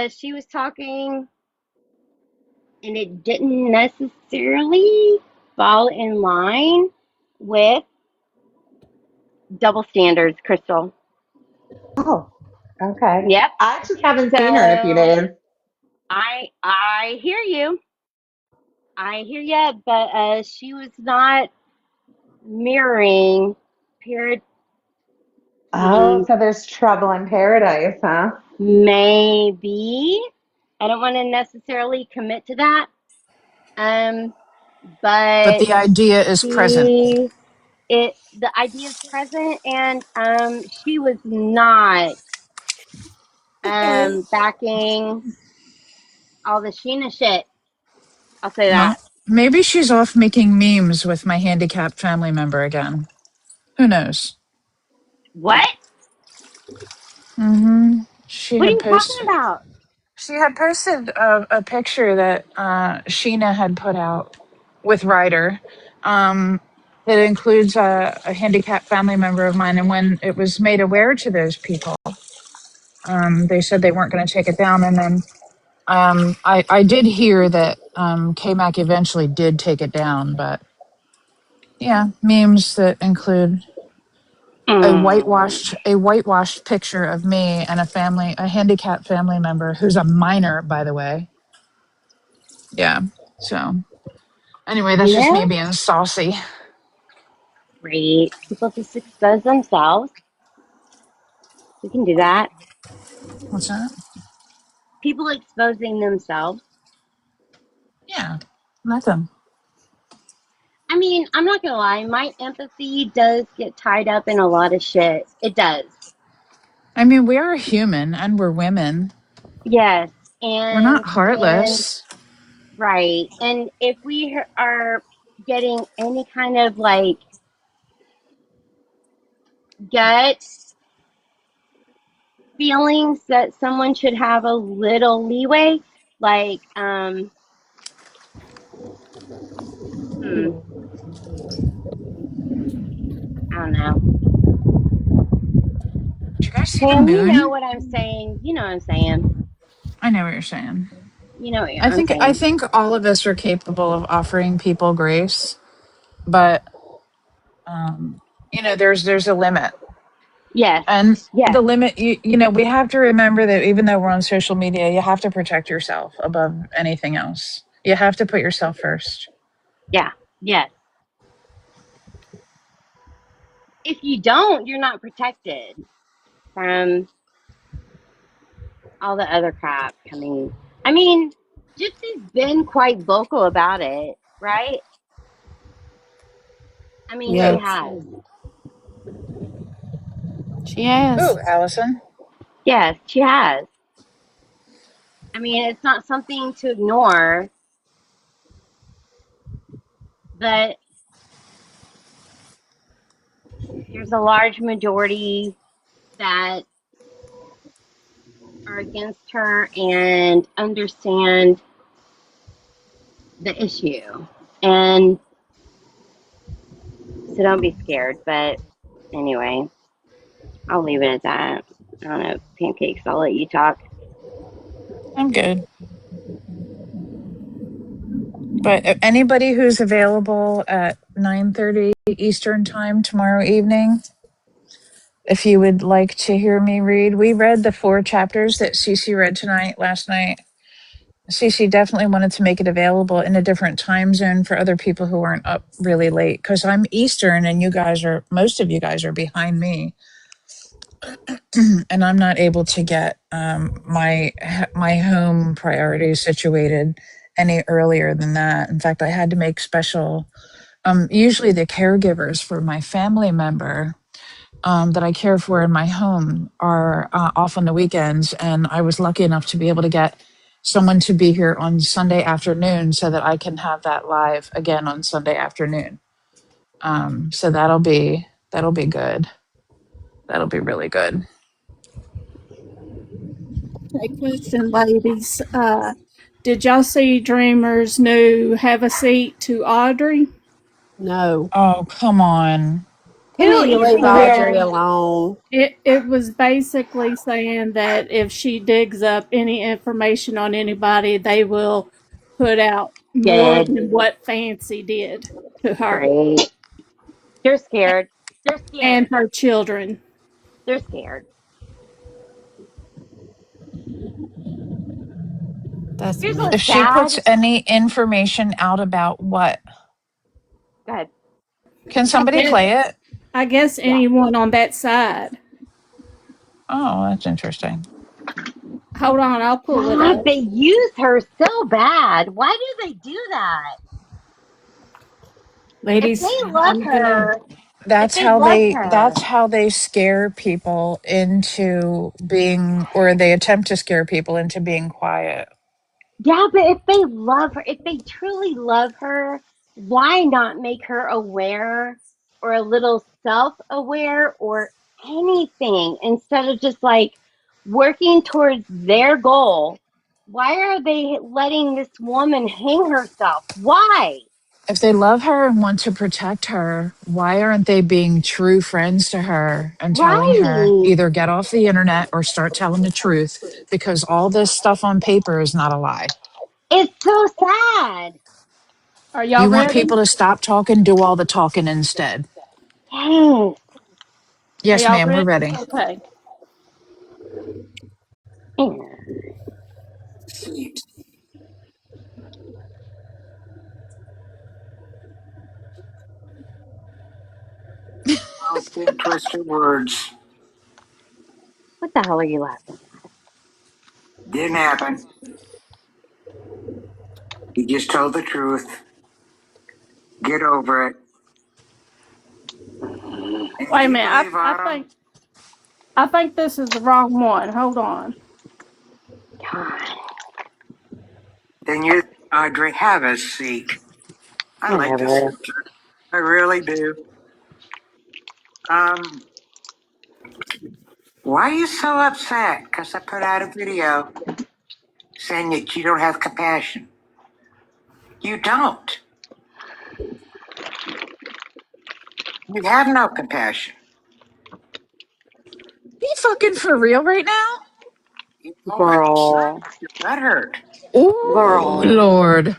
She was talking and it didn't necessarily fall in line with double standards, Crystal. Oh, okay. Yep. I actually haven't seen her in a few So days. I hear you. I hear you, but she was not mirroring period. Oh, so there's trouble in paradise, huh? Maybe. I don't want to necessarily commit to that. Um, But but the idea is present. she the idea is present, and she was not backing all the Sheena shit. I'll say Well, that. maybe she's off making memes with my handicapped family member again. Who knows? What? Hmm. She What are had you talking posted. about? She had posted a picture that Sheena had put out. with Ryder. That includes a handicapped family member of mine. And when it was made aware to those people, they said they weren't going to take it down. And then I did hear that KMAC eventually did take it down. But yeah, memes that include Mm. a whitewashed picture of me and a handicapped family member who's a minor, by the way. Yeah. So anyway, that's just Yeah, me being saucy. great. People just expose themselves. We can do that. What's that? People exposing themselves. Yeah. Nothing. I mean, I'm not gonna lie, my empathy does get tied up in a lot of shit. It does. I mean, we are human and we're women. Yes. We're not And heartless. right. And if we are getting any kind of like gut feelings that someone should have a little leeway, like, hmm, I don't know. Did you guys see the Pam, you know moon? what I'm saying. You know what I'm saying. I know what you're saying. You know what I I'm think I saying. think all of us are capable of offering people grace, but um, there's a limit. Yes. And the Yes. limit, we have to remember that even though we're on social media, you have to protect yourself above anything else. You have to put yourself first. Yeah. Yes. If you don't, you're not protected from all the other crap coming. I mean, Gypsy's been quite vocal about it, right? I mean, she Yep, has. she has. Ooh, Allison. Yes, she has. I mean, it's not something to ignore, but there's a large majority that are against her and understand the issue. And so don't be scared. But anyway, I'll leave it at that. I don't know. Pancakes, I'll let you talk. I'm good. But anybody who's available at 9:30 Eastern time tomorrow evening, if you would like to hear me read, we read the 4 chapters that Cece read last night. Cece definitely wanted to make it available in a different time zone for other people who aren't up really late because I'm Eastern and most of you guys are behind me. And I'm not able to get my home priorities situated any earlier than that. In fact, I had to make special. Usually, the caregivers for my family member that I care for in my home are off on the weekends, and I was lucky enough to be able to get someone to be here on Sunday afternoon so that I can have that live again on Sunday afternoon. So that'll be good. That'll be really good. A question, ladies. Did y'all see Dreamer's new Have a Seat to Audrey? No. Oh, come on. You Who need to is leave Audrey here? alone. It was basically saying that if she digs up any information on anybody, they will put out more Good. than what Fancy did to her Great. They're scared. They're and scared. her children. They're scared. That's Here's If what's messed she up. sad. puts any information out about what, Go ahead. can I somebody guess, play it? I guess Yeah. anyone on that side. Oh, that's interesting. Hold on, I'll pull it God, up. they use her so bad. Why do they do that? If Ladies, they love I'm gonna her, if That's they how love they her, that's how they scare people into being, or they attempt to scare people into being quiet. yeah, but if they love her, if they truly love her, why not make her aware or a little self aware or anything instead of just like working towards their goal? Why are they letting this woman hang herself? Why? If they love her and want to protect her, why aren't they being true friends to her and telling her Right. either get off the internet or start telling the truth? Because all this stuff on paper is not a lie. It's so sad. Are y'all You want ready? people to stop talking, do all the talking instead. Yes. Are Yes, y'all ma'am, we're ready? ready. Okay. Big twisted words. What the hell are you laughing Didn't happen. You just told the truth. Get over it. at? And if Wait a you minute. believe I Autumn, think I think this is the wrong one. Hold on. God, then you're Audrey. Have a seat. I like this whatever. sister. I really do. Um, why are you so upset? Because I put out a video saying that you don't have compassion. You don't. You have no compassion. You fucking for real right now? You know it. Girl. Your butt hurt. Oh, Girl. Lord.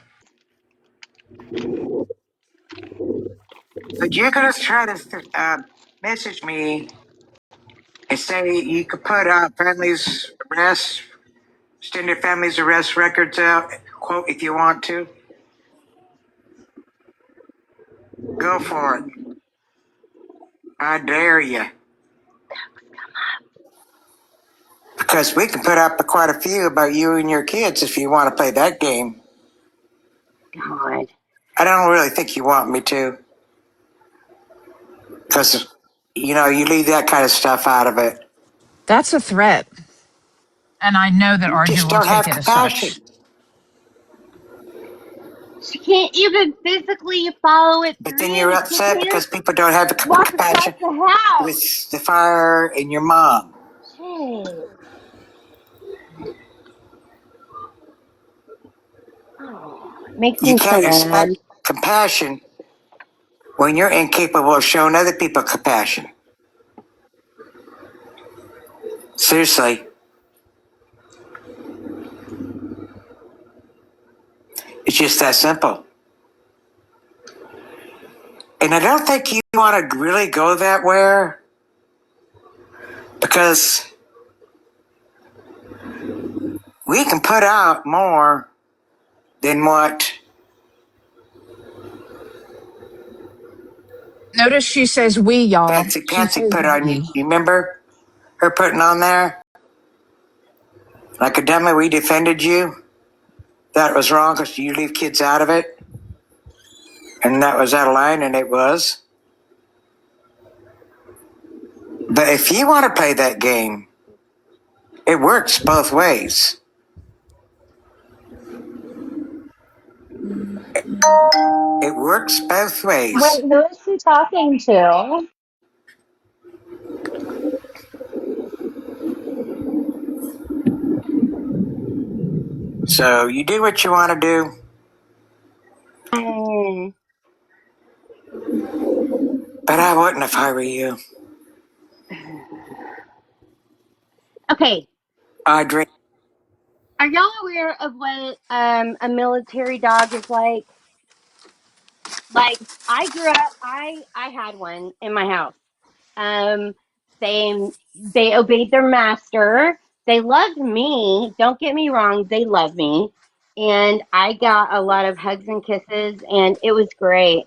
But you're gonna try to message me and say you could put families arrest, extended families arrest records out, quote, if you want to. Go for it. I dare you. Because we can put up quite a few about you and your kids if you want to play that game. God. I don't really think you want me to. Because, you leave that kind of stuff out of it. That's a threat. And I know that You RJ just will don't take have it as compassion. such. She can't even physically follow it But then you're through. She upset can't because people don't have walk across compassion the house. with the fire and your mom. Shit. Oh, it makes You me so can't mad. expect compassion when you're incapable of showing other people compassion. Seriously, it's just that simple. And I don't think you want to really go that way because we can put out more than what Notice she says we, y'all. Patsy She Patsy says put on you. we. You remember her putting on there? Like a dummy, we defended you. That was wrong because you leave kids out of it. And that was out of line, and it was. But if you want to play that game, it works both ways. It works both ways. Wait, who is she talking to? So you do what you want to do, Mm. but I wouldn't if I were you. Okay, Audrey, are y'all aware of what a military dog is like? Like I grew up, I had one in my house. Um, they obeyed their master. They loved me. Don't get me wrong, they love me, and I got a lot of hugs and kisses, and it was great.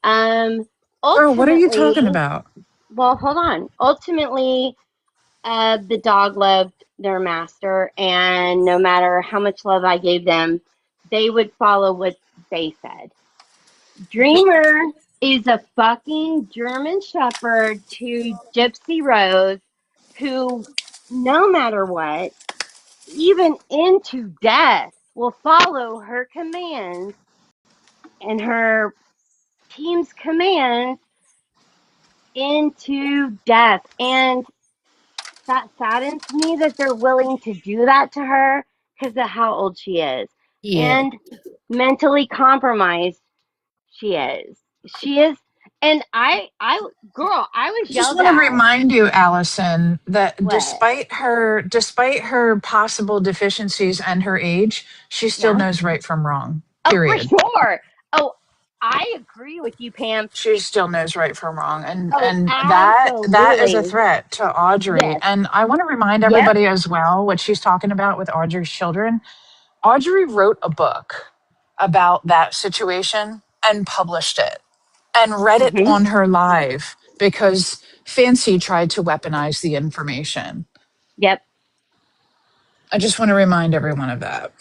Um, Girl, what are you talking ultimately, about? well, hold on. Ultimately, the dog loved their master, and no matter how much love I gave them, they would follow what they said. Dreamer is a fucking German Shepherd to Gypsy Rose who, no matter what, even into death, will follow her commands and her team's commands into death. And that saddens me that they're willing to do that to her because of how old she is Yeah. and mentally compromised. She is. She is. And girl, I was I just yelled want to at. remind you, Allison, that What? despite her possible deficiencies and her age, she still Yeah. knows right from wrong. Oh, for Period. sure. Oh, I agree with you, Pam. She still knows right from wrong, and Oh, that is a absolutely. threat to Audrey. Yes. And I want to remind Yep. everybody as well what she's talking about with Audrey's children. Audrey wrote a book about that situation and published it and read it Hmm. on her live because Fancy tried to weaponize the information. Yep. I just want to remind everyone of that.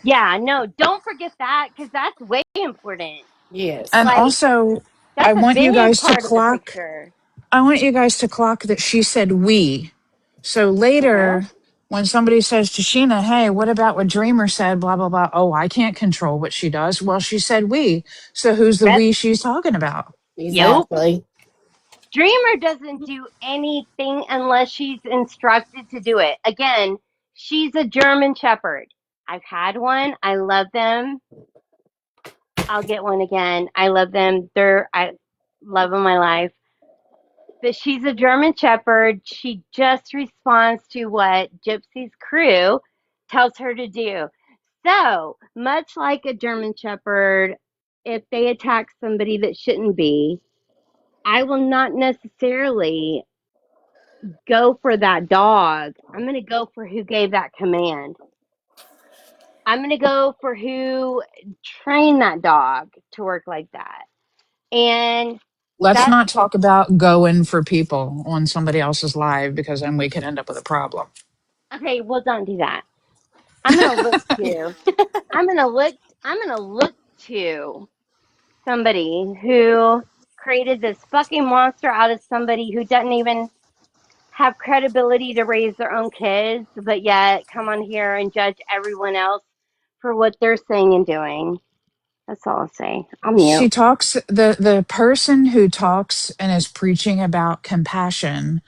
Yeah. No, don't forget that because that's way important. Yes. And Like, also, I that's a want you big guys to part of the clock picture. that she said we. So Uh-huh. later, when somebody says to Sheena, hey, what about what Dreamer said, blah, blah, blah. Oh, I can't control what she does. Well, she said we. So who's the Yep. we she's talking about? Yep. Exactly. Dreamer doesn't do anything unless she's instructed to do it. Again, she's a German Shepherd. I've had one. I love them. I'll get one again. I love them. I love them my life. But she's a German Shepherd. She just responds to what Gypsy's crew tells her to do. So, much like a German Shepherd, if they attack somebody that shouldn't be, I will not necessarily go for that dog. I'm going to go for who gave that command. I'm going to go for who trained that dog to work like that. And Let's that's not talk about going for people on somebody else's live because then we could end up with a problem. okay. Well, don't do that. I'm going to look to. I'm going to look. I'm going to look to somebody who created this fucking monster out of somebody who doesn't even have credibility to raise their own kids, but yet come on here and judge everyone else for what they're saying and doing. That's all I'll say. I'm She mute. talks the person who talks and is preaching about compassion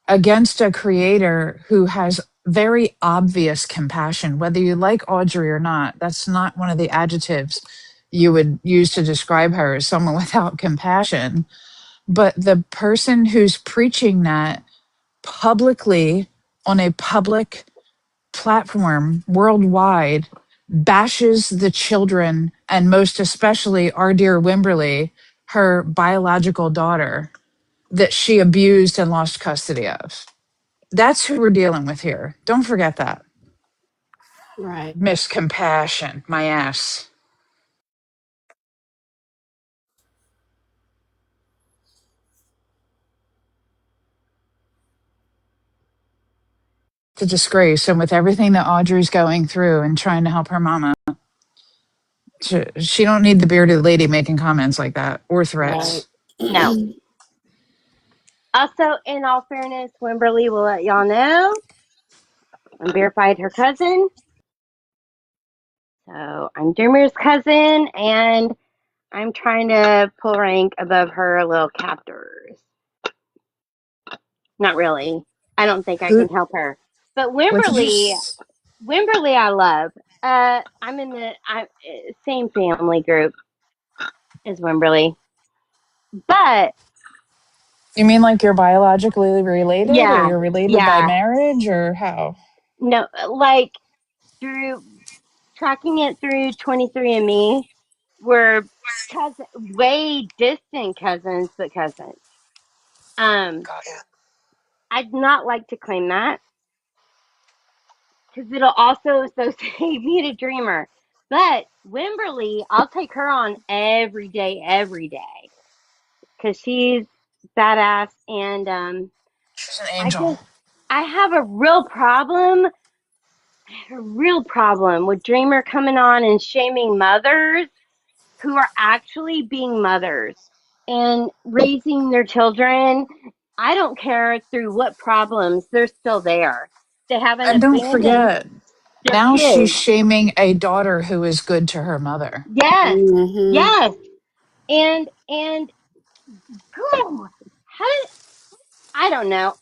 against a creator who has very obvious compassion, whether you like Audrey or not. That's not one of the adjectives you would use to describe her as someone without compassion. But the person who's preaching that publicly on a public platform worldwide bashes the children and most especially our dear Wimberly, her biological daughter that she abused and lost custody of. That's who we're dealing with here. Don't forget that. Right. Miss Compassion, my ass. It's a disgrace. And with everything that Audrey's going through and trying to help her mama, she don't need the bearded lady making comments like that or Right. threats. No. Also, in all fairness, Wimberly will let y'all know I'm verified her cousin. So I'm Dreamer's cousin, and I'm trying to pull rank above her little captors. Not really. I don't think I Who, can help her. But what did you, Wimberly, I love. I'm in the same family group as Wimberly, but you mean like you're biologically related or yeah, you're related by yeah, marriage or how? no, like through tracking it through 23andMe, we're way distant cousins, but cousins. Um, I'd not like to claim that because it'll also associate me to Dreamer. But Wimberly, I'll take her on every day, because she's badass. And She's an I angel. just, I have a real problem with Dreamer coming on and shaming mothers who are actually being mothers and raising their children. I don't care through what problems, they're still there. They haven't And don't abandoned forget, their now she's kids. shaming a daughter who is good to her mother. Yes, Mm-hmm. yes. And oh, how did I don't know.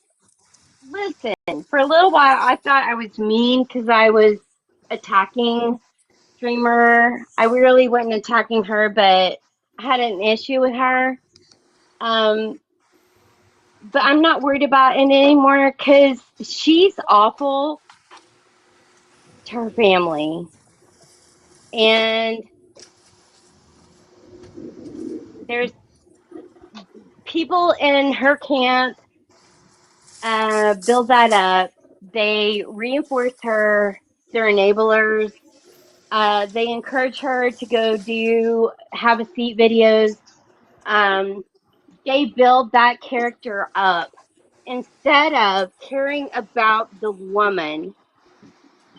Listen, for a little while I thought I was mean because I was attacking Dreamer. I really wasn't attacking her, but had an issue with her. Um, but I'm not worried about it anymore because she's awful to her family. And there's people in her camp build that up. They reinforce her. They're enablers. They encourage her to go do have a seat videos. Um, they build that character up instead of caring about the woman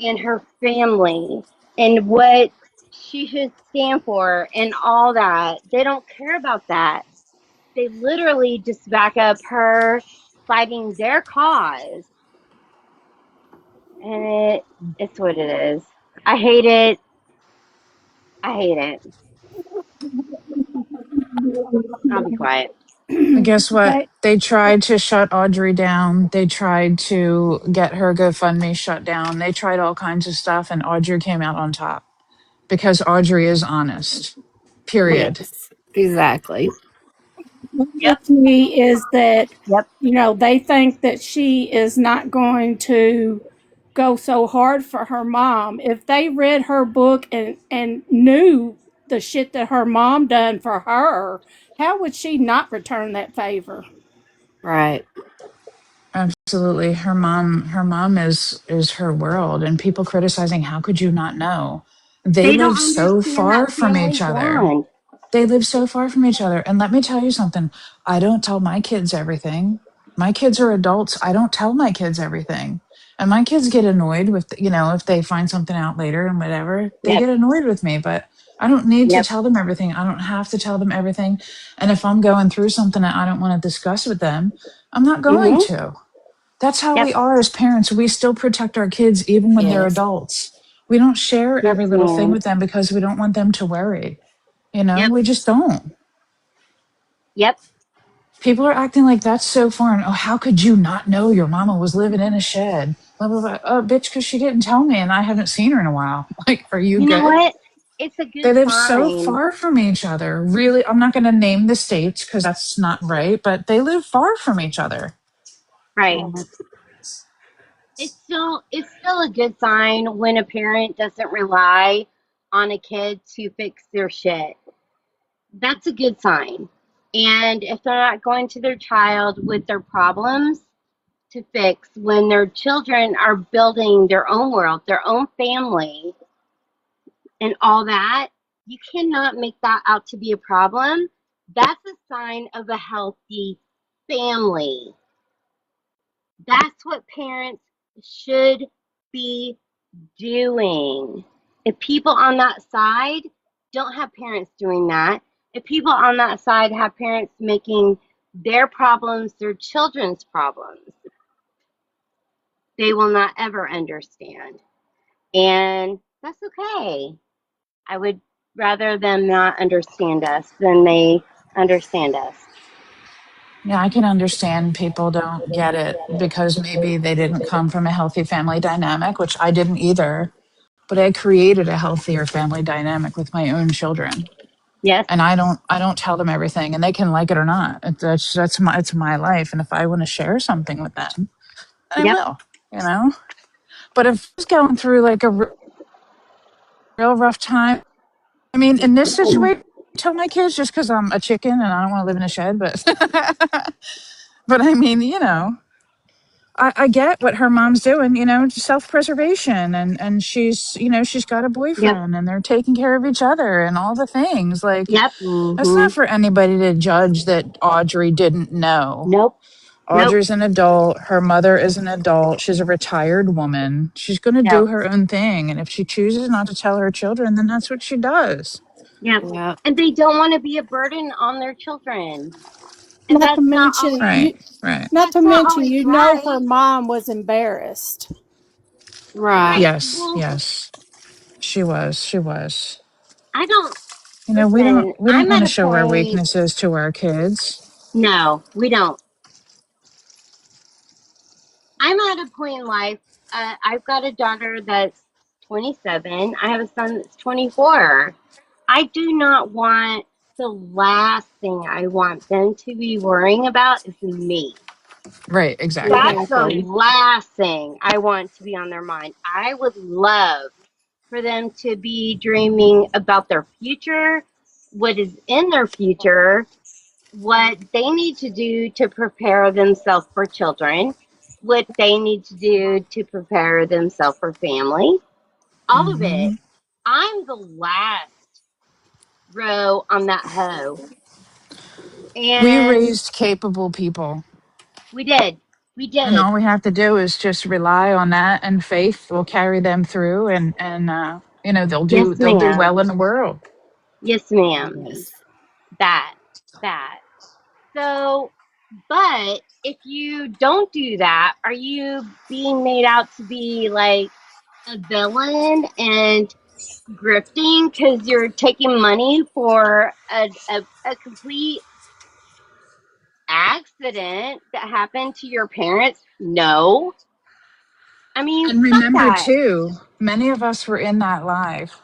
and her family and what she should stand for and all that. They don't care about that. They literally just back up her fighting their cause. And it's what it is. I hate it. I hate it. I'll be quiet. And guess what? They They tried to shut Audrey down. They tried to get her GoFundMe shut down. They tried all kinds of stuff, and Audrey came out on top because Audrey is honest. Period. Yes, exactly. Yep. with me is that, Yep. they think that she is not going to go so hard for her mom. If they read her book and knew the shit that her mom done for her, how would she not return that favor? Right. Absolutely. Her mom is her world, and people criticizing, how could you not know? They They live don't so understand far that from family each other. bond. They live so far from each other. And let me tell you something. I don't tell my kids everything. My kids are adults. I don't tell my kids everything. And my kids get annoyed with, if they find something out later and whatever, they Yep. get annoyed with me, but I don't need to Yep. tell them everything. I don't have to tell them everything. And if I'm going through something that I don't want to discuss with them, I'm not going Mhm. to. That's how we Yep. are as parents. We still protect our kids even when they're Yes. adults. We don't share Yes, every little thing ma'am. with them because we don't want them to worry. Yep. We just don't. Yep. People are acting like that's so foreign. Oh, how could you not know your mama was living in a shed? Blah, blah, blah. Oh, bitch, because she didn't tell me and I haven't seen her in a while. Like, are you You know good? what? It's a They good live so sign. far from each other. Really, I'm not going to name the states because that's not right, but they live far from each other. Right. Right. It's still a good sign when a parent doesn't rely on a kid to fix their shit. That's a good sign. And if they're not going to their child with their problems to fix when their children are building their own world, their own family, and all that, you cannot make that out to be a problem. That's a sign of a healthy family. That's what parents should be doing. If people on that side don't have parents doing that, if people on that side have parents making their problems their children's problems, they will not ever understand. And that's okay. I would rather them not understand us than they understand us. Yeah, I can understand people don't get it because maybe they didn't come from a healthy family dynamic, which I didn't either. But I created a healthier family dynamic with my own children. Yes. And I don't tell them everything and they can like it or not. It's my life. And if I want to share something with them, I Yep. will, you know? But if I was going through like a real rough time, I mean, in this situation, I tell my kids just because I'm a chicken and I don't want to live in a shed, but but I mean, I get what her mom's doing, self-preservation and she's got a Yep. boyfriend and they're taking care of each other and all the things. Like Yep. that's not Mm-hmm. for anybody to judge that Audrey didn't know. Nope. Nope. Audrey's an adult. Her mother is an adult. She's a retired woman. She's going to Yep. do her own thing. And if she chooses not to tell her children, then that's what she does. Yep. Yep. And they don't want to be a burden on their children. And Not to mention Right, right. not to that's not mention always her right. mom was embarrassed. Right. Right. Yes, Well, yes. She was. She was. I don't We don't listen. we don't I'm want at to a show our point. weaknesses to our kids. No, we don't. I'm at a point in life. I've got a daughter that's 27. I have a son that's 24. I do not want the last thing I want them to be worrying about is me. Right, exactly. That's the Exactly. last thing I want to be on their mind. I would love for them to be dreaming about their future, what is in their future, what they need to do to prepare themselves for children, what they need to do to prepare themselves for family, all of it. Hmm. I'm the last row on that hoe. We And raised capable people, we did. We and did. all we have to do is just rely on that, and faith will carry them through, and you know, Yes, they'll do ma'am. well in the world. Yes, ma'am. Yes. That. That. So, but if you don't do that, are you being made out to be like a villain and grifting because you're taking money for a complete accident that happened to your parents? No. I mean, And fuck remember, that. too, many of us were in that live,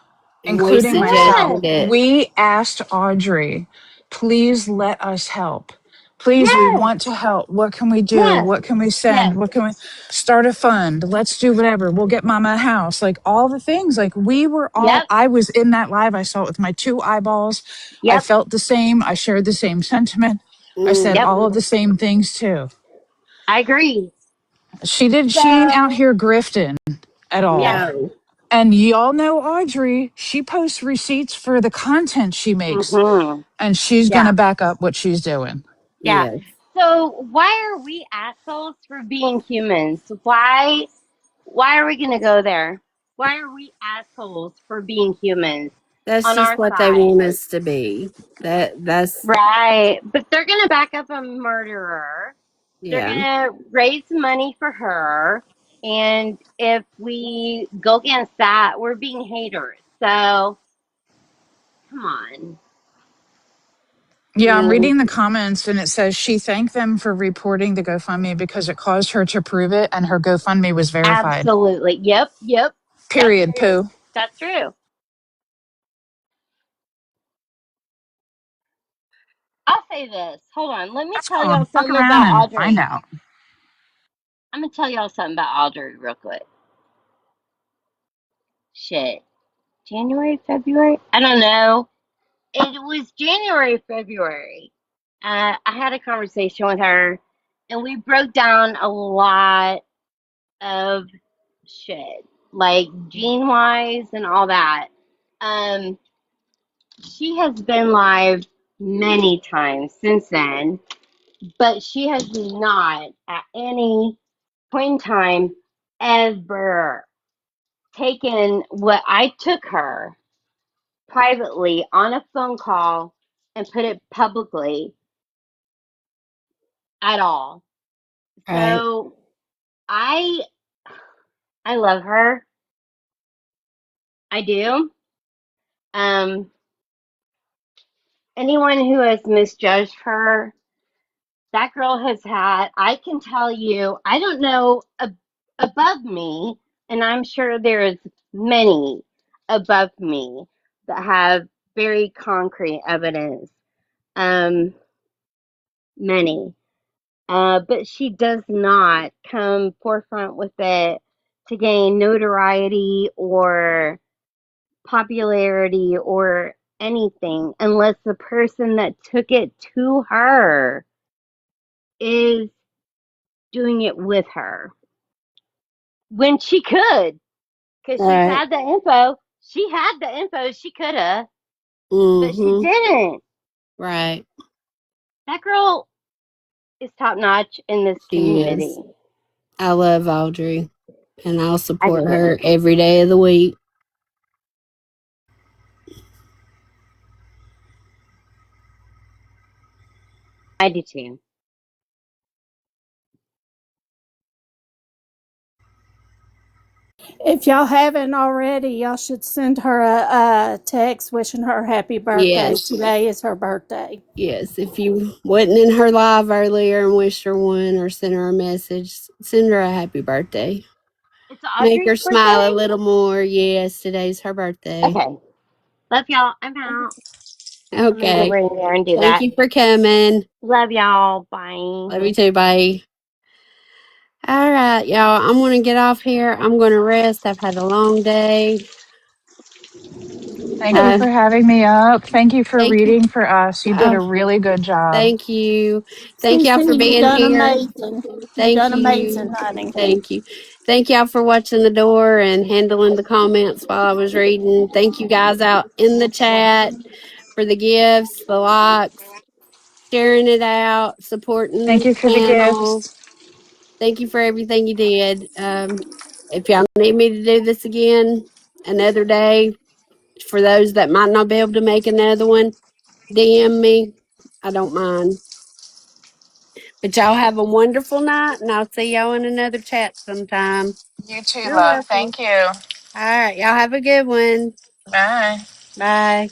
And we including myself. Yes. suggested it. We asked Audrey, please let us help. Please, we Yes. want to help. What can we do? Yes. What can we Yes. send? What can we start a fund? Let's do whatever. We'll get mama a house. Like all the things. Like we were all, Yep. I was in that live. I saw it with my two eyeballs. I Yep. felt the same. I shared the same sentiment. I said Yep. all Hmm. of the same things too. I agree. She ain't out So, here grifting at yeah. all. No. And y'all know Audrey, she posts receipts for the content she makes, Hmm. and she's going Yeah. to back up what she's doing. Yeah. Yes. So why are we assholes for being humans? Why are we gonna go there? Why are we assholes for being humans That's on just our what they side? want us to be. That's Right. But they're gonna back up a murderer. They're yeah. gonna raise money for her. And if we go against that, we're being haters. So come on. Yeah, I'm Mm, reading the comments, and it says she thanked them for reporting the GoFundMe because it caused her to prove it, and her GoFundMe was verified. Absolutely. Yep, yep. That's Period, true. poo. That's true. I'll say this. Hold on. Let me Let's tell go and y'all fuck something around about and find Audrey. out. I'm gonna tell y'all something about Audrey real quick. Shit. January, February? I don't know. It was January, February. I had a conversation with her and we broke down a lot of shit, like gene wise and all that. Um, she has been live many times since then, but she has not at any point in time ever taken what I took her privately on a phone call and put it publicly at all. right. So I I love her. I do. Um, anyone who has misjudged her, that girl has had. I can tell you. I don't know above me, and I'm sure there's many above me that have very concrete evidence. Um, many. But she does not come forefront with it to gain notoriety or popularity or anything unless the person that took it to her is doing it with her when she could, because she's Right. had the info. She had the info. She could have, but she Mm-hmm. didn't. Right. That girl is top notch in this She community. is. I love Audrey, and I'll I do support too. her every day of the week. I do too. If y'all haven't already, y'all should send her a text wishing her happy birthday. Yes. Today is her birthday. Yes. If you wasn't in her live earlier and wished her one or sent her a message, send her a happy birthday. It's Make her Audrey's smile a birthday. little more. Yes, today's her birthday. Okay. Love y'all. I'm out. I'm gonna go Okay. right in there and do Thank that. you for coming. Love y'all. Bye. Love you too. Bye. All right, y'all. I'm going to get off here. I'm going to rest. I've had a long day. Thank you for having me up. Thank you for Thank you. reading for us. You did Oh, a really good job. thank you. Thank y'all for CC, you being done here. amazing. You Thank done amazing, you. honey. Thank you. Thank y'all for watching the door and handling the comments while I was reading. Thank you guys out in the chat for the gifts, the likes, sharing it out, supporting Thank the you for the channel. gifts. Thank you for everything you did. If y'all need me to do this again another day, for those that might not be able to make another one, DM me. I don't mind. But y'all have a wonderful night, and I'll see y'all in another chat sometime. You too, You're love. welcome. Thank you. All right, y'all have a good one. Bye. Bye.